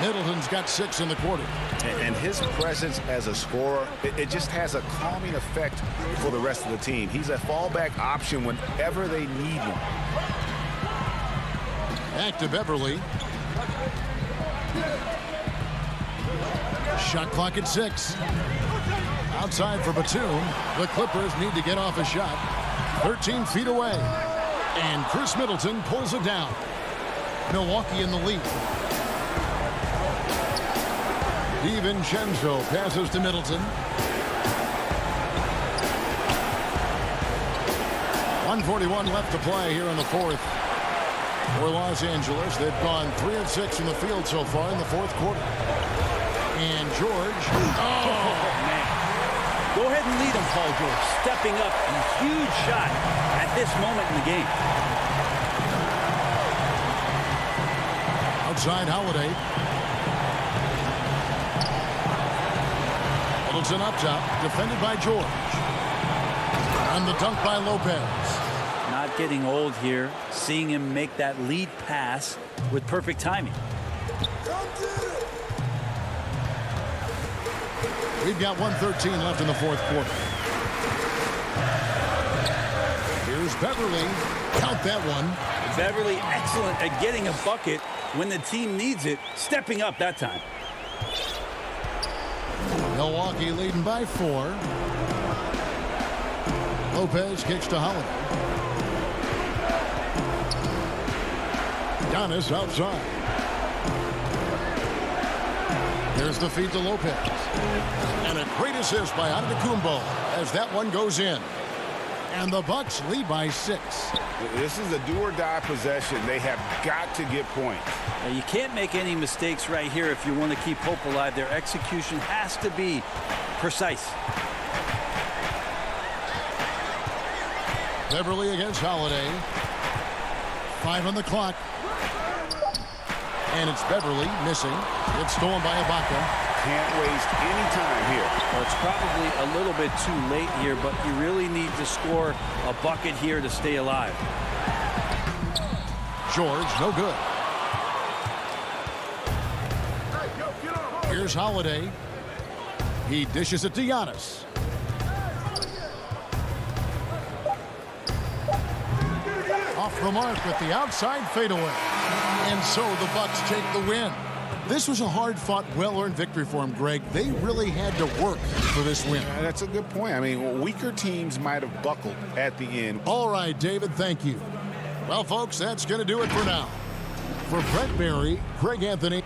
Middleton's got 6 in the quarter. And his presence as a scorer, it just has a calming effect for the rest of the team. He's a fallback option whenever they need him. Back to Beverly. Shot clock at 6. Outside for Batum. The Clippers need to get off a shot. 13 feet away. And Chris Middleton pulls it down. Milwaukee in the lead. DiVincenzo passes to Middleton. 1:41 left to play here in the fourth. For Los Angeles, they've gone 3 of 6 in the field so far in the fourth quarter. And George. Oh, man. Go ahead and lead him, Paul George. Stepping up, a huge shot at this moment in the game. Outside Holiday. Middleton up top, defended by George. And the dunk by Lopez. Not getting old here, seeing him make that lead pass with perfect timing. We've got 1:13 left in the fourth quarter. Here's Beverly. Count that one. Beverly excellent at getting a bucket when the team needs it, stepping up that time. Milwaukee leading by 4. Lopez kicks to Holiday. Giannis outside. There's the feed to Lopez. And a great assist by Antetokounmpo as that one goes in. And the Bucks lead by 6. This is a do-or-die possession. They have got to get points. Now, you can't make any mistakes right here if you want to keep hope alive. Their execution has to be precise. Beverly against Holiday. 5 on the clock. And it's Beverly missing. It's stolen by Ibaka. Can't waste any time here. Well, it's probably a little bit too late here, but you really need to score a bucket here to stay alive. George, no good. Here's Holiday. He dishes it to Giannis. Off the mark with the outside fadeaway. And so the Bucks take the win. This was a hard-fought, well-earned victory for them, Greg. They really had to work for this win. Yeah, that's a good point. I mean, weaker teams might have buckled at the end. All right, David, thank you. Well, folks, that's going to do it for now. For Brett Barry, Greg Anthony.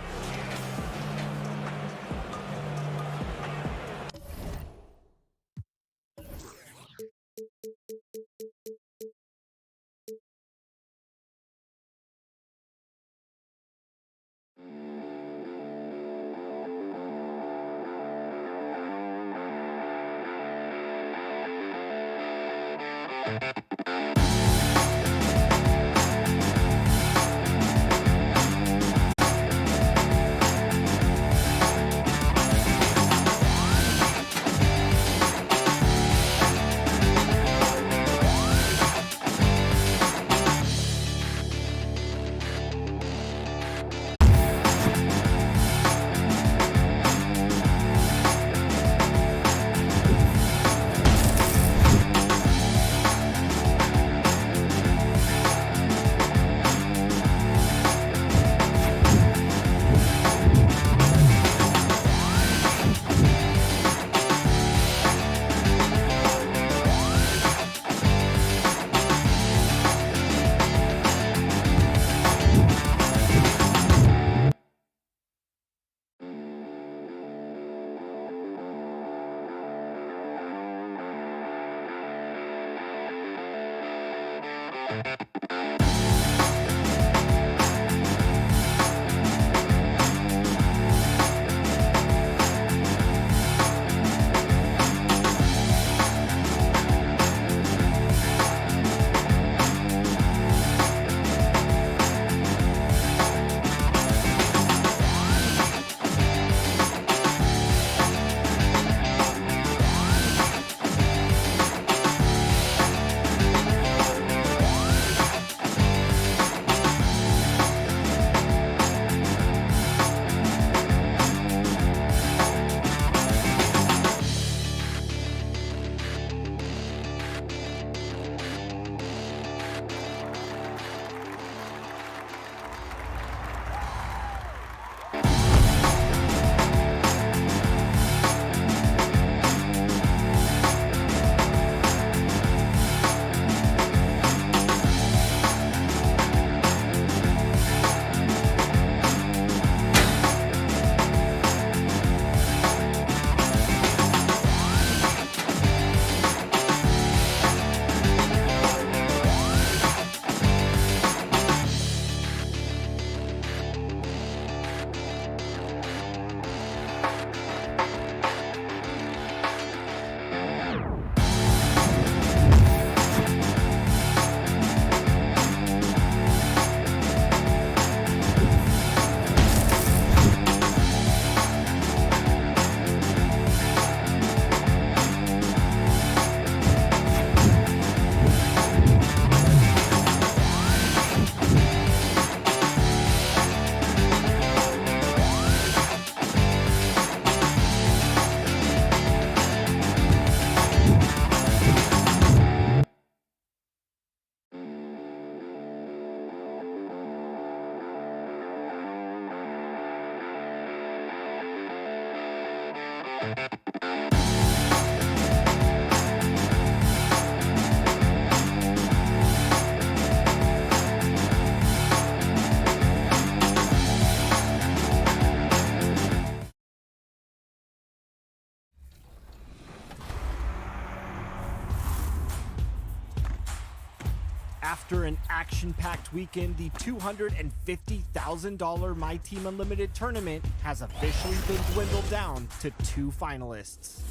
After an action-packed weekend, the $250,000 My Team Unlimited tournament has officially been dwindled down to 2 finalists.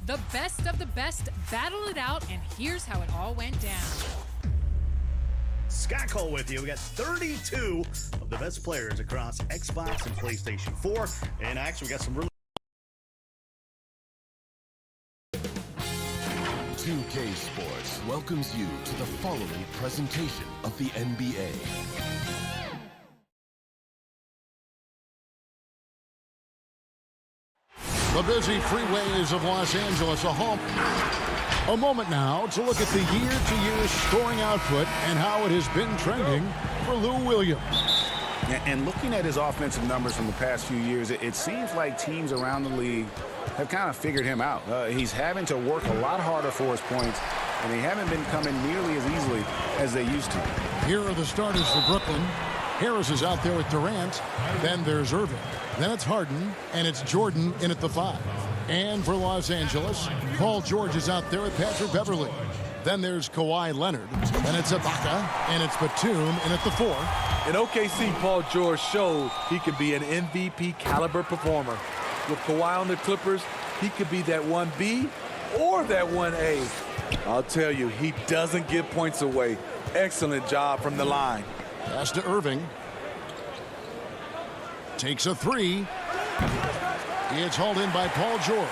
The best of the best battled it out, and here's how it all went down. Scott Cole with you. We got 32 of the best players across Xbox and PlayStation 4. And actually, we got some really 2K Sports welcomes you to the following presentation of the NBA. The busy freeways of Los Angeles are home. A moment now to look at the year-to-year scoring output and how it has been trending for Lou Williams. And looking at his offensive numbers from the past few years, it seems like teams around the league have kind of figured him out. He's having to work a lot harder for his points, and they haven't been coming nearly as easily as they used to. Here are the starters for Brooklyn. Harris is out there with Durant. Then there's Irving. Then it's Harden, and it's Jordan in at the 5. And for Los Angeles, Paul George is out there with Patrick Beverley. Then there's Kawhi Leonard. Then it's Ibaka, and it's Batum in at the 4. In OKC, Paul George showed he could be an MVP caliber performer. With Kawhi on the Clippers, he could be that 1B or that 1A. I'll tell you, he doesn't give points away. Excellent job from the line. Pass to Irving. Takes a 3. It's hauled in by Paul George.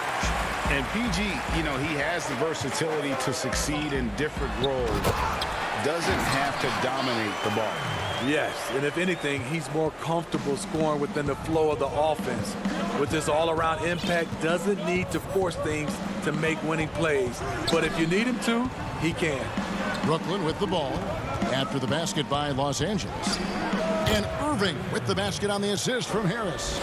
And PG, he has the versatility to succeed in different roles. Doesn't have to dominate the ball. Yes, and if anything, he's more comfortable scoring within the flow of the offense. With his all-around impact, doesn't need to force things to make winning plays. But if you need him to, he can. Brooklyn with the ball after the basket by Los Angeles. And Irving with the basket on the assist from Harris.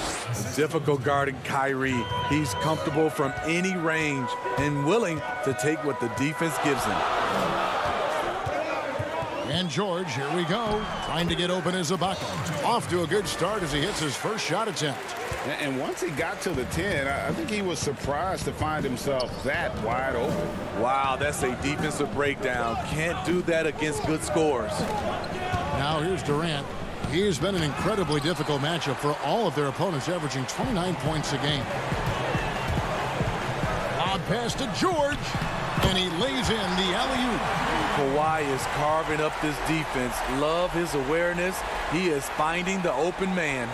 Difficult guarding Kyrie. He's comfortable from any range and willing to take what the defense gives him. And George, here we go, trying to get open as Ibaka. Off to a good start as he hits his first shot attempt. And once he got to the 10, I think he was surprised to find himself that wide open. Wow, that's a defensive breakdown. Can't do that against good scores. Now here's Durant. He's been an incredibly difficult matchup for all of their opponents, averaging 29 points a game. Lob pass to George, and he lays in the alley-oop. Kawhi is carving up this defense. Love his awareness. He is finding the open man.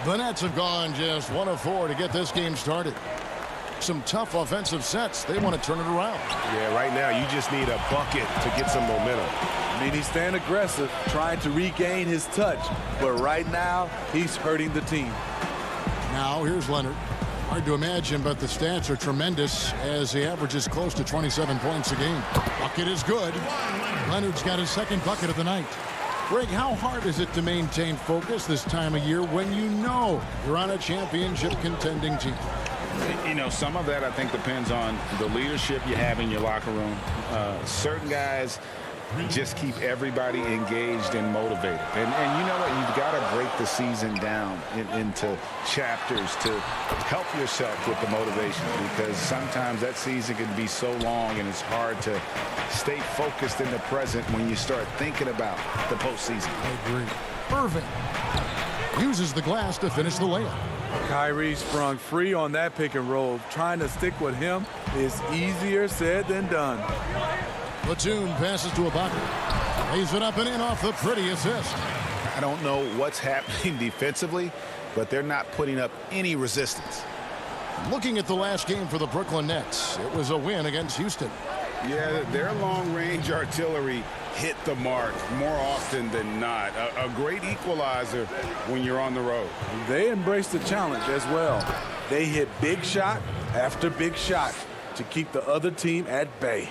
The Nets have gone just 1 of 4 to get this game started. Some tough offensive sets. They want to turn it around. Yeah, right now you just need a bucket to get some momentum. I mean, he's staying aggressive, trying to regain his touch. But right now, he's hurting the team. Now, here's Leonard. Hard to imagine, but the stats are tremendous as he averages close to 27 points a game. Bucket is good. Leonard's got his second bucket of the night. Greg, how hard is it to maintain focus this time of year when you know you're on a championship contending team? Some of that I think depends on the leadership you have in your locker room. Certain guys just keep everybody engaged and motivated. And you know what? You've got to break the season down into chapters to help yourself with the motivation, because sometimes that season can be so long and it's hard to stay focused in the present when you start thinking about the postseason. I agree. Irving uses the glass to finish the layup. Kyrie sprung free on that pick and roll. Trying to stick with him is easier said than done. Batum passes to Ibaka. Lays it up and in off the pretty assist. I don't know what's happening defensively, but they're not putting up any resistance. Looking at the last game for the Brooklyn Nets, it was a win against Houston. Yeah, their long-range artillery hit the mark more often than not. A great equalizer when you're on the road. They embraced the challenge as well. They hit big shot after big shot to keep the other team at bay.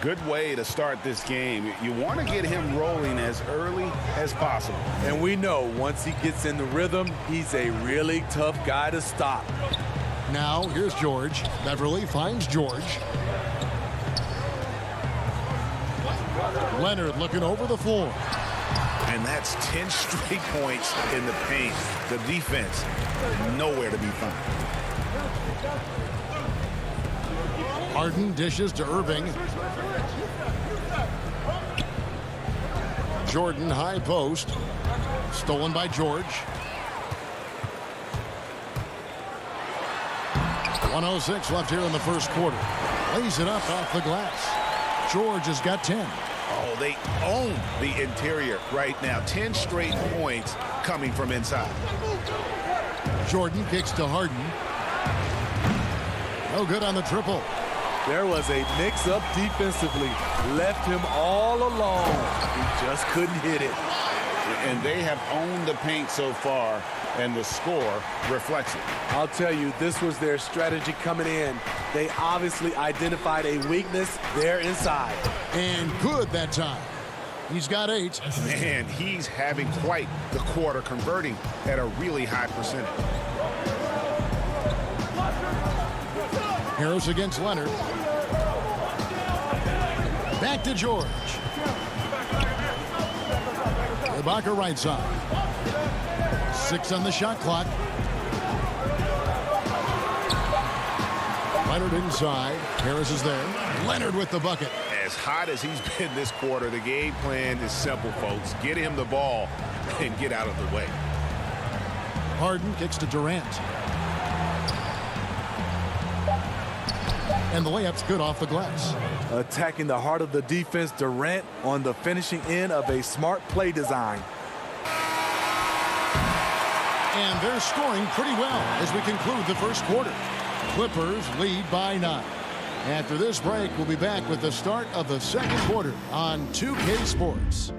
Good way to start this game. You want to get him rolling as early as possible. And we know once he gets in the rhythm, he's a really tough guy to stop. Now, here's George. Beverly finds George. Leonard looking over the floor. And that's 10 straight points in the paint. The defense, nowhere to be found. Harden dishes to Irving. Jordan high post. Stolen by George. 1:06 left here in the first quarter. Lays it up off the glass. George has got 10. Oh, they own the interior right now. 10 straight points coming from inside. Jordan kicks to Harden. No good on the triple. There was a mix-up defensively. Left him all alone. He just couldn't hit it. And they have owned the paint so far, and the score reflects it. I'll tell you, this was their strategy coming in. They obviously identified a weakness there inside. And good that time. He's got 8. Man, he's having quite the quarter, converting at a really high percentage. Harris against Leonard. Back to George. Ibaka right side. 6 on the shot clock. Leonard inside. Harris is there. Leonard with the bucket. As hot as he's been this quarter, the game plan is simple, folks. Get him the ball and get out of the way. Harden kicks to Durant. And the layup's good off the glass. Attacking the heart of the defense, Durant on the finishing end of a smart play design. And they're scoring pretty well as we conclude the first quarter. Clippers lead by 9. After this break, we'll be back with the start of the second quarter on 2K Sports.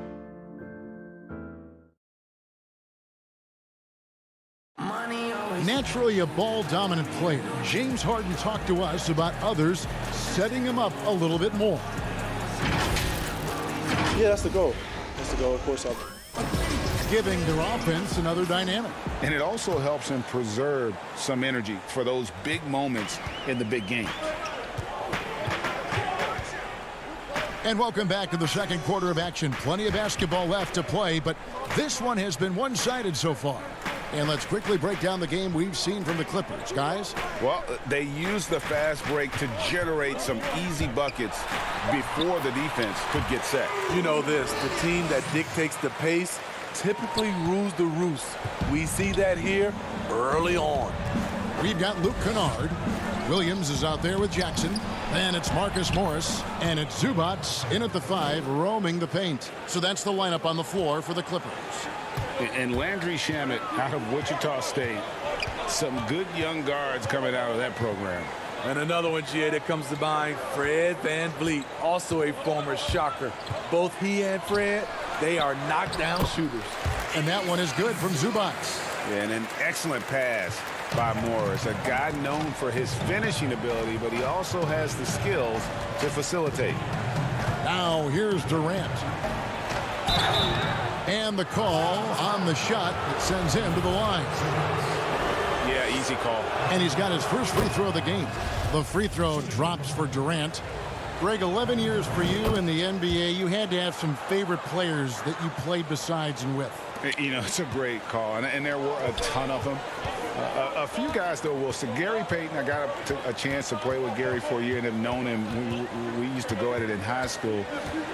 Naturally a ball-dominant player, James Harden talked to us about others setting him up a little bit more. Yeah, that's the goal. That's the goal, of course. Giving their offense another dynamic. And it also helps him preserve some energy for those big moments in the big game. And welcome back to the second quarter of action. Plenty of basketball left to play, but this one has been one-sided so far. And let's quickly break down the game we've seen from the Clippers, guys. Well, they used the fast break to generate some easy buckets before the defense could get set. You know this, the team that dictates the pace typically rules the roost. We see that here early on. We've got Luke Kennard. Williams is out there with Jackson. Then it's Marcus Morris. And it's Zubats in at the 5, roaming the paint. So that's the lineup on the floor for the Clippers. And Landry Shamet out of Wichita State. Some good young guards coming out of that program. And another one, GA, that comes to mind, Fred VanVleet, also a former Shocker. Both he and Fred, they are knockdown shooters. And that one is good from Zubats. And an excellent pass by Morris, a guy known for his finishing ability, but he also has the skills to facilitate. Now here's Durant. And the call on the shot that sends him to the line. Yeah, easy call. And he's got his first free throw of the game. The free throw drops for Durant. Greg, 11 years for you in the NBA. You had to have some favorite players that you played besides and with. You know, it's a great call, and there were a ton of them. A few guys, though, Wilson. Gary Payton, I got a chance to play with Gary for a year and have known him. We used to go at it in high school,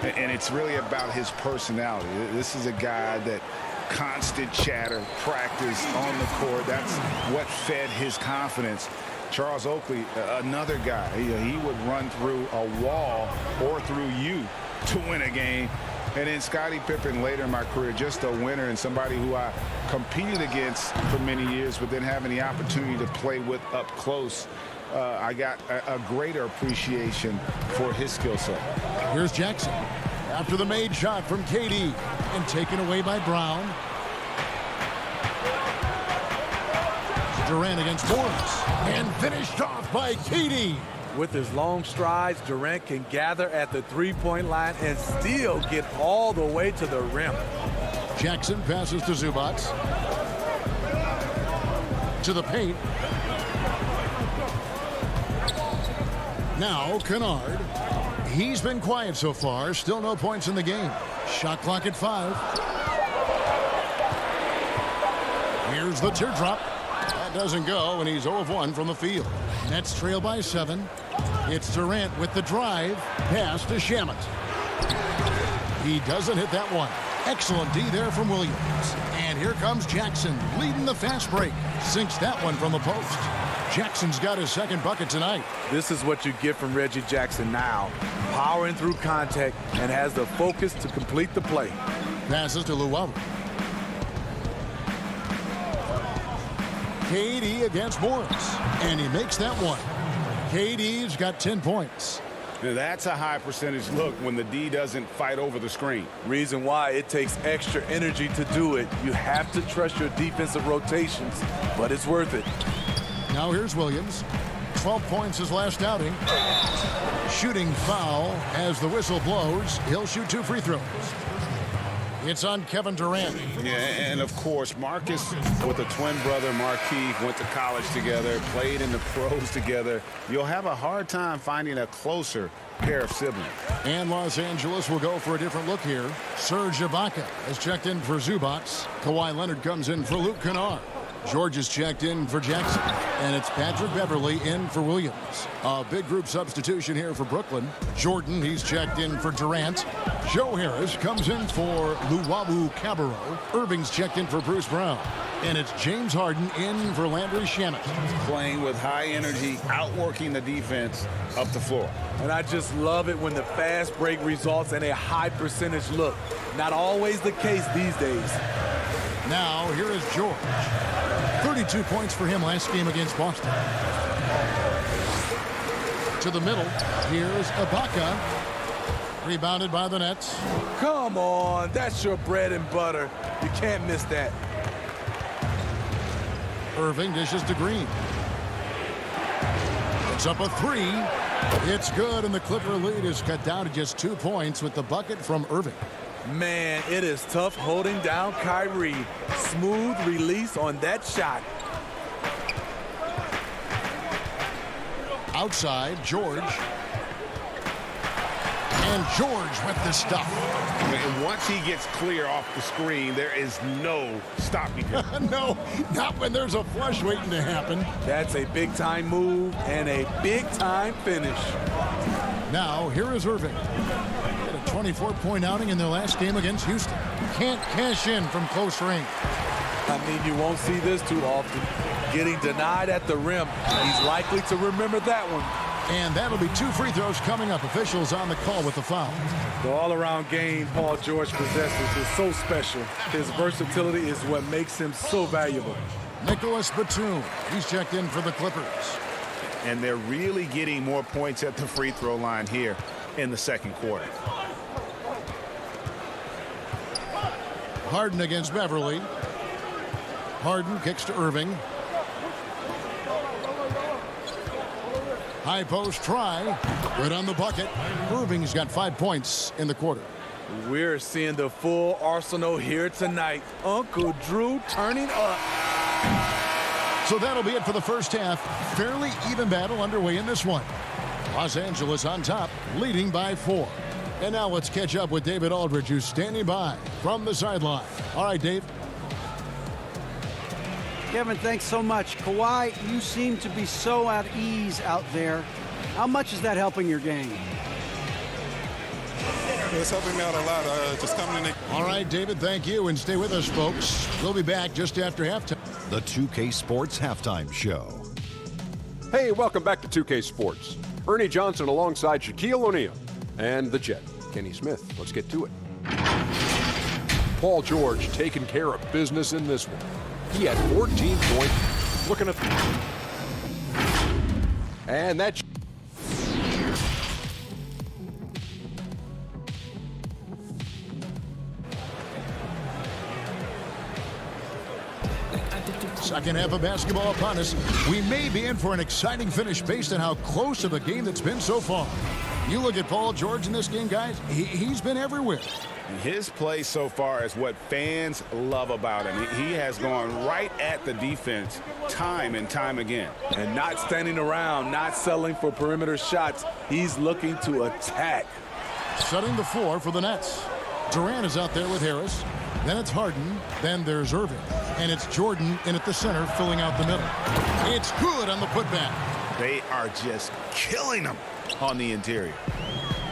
and it's really about his personality. This is a guy that constant chatter, practice on the court. That's what fed his confidence. Charles Oakley, another guy, he would run through a wall or through you to win a game. And then Scottie Pippen later in my career, just a winner and somebody who I competed against for many years, but then having the opportunity to play with up close, I got a greater appreciation for his skill set. Here's Jackson after the made shot from KD and taken away by Brown. Durant against Morris and finished off by KD. With his long strides, Durant can gather at the three-point line and still get all the way to the rim. Jackson passes to Zubac. To the paint. Now Kennard. He's been quiet so far. Still no points in the game. Shot clock at 5. Here's the teardrop. That doesn't go, and he's 0 of 1 from the field. Nets trail by 7. It's Durant with the drive. Pass to Shamet. He doesn't hit that one. Excellent D there from Williams. And here comes Jackson leading the fast break. Sinks that one from the post. Jackson's got his second bucket tonight. This is what you get from Reggie Jackson now. Powering through contact and has the focus to complete the play. Passes to Luwawu. KD against Morris. And he makes that one. KD's got 10 points. That's a high percentage look when the D doesn't fight over the screen. Reason why it takes extra energy to do it. You have to trust your defensive rotations, but it's worth it. Now here's Williams. 12 points his last outing. Shooting foul as the whistle blows. He'll shoot 2 free throws. It's on Kevin Durant. Yeah, and of course, Marcus with a twin brother, Markieff, went to college together, played in the pros together. You'll have a hard time finding a closer pair of siblings. And Los Angeles will go for a different look here. Serge Ibaka has checked in for Zubac. Kawhi Leonard comes in for Luke Kennard. George is checked in for Jackson. And it's Patrick Beverley in for Williams. A big group substitution here for Brooklyn. Jordan, he's checked in for Durant. Joe Harris comes in for Luwawu-Cabarrot. Irving's checked in for Bruce Brown. And it's James Harden in for Landry Shamet. Playing with high energy, outworking the defense up the floor. And I just love it when the fast break results in a high percentage look. Not always the case these days. Now, here is George. 32 points for him last game against Boston. To the middle, here's Ibaka. Rebounded by the Nets. Come on, that's your bread and butter. You can't miss that. Irving dishes to Green. It's up a 3. It's good, and the Clipper lead is cut down to just 2 points with the bucket from Irving. Man, it is tough holding down Kyrie. Smooth release on that shot. Outside, George. And George with the stuff. And once he gets clear off the screen, there is no stopping him. No, not when there's a flush waiting to happen. That's a big-time move and a big-time finish. Now, here is Irving. 24-point outing in their last game against Houston. Can't cash in from close range. I mean, you won't see this too often. Getting denied at the rim. He's likely to remember that one. And that'll be 2 free throws coming up. Officials on the call with the foul. The all-around game Paul George possesses is so special. His versatility is what makes him so valuable. Nicholas Batum, he's checked in for the Clippers. And they're really getting more points at the free throw line here in the second quarter. Harden against Beverly. Harden kicks to Irving. High post try. Good on the bucket. Irving's got 5 points in the quarter. We're seeing the full arsenal here tonight. Uncle Drew turning up. So that'll be it for the first half. Fairly even battle underway in this one. Los Angeles on top, leading by 4. And now let's catch up with David Aldridge, who's standing by from the sideline. All right, Dave. Kevin, thanks so much. Kawhi, you seem to be so at ease out there. How much is that helping your game? It's helping me out a lot. Just coming in. All right, David, thank you. And stay with us, folks. We'll be back just after halftime. The 2K Sports Halftime Show. Hey, welcome back to 2K Sports. Ernie Johnson alongside Shaquille O'Neal and the Jet, Kenny Smith. Let's get to it. Paul George taking care of business in this one. He had 14 points. Looking at... And that... Second half of basketball upon us. We may be in for an exciting finish based on how close of a game that's been so far. You look at Paul George in this game, guys, he's been everywhere. His play so far is what fans love about him. He has gone right at the defense time and time again. And not standing around, not settling for perimeter shots. He's looking to attack. Setting the floor for the Nets. Durant is out there with Harris. Then it's Harden. Then there's Irving. And it's Jordan in at the center, filling out the middle. It's good on the putback. They are just killing them on the interior.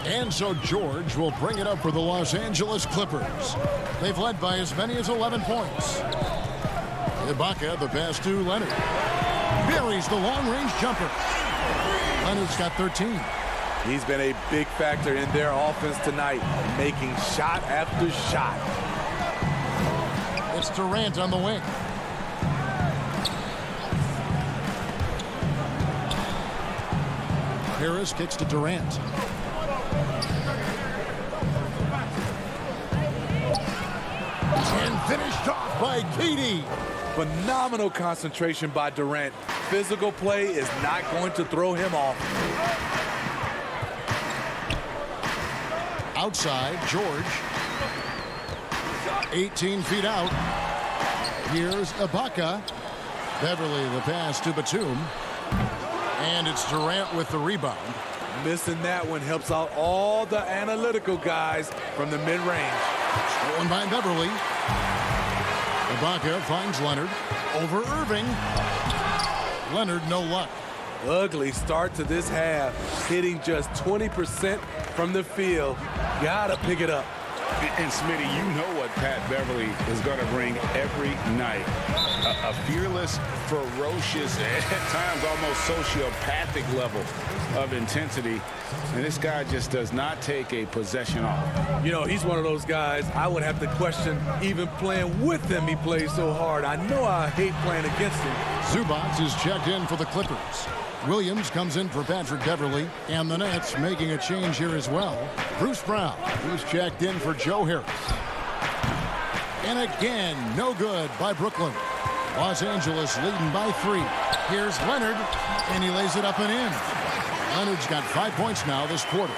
And so George will bring it up for the Los Angeles Clippers. They've led by as many as 11 points. Ibaka, the pass to Leonard. Buries the long-range jumper. Leonard's got 13. He's been a big factor in their offense tonight, making shot after shot. It's Durant on the wing. Harris kicks to Durant. And finished off by KD. Phenomenal concentration by Durant. Physical play is not going to throw him off. Outside, George. 18 feet out. Here's Ibaka. Beverly the pass to Batum. And it's Durant with the rebound. Missing that one helps out all the analytical guys from the mid-range. Stolen by Beverly. Ibaka finds Leonard. Over Irving. Leonard, no luck. Ugly start to this half. Hitting just 20% from the field. Gotta pick it up. And Smitty, you know what Pat Beverly is going to bring every night. A fearless, ferocious, at times almost sociopathic level of intensity. And this guy just does not take a possession off. You know, he's one of those guys I would have to question even playing with him. He plays so hard. I know I hate playing against him. Zubac is checked in for the Clippers. Williams comes in for Patrick Beverly, and the Nets making a change here as well. Bruce Brown, who's checked in for Joe Harris. And again, no good by Brooklyn. Los Angeles leading by 3. Here's Leonard, and he lays it up and in. Leonard's got 5 points now this quarter.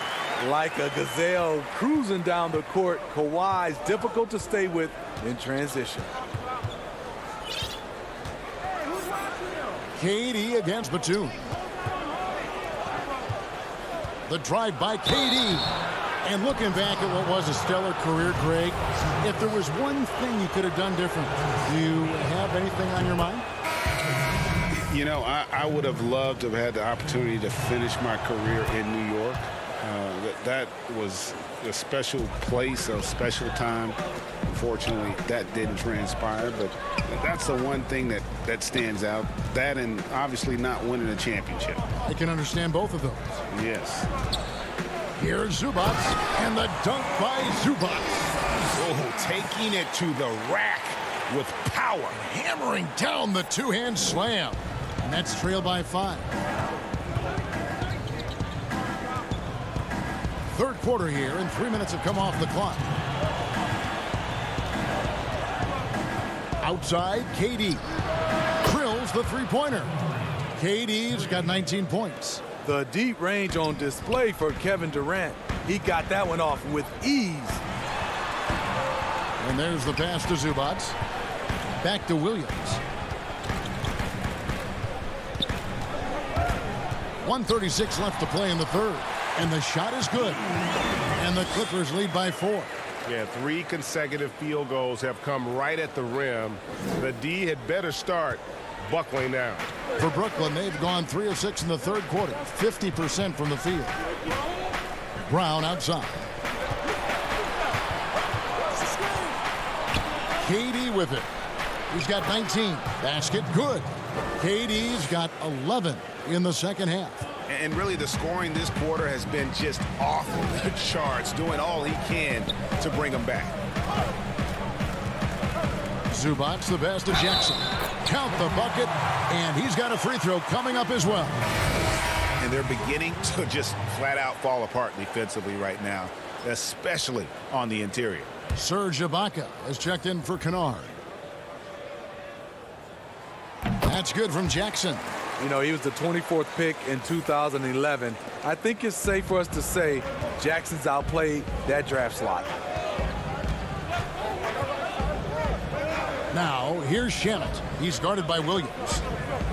Like a gazelle cruising down the court, Kawhi's difficult to stay with in transition. KD against Batum. The drive by KD. And looking back at what was a stellar career, Greg, if there was one thing you could have done different, do you have anything on your mind? You know, I would have loved to have had the opportunity to finish my career in New York. That was a special place, a special time. Unfortunately, that didn't transpire, but that's the one thing that stands out. That and obviously not winning a championship. I can understand both of those. Yes. Here's Zubac, and the dunk by Zubac. Oh, taking it to the rack with power. Hammering down the two-hand slam. Nets trail by 5. Third quarter here, and 3 minutes have come off the clock. Outside, KD. Drills the three-pointer. KD's got 19 points. The deep range on display for Kevin Durant. He got that one off with ease. And there's the pass to Zubac. Back to Williams. 1:36 left to play in the third. And the shot is good. And the Clippers lead by 4. Yeah, 3 consecutive field goals have come right at the rim. The D had better start buckling down. For Brooklyn, they've gone 3 of 6 in the third quarter. 50% from the field. Brown outside. KD with it. He's got 19. Basket good. KD's got 11 in the second half. And really the scoring this quarter has been just off the charts, doing all he can to bring them back. Zubac the pass to Jackson. Count the bucket, and he's got a free throw coming up as well. And they're beginning to just flat out fall apart defensively right now, especially on the interior. Serge Ibaka has checked in for Kennard. That's good from Jackson. You know, he was the 24th pick in 2011. I think it's safe for us to say Jackson's outplayed that draft slot. Now, here's Shamet. He's guarded by Williams.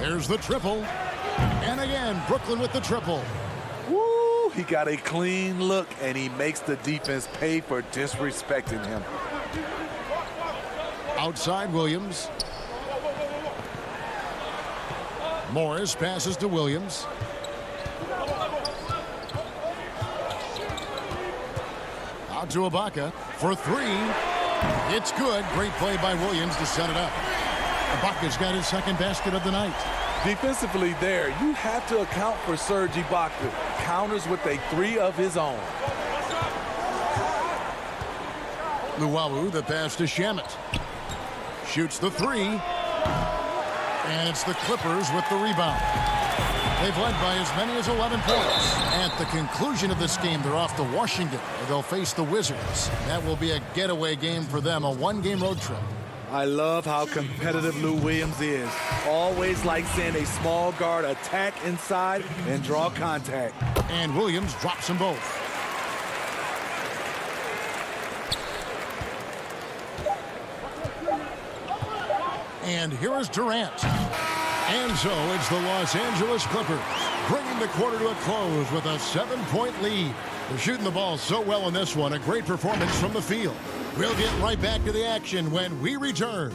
There's the triple. And again, Brooklyn with the triple. Woo! He got a clean look, and he makes the defense pay for disrespecting him. Outside Williams. Morris passes to Williams. Out to Ibaka for three. It's good. Great play by Williams to set it up. Ibaka's got his second basket of the night. Defensively there, you have to account for Serge Ibaka. Counters with a three of his own. Luwawu, the pass to Shamet. Shoots the three. And it's the Clippers with the rebound. They've led by as many as 11 points. At the conclusion of this game, they're off to Washington, where they'll face the Wizards. That will be a getaway game for them, a one-game road trip. I love how competitive Lou Williams is. Always like seeing a small guard attack inside and draw contact. And Williams drops them both. And here is Durant. And so it's the Los Angeles Clippers bringing the quarter to a close with a 7-point lead. They're shooting the ball so well in this one. A great performance from the field. We'll get right back to the action when we return.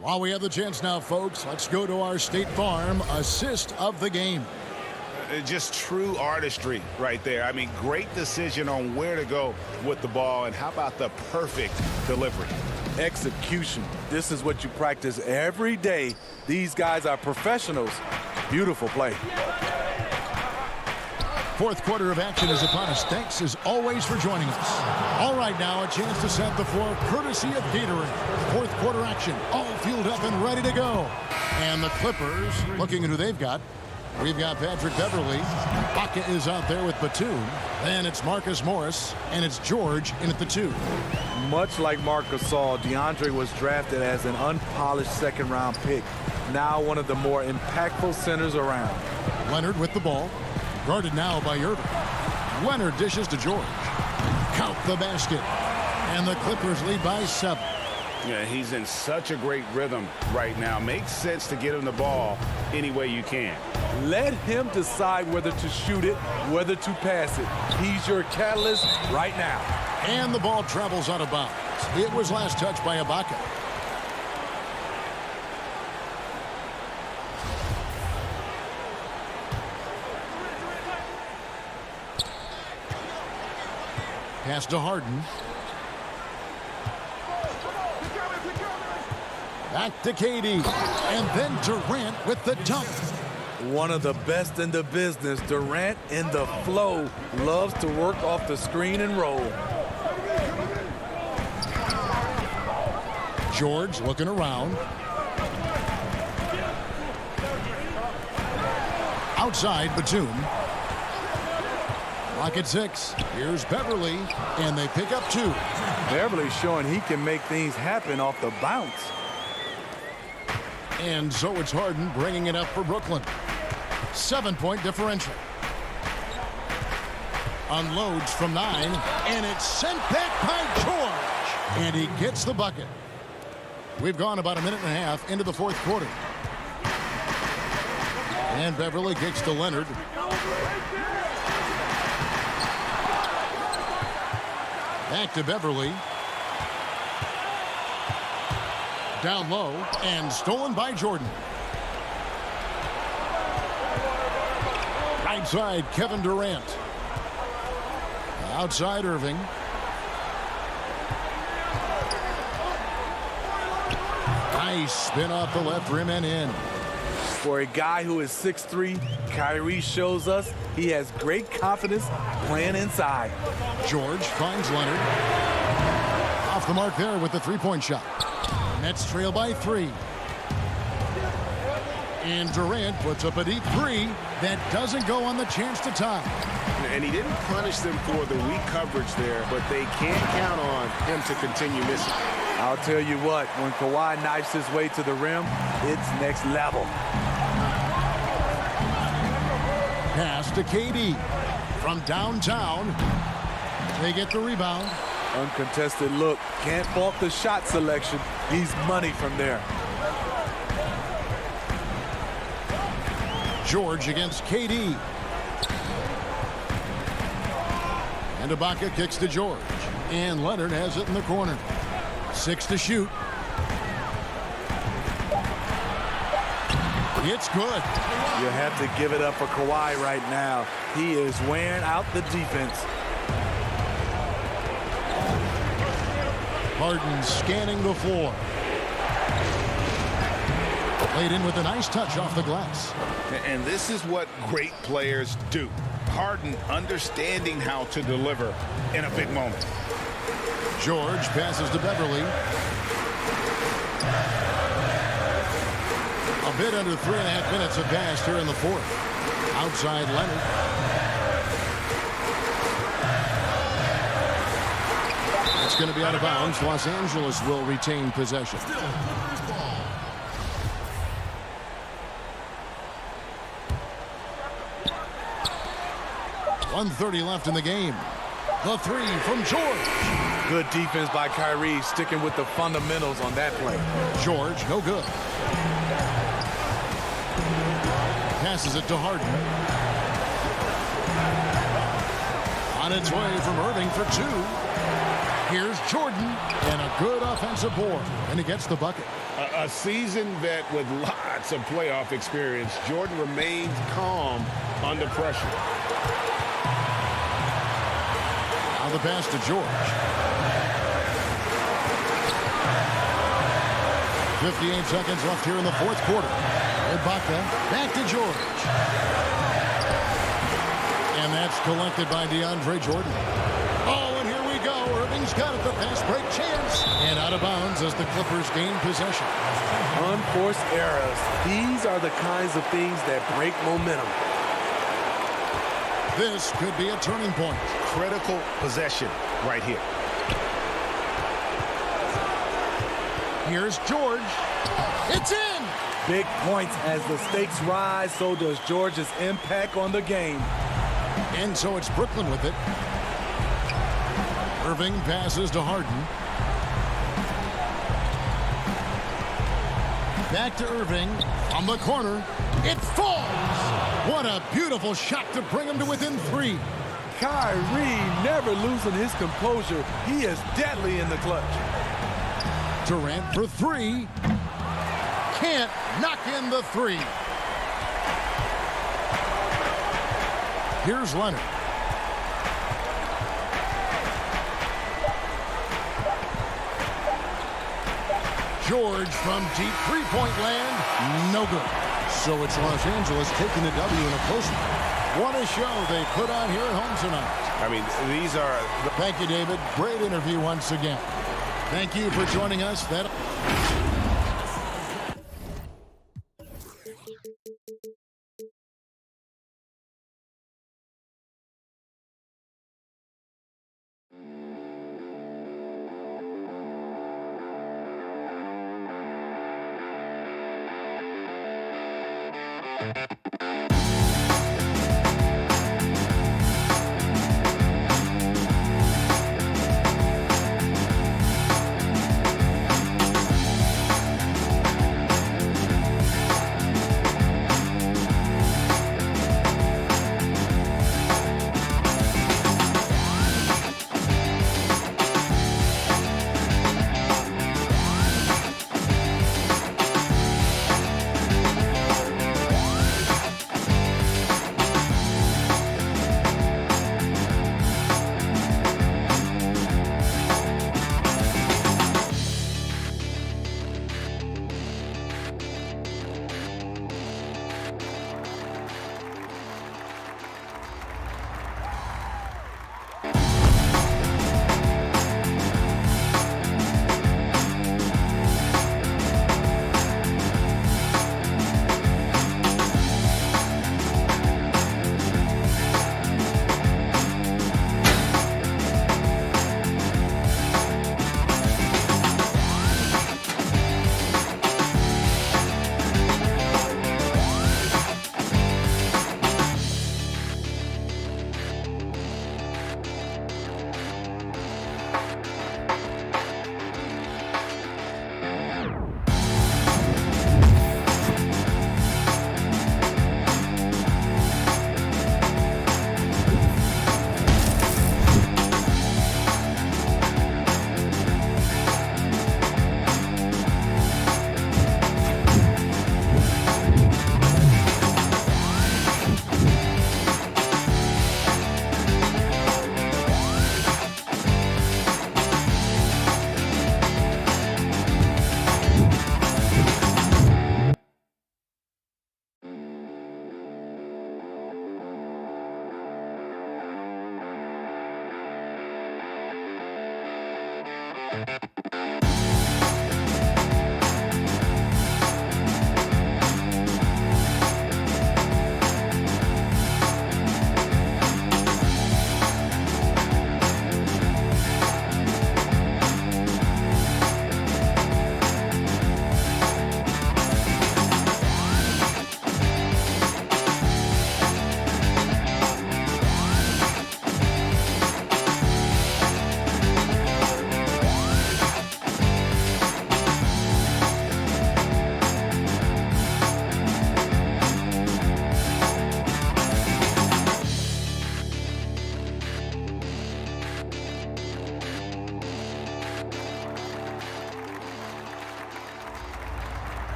While we have the chance now, folks, let's go to our State Farm assist of the game. Just true artistry right there. I mean, great decision on where to go with the ball, and how about the perfect delivery? Execution. This is what you practice every day. These guys are professionals. Beautiful play. Fourth quarter of action is upon us. Thanks as always for joining us. All right, now a chance to set the floor courtesy of Gatorade. Fourth quarter action, all fueled up and ready to go. And the Clippers looking at who they've got. We've got Patrick Beverly. Ibaka is out there with Batum. Then it's Marcus Morris, and it's George in at the 2. Much like Marcus saw, DeAndre was drafted as an unpolished second-round pick. Now one of the more impactful centers around. Leonard with the ball. Guarded now by Irving. Leonard dishes to George. Count the basket. And the Clippers lead by 7. Yeah, he's in such a great rhythm right now. Makes sense to get him the ball any way you can. Let him decide whether to shoot it, whether to pass it. He's your catalyst right now. And the ball travels out of bounds. It was last touched by Ibaka. Pass to Harden. Back to KD. And then Durant with the dunk. One of the best in the business. Durant in the flow. Loves to work off the screen and roll. George looking around. Outside, Batum. Lock at 6. Here's Beverly. And they pick up 2. Beverly showing he can make things happen off the bounce. And so it's Harden bringing it up for Brooklyn. 7-point differential. Unloads from 9. And it's sent back by George. And he gets the bucket. We've gone about a minute and a half into the fourth quarter. And Beverly kicks to Leonard. Back to Beverly. Down low and stolen by Jordan. Right side, Kevin Durant. Outside, Irving. Nice spin off the left rim and in. For a guy who is 6'3", Kyrie shows us he has great confidence playing inside. George finds Leonard. Off the mark there with the three-point shot. Nets trail by 3. And Durant puts up a deep 3 that doesn't go on the chance to tie. and he didn't punish them for the weak coverage there, but they can't count on him to continue missing. I'll tell you what, when Kawhi knifes his way to the rim, it's next level. Pass to KD. From downtown, they get the rebound. Uncontested look. Can't fault the shot selection. He's money from there. George against KD. And Ibaka kicks to George. And Leonard has it in the corner. 6 to shoot. It's good. You have to give it up for Kawhi right now. He is wearing out the defense. Harden scanning the floor. Laid in with a nice touch off the glass. And this is what great players do. Harden understanding how to deliver in a big moment. George passes to Beverly. A bit under 3.5 minutes have passed here in the fourth. Outside Leonard. It's going to be out of bounds. Los Angeles will retain possession. 1:30 left in the game. The three from George. Good defense by Kyrie, sticking with the fundamentals on that play. George, no good. Passes it to Harden. On its way from Irving for 2. Here's Jordan, and a good offensive board, and he gets the bucket. A seasoned vet with lots of playoff experience, Jordan remains calm under pressure. Now the pass to George. 58 seconds left here in the fourth quarter. Ibaka back to George. And that's collected by DeAndre Jordan. Oh, and here we go. Irving's got it. The fast break chance. And out of bounds as the Clippers gain possession. Unforced errors. These are the kinds of things that break momentum. This could be a turning point. Critical possession right here. Here's George. It's in! Big points as the stakes rise, so does George's impact on the game. And so it's Brooklyn with it. Irving passes to Harden. Back to Irving on the corner. It falls! What a beautiful shot to bring him to within 3. Kyrie never losing his composure. He is deadly in the clutch. Durant for 3. Can't knock in the 3. Here's Leonard. George from deep three-point land. No good. So it's Los Angeles taking the W in a close one. What a show they put on here at home tonight. I mean, these are... Thank you, David. Great interview once again. Thank you for joining us.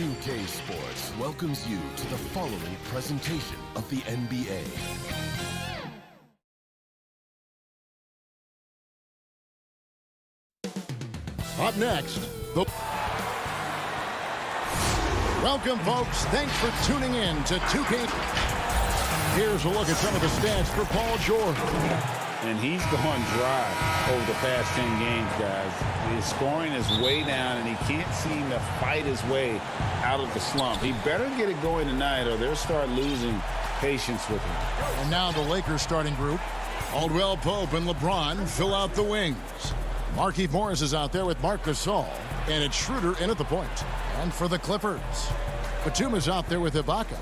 2K Sports welcomes you to the following presentation of the NBA. Up next, welcome, folks. Thanks for tuning in to 2K. Here's a look at some of the stats for Paul George. And he's gone dry over the past 10 games, guys. His scoring is way down, and he can't seem to fight his way out of the slump. He better get it going tonight, or they'll start losing patience with him. And now the Lakers starting group. Caldwell Pope and LeBron fill out the wings. Markieff Morris is out there with Marc Gasol, and it's Schroeder in at the point. And for the Clippers, Batum is out there with Ibaka.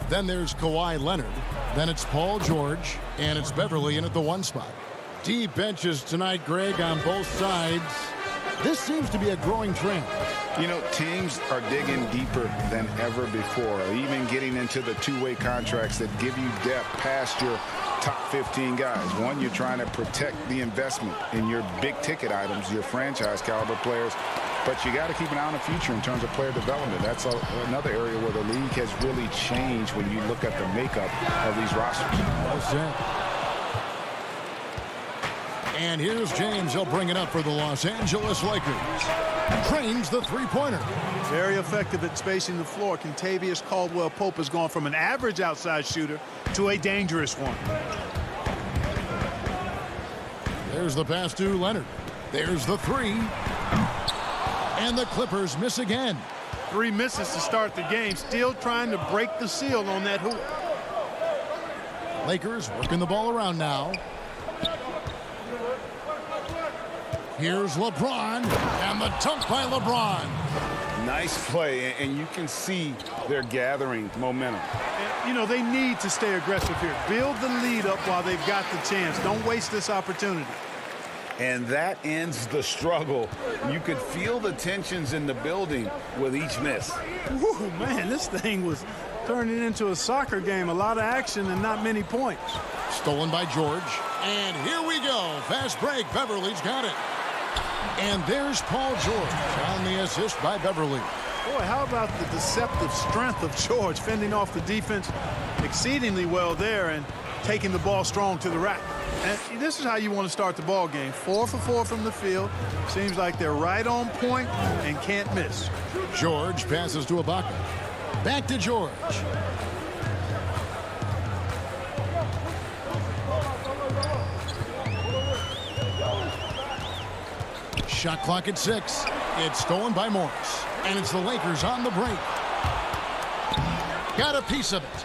Then there's Kawhi Leonard. Then it's Paul George, and it's Beverly in at the 1 spot. Deep benches tonight, Greg, on both sides. This seems to be a growing trend. You know, teams are digging deeper than ever before, even getting into the two-way contracts that give you depth past your top 15 guys. One, you're trying to protect the investment in your big-ticket items, your franchise-caliber players, but you got to keep an eye on the future in terms of player development. That's another area where the league has really changed when you look at the makeup of these rosters. Well said. And here's James. He'll bring it up for the Los Angeles Lakers. Trains the three-pointer. Very effective at spacing the floor. Kentavious Caldwell-Pope has gone from an average outside shooter to a dangerous one. There's the pass to Leonard. There's the three. And the Clippers miss again. 3 misses to start the game. Still trying to break the seal on that hoop. Lakers working the ball around now. Here's LeBron, and the dunk by LeBron. Nice play, and you can see they're gathering momentum. And, you know, they need to stay aggressive here. Build the lead up while they've got the chance. Don't waste this opportunity. And that ends the struggle. You could feel the tensions in the building with each miss. Woo, man, this thing was turning into a soccer game. A lot of action and not many points. Stolen by George. And here we go. Fast break. Beverly's got it. And there's Paul George on the assist by Beverly. Boy, how about the deceptive strength of George fending off the defense exceedingly well there and taking the ball strong to the rack. And this is how you want to start the ball game. 4 for 4 from the field. Seems like they're right on point and can't miss. George passes to Ibaka. Back to George. Shot clock at 6. It's stolen by Morris. And it's the Lakers on the break. Got a piece of it.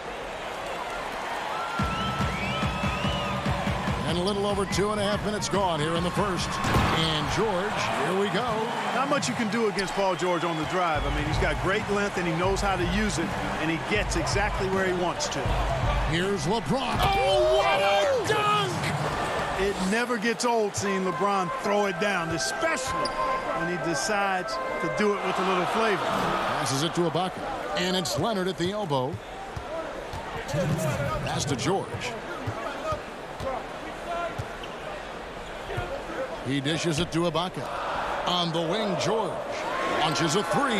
And a little over 2.5 minutes gone here in the first. And George, here we go. Not much you can do against Paul George on the drive. I mean, he's got great length and he knows how to use it. And he gets exactly where he wants to. Here's LeBron. Oh, what a dunk! It never gets old seeing LeBron throw it down, especially when he decides to do it with a little flavor. Passes it to Ibaka. And it's Leonard at the elbow. Pass to George. He dishes it to Ibaka. On the wing, George launches a 3.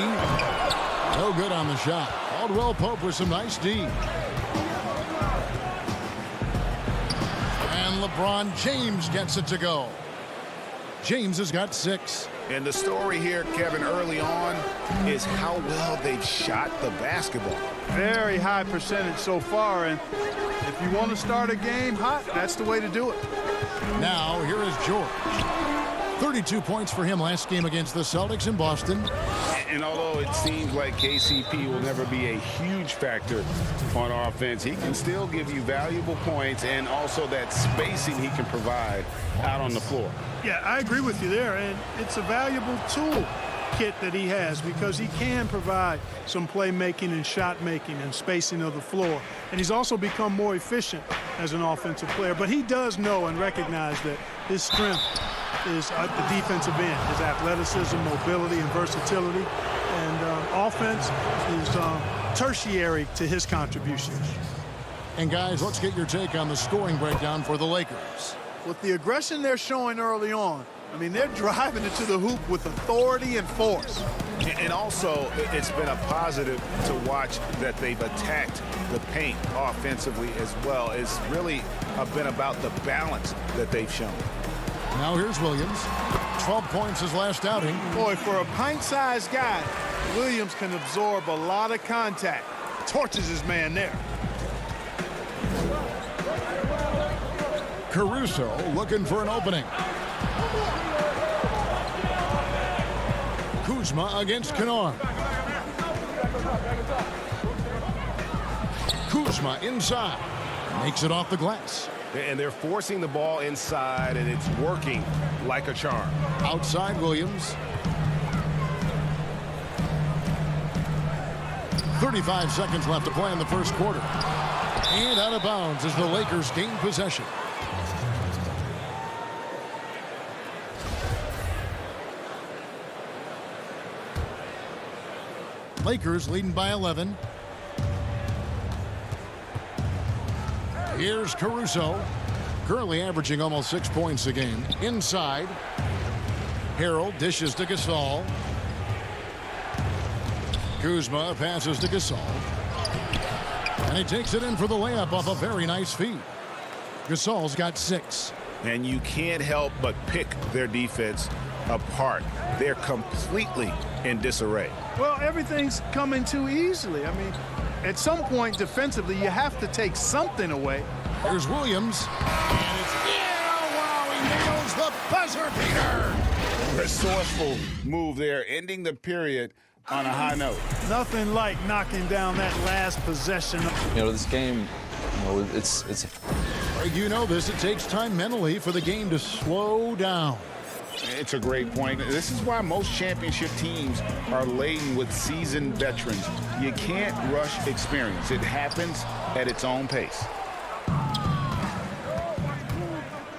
No good on the shot. Caldwell Pope with some nice D. And LeBron James gets it to go. James has got 6. And the story here, Kevin, early on is how well they've shot the basketball. Very high percentage so far, and if you want to start a game hot, that's the way to do it. Now, here is George. 32 points for him last game against the Celtics in Boston. And although it seems like KCP will never be a huge factor on offense, he can still give you valuable points and also that spacing he can provide out on the floor. Yeah, I agree with you there, and it's a valuable tool kit that he has because he can provide some playmaking and shot making and spacing of the floor. And he's also become more efficient as an offensive player. But he does know and recognize that his strength is at the defensive end, his athleticism, mobility, and versatility. And offense is tertiary to his contributions. And guys, let's get your take on the scoring breakdown for the Lakers. With the aggression they're showing early on, I mean, they're driving it to the hoop with authority and force. And also, it's been a positive to watch that they've attacked the paint offensively as well. It's really been about the balance that they've shown. Now here's Williams. 12 points his last outing. Boy, for a pint-sized guy, Williams can absorb a lot of contact. Torches his man there. Caruso looking for an opening. Kuzma against Kennard. Kuzma inside. Makes it off the glass. And they're forcing the ball inside, and it's working like a charm. Outside Williams. 35 seconds left to play in the first quarter. And out of bounds as the Lakers gain possession. Lakers leading by 11. Here's Caruso, currently averaging almost 6 points a game. Inside, Harrell dishes to Gasol. Kuzma passes to Gasol. And he takes it in for the layup off a very nice feed. Gasol's got 6. And you can't help but pick their defense apart. They're completely in disarray. Well, everything's coming too easily. I mean, at some point defensively, you have to take something away. There's Williams. And it's wow, he nails the buzzer beater. Resourceful move there, ending the period on a high note. Nothing like knocking down that last possession. You know, this game, you know, it's. You know this. It takes time mentally for the game to slow down. It's a great point. This is why most championship teams are laden with seasoned veterans. You can't rush experience. It happens at its own pace.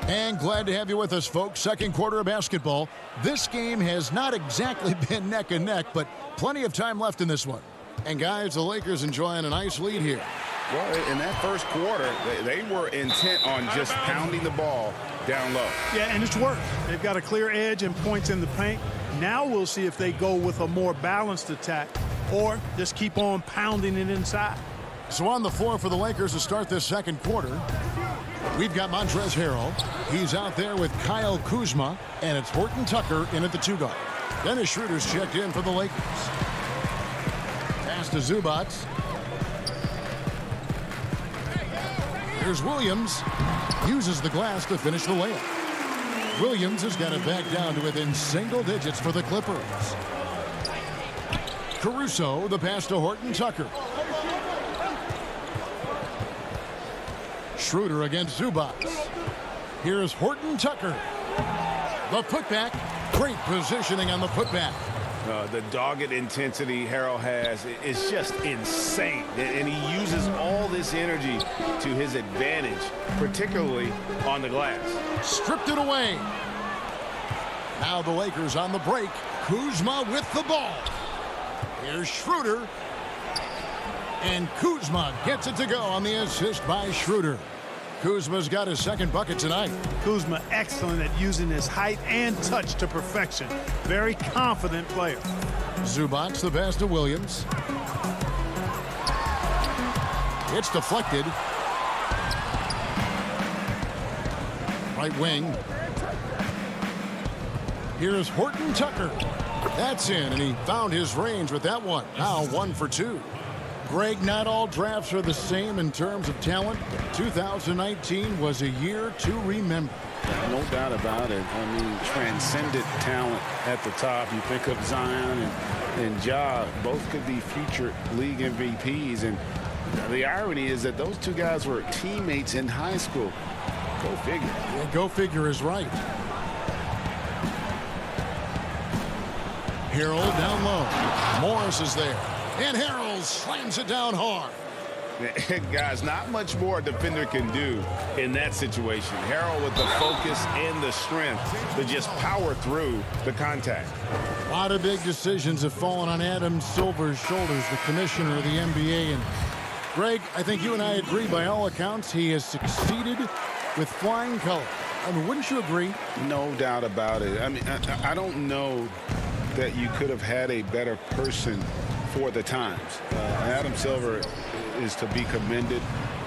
And glad to have you with us, folks. Second quarter of basketball. This game has not exactly been neck and neck, but plenty of time left in this one. And guys, the Lakers enjoying a nice lead here. Well, in that first quarter, they were intent on just pounding the ball down low. Yeah, and it's worked. They've got a clear edge and points in the paint. Now we'll see if they go with a more balanced attack or just keep on pounding it inside. So on the floor for the Lakers to start this second quarter, we've got Montrezl Harrell. He's out there with Kyle Kuzma, and it's Horton Tucker in at the 2 guard. Dennis Schroeder's checked in for the Lakers. Pass to Zubac. Here's Williams. Uses the glass to finish the layup. Williams has got it back down to within single digits for the Clippers. Caruso, the pass to Horton Tucker. Schroeder against Zubac. Here's Horton Tucker. The putback. Great positioning on the putback. The dogged intensity Harrell has is just insane. And he uses all this energy to his advantage, particularly on the glass. Stripped it away. Now the Lakers on the break. Kuzma with the ball. Here's Schroeder. And Kuzma gets it to go on the assist by Schroeder. Kuzma's got his second bucket tonight. Kuzma excellent at using his height and touch to perfection. Very confident player. Zubac the pass to Williams. It's deflected. Right wing. Here's Horton Tucker. That's in, and he found his range with that one. Now 1 for 2. Greg, not all drafts are the same in terms of talent. 2019 was a year to remember. No doubt about it. I mean, transcendent talent at the top. You think of Zion and Ja, both could be future league MVPs. And the irony is that those two guys were teammates in high school. Go figure. Yeah, go figure is right. Harrell down low. Morris is there. And Harrell slams it down hard. Guys, not much more a defender can do in that situation. Harrell with the focus and the strength to just power through the contact. A lot of big decisions have fallen on Adam Silver's shoulders, the commissioner of the NBA. And Greg, I think you and I agree by all accounts he has succeeded with flying colors. I mean, wouldn't you agree? No doubt about it. I mean, I don't know that you could have had a better person for the times. Adam Silver is to be commended,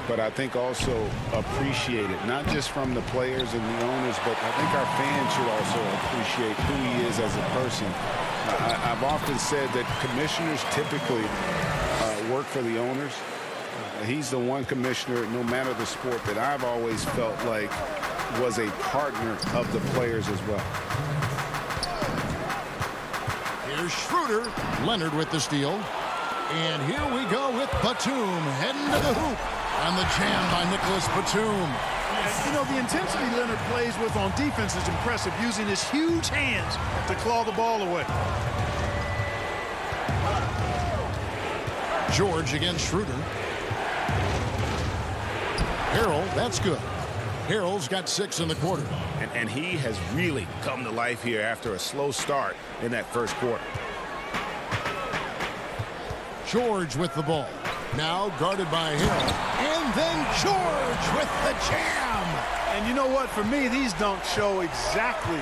but I think also appreciated, not just from the players and the owners, but I think our fans should also appreciate who he is as a person. I've often said that commissioners typically work for the owners. He's the one commissioner, no matter the sport, that I've always felt like was a partner of the players as well. Here's Schroeder. Leonard with the steal. And here we go with Batum heading to the hoop. And the jam by Nicholas Batum. You know, the intensity Leonard plays with on defense is impressive, using his huge hands to claw the ball away. George against Schroeder. Harrell, that's good. Harrell's got 6 in the quarter. And he has really come to life here after a slow start in that first quarter. George with the ball. Now guarded by Harrell. And then George with the jam. And you know what? For me, these dunks show exactly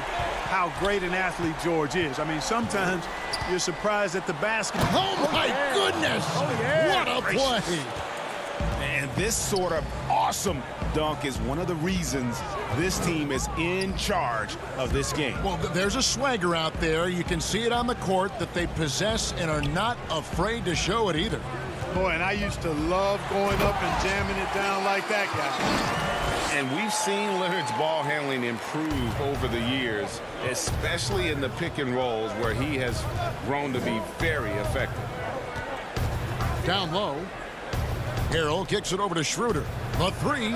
how great an athlete George is. I mean, sometimes you're surprised at the basket. Oh, my goodness. Oh, yeah. What a play. And this sort of awesome dunk is one of the reasons this team is in charge of this game. Well, there's a swagger out there. You can see it on the court that they possess and are not afraid to show it either. Boy, and I used to love going up and jamming it down like that guy. And we've seen Leonard's ball handling improve over the years, especially in the pick and rolls where he has grown to be very effective. Down low. Harrell kicks it over to Schroeder. The 3.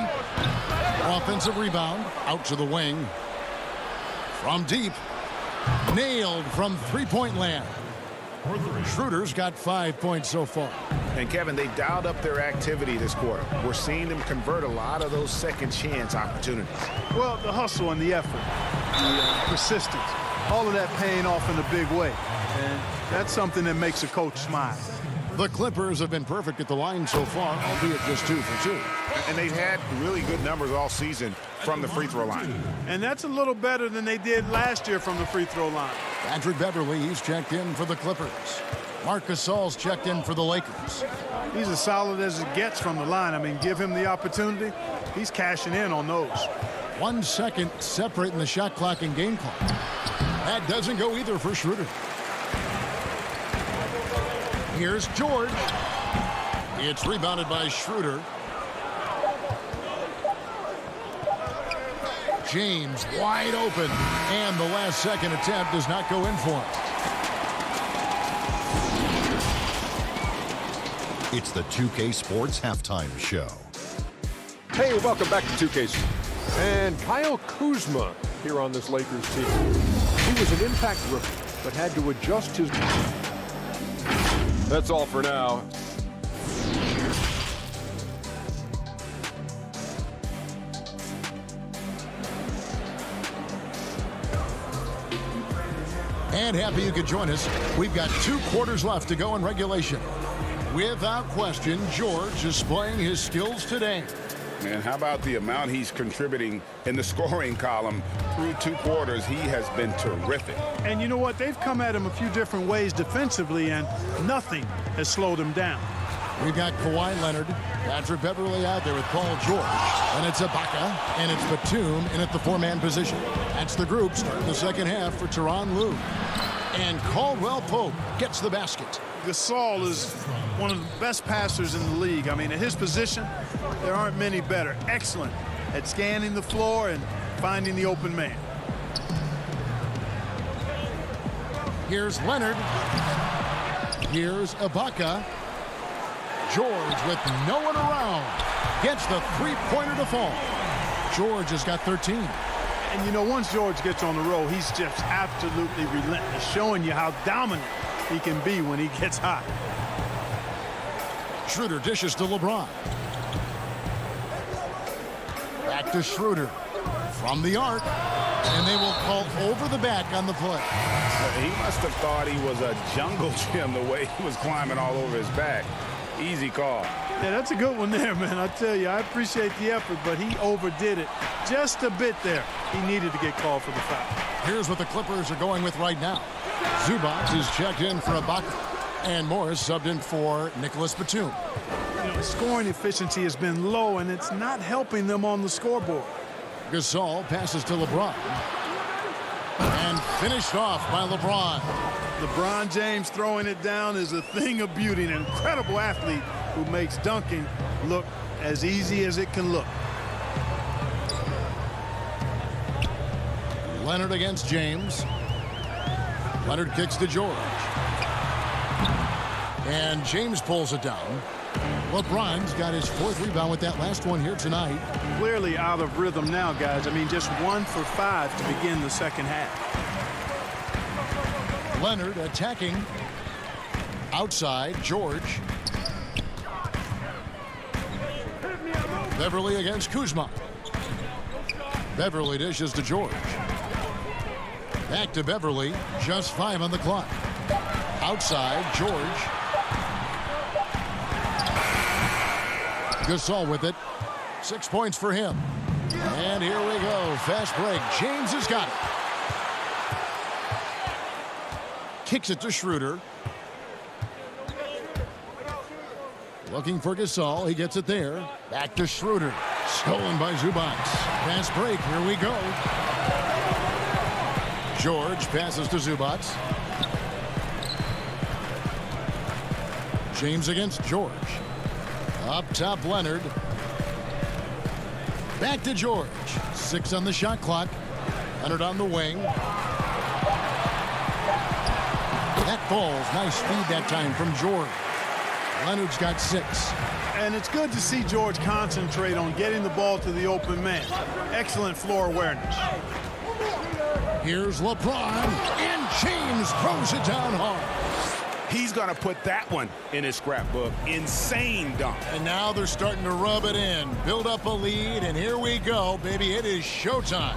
Offensive rebound. Out to the wing. From deep. Nailed from three-point land. Schroeder's got 5 points so far. And, Kevin, they dialed up their activity this quarter. We're seeing them convert a lot of those second chance opportunities. Well, the hustle and the effort, the persistence, all of that paying off in a big way. And that's something that makes a coach smile. The Clippers have been perfect at the line so far, albeit just 2 for 2. And they've had really good numbers all season from the free throw line. And that's a little better than they did last year from the free throw line. Patrick Beverley, he's checked in for the Clippers. Marc Gasol's checked in for the Lakers. He's as solid as it gets from the line. I mean, give him the opportunity. He's cashing in on those. 1 second separating the shot clock and game clock. That doesn't go either for Schroeder. Here's George. It's rebounded by Schroeder. James wide open. And the last second attempt does not go in for him. It's the 2K Sports Halftime Show. Hey, welcome back to 2K. And Kyle Kuzma here on this Lakers team. He was an impact rookie, but had to adjust his... That's all for now. And happy you could join us. We've got 2 quarters left to go in regulation. Without question, George is displaying his skills today. Man, how about the amount he's contributing in the scoring column through 2 quarters? He has been terrific. And you know what? They've come at him a few different ways defensively, and nothing has slowed him down. We've got Kawhi Leonard, Patrick Beverley out there with Paul George. And it's Ibaka, and it's Batum in at the 4-man position. That's the group starting the second half for Tyronn Lue. And Caldwell Pope gets the basket. Gasol is one of the best passers in the league. I mean, at his position, there aren't many better. Excellent at scanning the floor and finding the open man. Here's Leonard. Here's Ibaka. George with no one around gets the 3-pointer to fall. George has got 13. And you know, once George gets on the roll, he's just absolutely relentless, showing you how dominant he can be when he gets hot. Schroeder dishes to LeBron. Back to Schroeder from the arc, and they will call over the back on the play. He must have thought he was a jungle gym the way he was climbing all over his back. Easy call. Yeah, that's a good one there, man. I tell you, I appreciate the effort, but he overdid it just a bit there. He needed to get called for the foul. Here's what the Clippers are going with right now. Zubac is checked in for Ibaka, and Morris subbed in for Nicholas Batum. The scoring efficiency has been low, and it's not helping them on the scoreboard. Gasol passes to LeBron. And finished off by LeBron. LeBron James throwing it down is a thing of beauty. An incredible athlete who makes dunking look as easy as it can look. Leonard against James. Leonard kicks to George. And James pulls it down. LeBron's got his 4th rebound with that last one here tonight. Clearly out of rhythm now, guys. I mean, just 1 for 5 to begin the second half. Leonard attacking. Outside, George. Beverly against Kuzma. Beverly dishes to George. Back to Beverly. Just 5 on the clock. Outside, George. Gasol with it. 6 points for him. And here we go. Fast break. James has got it. Kicks it to Schroeder. Looking for Gasol. He gets it there. Back to Schroeder. Stolen by Zubac. Fast break. Here we go. George passes to Zubac. James against George. Up top, Leonard. Back to George. 6 on the shot clock. Leonard on the wing. That falls. Nice feed that time from George. Leonard's got 6. And it's good to see George concentrate on getting the ball to the open man. Excellent floor awareness. Here's LeBron. And James throws it down hard. He's going to put that one in his scrapbook. Insane dunk. And now they're starting to rub it in. Build up a lead, and here we go, baby. It is showtime.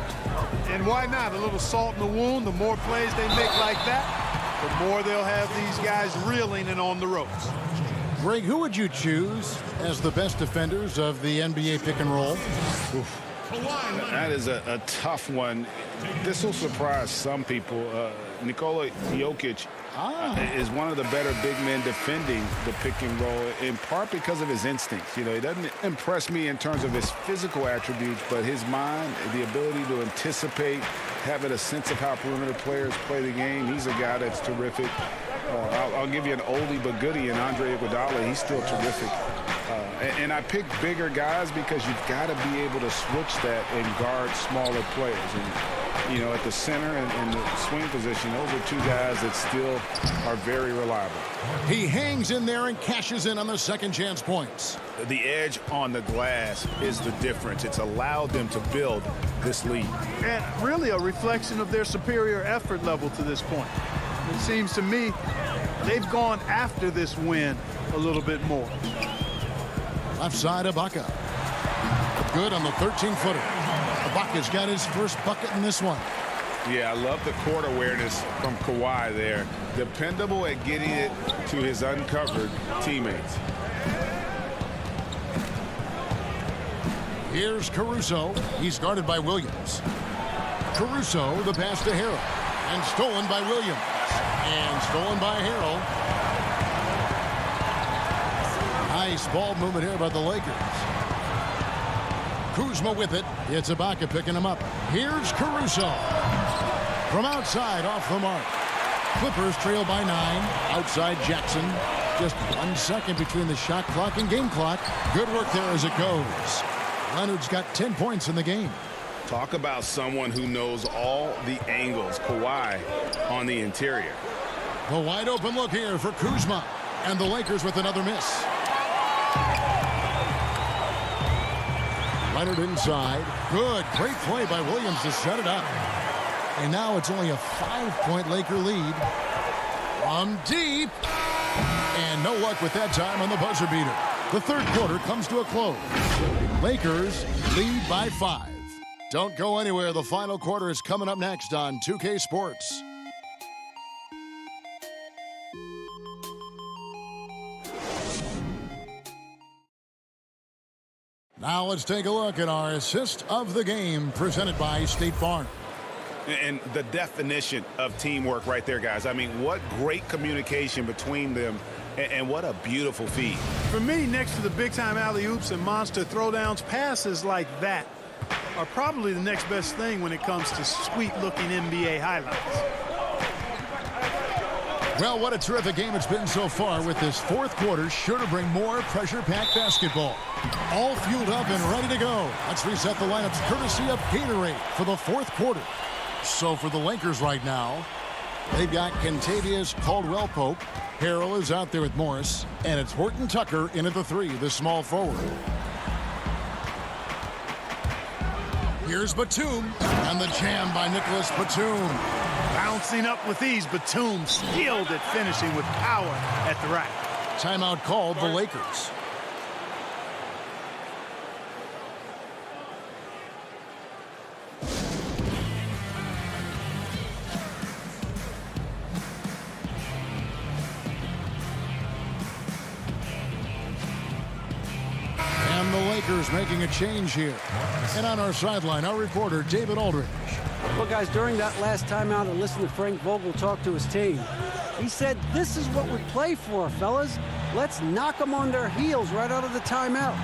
And why not? A little salt in the wound. The more plays they make like that, the more they'll have these guys reeling and on the ropes. Greg, who would you choose as the best defenders of the NBA pick and roll? Oof. That is a tough one. This will surprise some people. Nikola Jokic is one of the better big men defending the pick and roll, in part because of his instincts. You know, he doesn't impress me in terms of his physical attributes, but his mind, the ability to anticipate, having a sense of how perimeter players play the game. He's a guy that's terrific. I'll give you an oldie but goodie in Andre Iguodala. He's still terrific. And I pick bigger guys because you've got to be able to switch that and guard smaller players. And, you know, at the center and the swing position, those are 2 guys that still are very reliable. He hangs in there and cashes in on the second chance points. The edge on the glass is the difference. It's allowed them to build this lead. And really a reflection of their superior effort level to this point. It seems to me they've gone after this win a little bit more. Left side, Ibaka. Good on the 13-footer. Ibaka's got his first bucket in this one. Yeah, I love the court awareness from Kawhi there. Dependable at getting it to his uncovered teammates. Here's Caruso. He's guarded by Williams. Caruso, the pass to Harrell. And stolen by Williams. And stolen by Harrell. Nice ball movement here by the Lakers. Kuzma with it. It's Ibaka picking him up. Here's Caruso. From outside, off the mark. Clippers trail by 9. Outside Jackson. Just 1 second between the shot clock and game clock. Good work there as it goes. Leonard's got 10 points in the game. Talk about someone who knows all the angles. Kawhi on the interior. The wide open look here for Kuzma. And the Lakers with another miss. Leonard inside. Good. Great play by Williams to set it up. And now it's only a 5-point Laker lead. From deep. And no luck with that time on the buzzer beater. The third quarter comes to a close. Lakers lead by 5. Don't go anywhere. The final quarter is coming up next on 2K Sports. Now let's take a look at our assist of the game presented by State Farm. And the definition of teamwork right there, guys. I mean, what great communication between them, and what a beautiful feed. For me, next to the big-time alley-oops and monster throwdowns, passes like that are probably the next best thing when it comes to sweet-looking NBA highlights. Well, what a terrific game it's been so far, with this fourth quarter sure to bring more pressure-packed basketball. All fueled up and ready to go. Let's reset the lineups courtesy of Gatorade for the fourth quarter. So for the Lakers right now, they've got Kentavious Caldwell-Pope. Harrell is out there with Morris, and it's Horton Tucker in at the 3, the small forward. Here's Batum, and the jam by Nicholas Batum. Bouncing up with ease, Batum skilled at finishing with power at the rack. Timeout called the Lakers. And the Lakers making a change here. And on our sideline, our reporter, David Aldridge. Well, guys, during that last timeout, I listened to Frank Vogel talk to his team. He said, this is what we play for, fellas. Let's knock them on their heels right out of the timeout.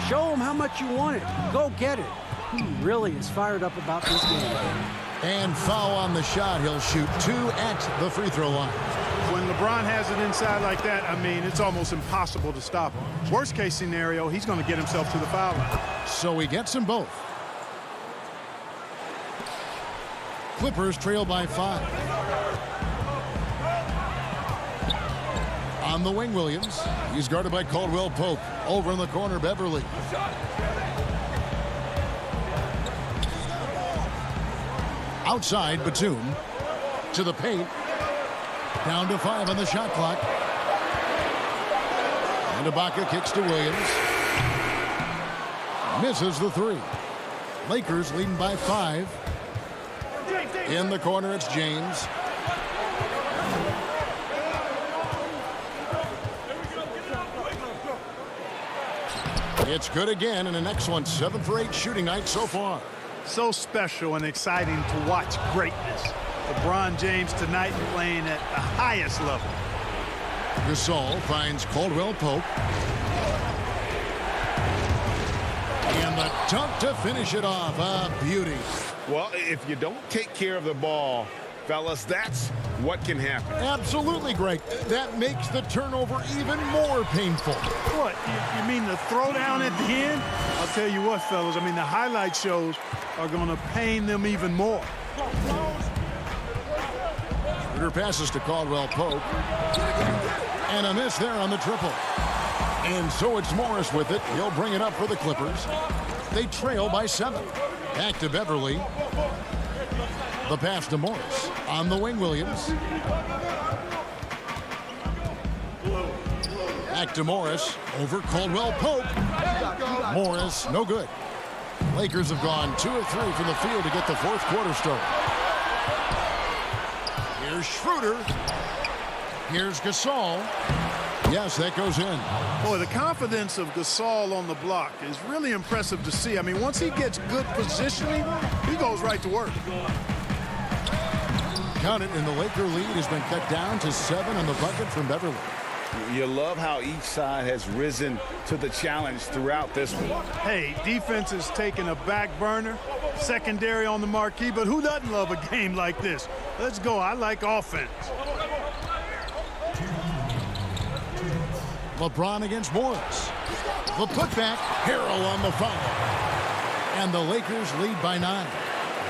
Show them how much you want it. Go get it. He really is fired up about this game. And foul on the shot. He'll shoot 2 at the free throw line. When LeBron has it inside like that, I mean, it's almost impossible to stop him. Worst case scenario, he's going to get himself to the foul line. So he gets them both. Clippers trail by 5. On the wing, Williams. He's guarded by Caldwell-Pope. Over in the corner, Beverly. Outside, Batum. To the paint. Down to 5 on the shot clock. And Ibaka kicks to Williams. Misses the 3. Lakers leading by 5. In the corner, it's James. It's good again, and an excellent 7 for 8 shooting night so far. So special and exciting to watch greatness. LeBron James tonight playing at the highest level. Gasol finds Caldwell-Pope. And the dunk to finish it off. A beauty. Well, if you don't take care of the ball, fellas, that's what can happen. Absolutely, Greg. That makes the turnover even more painful. What? You mean the throwdown at the end? I'll tell you what, fellas. I mean, the highlight shows are going to pain them even more. Schroeder passes to Caldwell-Pope. And a miss there on the triple. And so it's Morris with it. He'll bring it up for the Clippers. They trail by 7. Back to Beverly. The pass to Morris. On the wing, Williams. Back to Morris. Over Caldwell-Pope. Morris, no good. Lakers have gone 2 of 3 from the field to get the fourth quarter started. Here's Schroeder. Here's Gasol. Yes, that goes in. Boy, the confidence of Gasol on the block is really impressive to see. I mean, once he gets good positioning, he goes right to work. Count it, and the Laker lead has been cut down to 7 on the bucket from Beverly. You love how each side has risen to the challenge throughout this one. Hey, defense is taking a back burner, secondary on the marquee, but who doesn't love a game like this? Let's go. I like offense. LeBron against Morris. The putback, Harrell on the foul. And the Lakers lead by 9.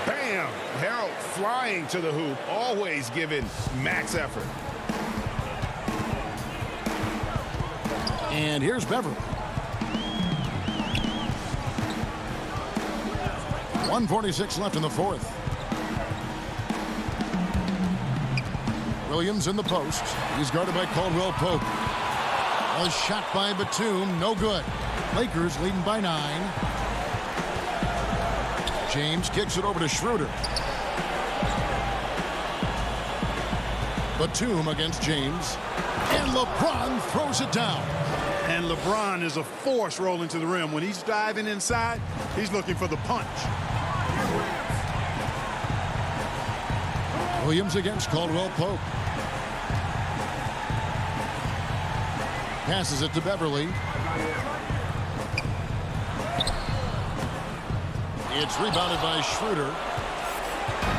Bam! Harrell flying to the hoop, always giving max effort. And here's Beverly. 1:46 left in the fourth. Williams in the post. He's guarded by Caldwell-Pope. A shot by Batum, no good. Lakers leading by 9. James kicks it over to Schroeder. Batum against James. And LeBron throws it down. And LeBron is a force rolling to the rim. When he's diving inside, he's looking for the punch. Williams against Caldwell Pope. Passes it to Beverly. It's rebounded by Schroeder.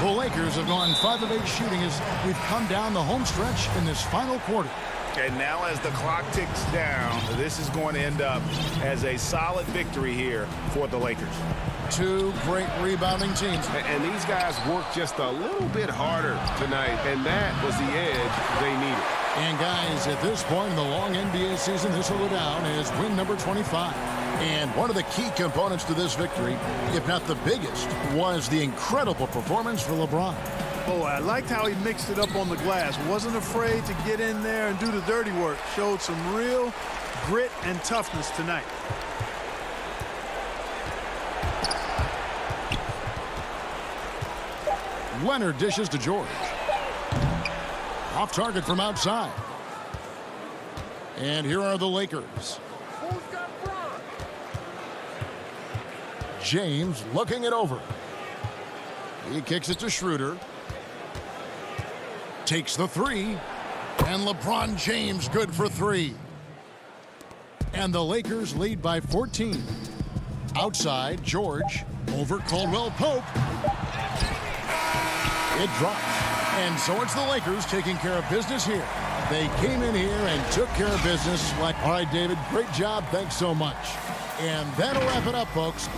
The Lakers have gone 5 of 8 shooting as we've come down the home stretch in this final quarter. And now as the clock ticks down, this is going to end up as a solid victory here for the Lakers. 2 great rebounding teams. And these guys worked just a little bit harder tonight, and that was the edge they needed. And guys, at this point in the long NBA season, this will go down as win number 25. And one of the key components to this victory, if not the biggest, was the incredible performance for LeBron. Oh, I liked how he mixed it up on the glass. Wasn't afraid to get in there and do the dirty work. Showed some real grit and toughness tonight. Leonard dishes to George. Off target from outside. And here are the Lakers. James looking it over. He kicks it to Schroeder. Takes the 3. And LeBron James good for 3. And the Lakers lead by 14. Outside, George over Caldwell Pope. It drops. And so it's the Lakers taking care of business here. They came in here and took care of business. All right, David, great job. Thanks so much. And that'll wrap it up, folks.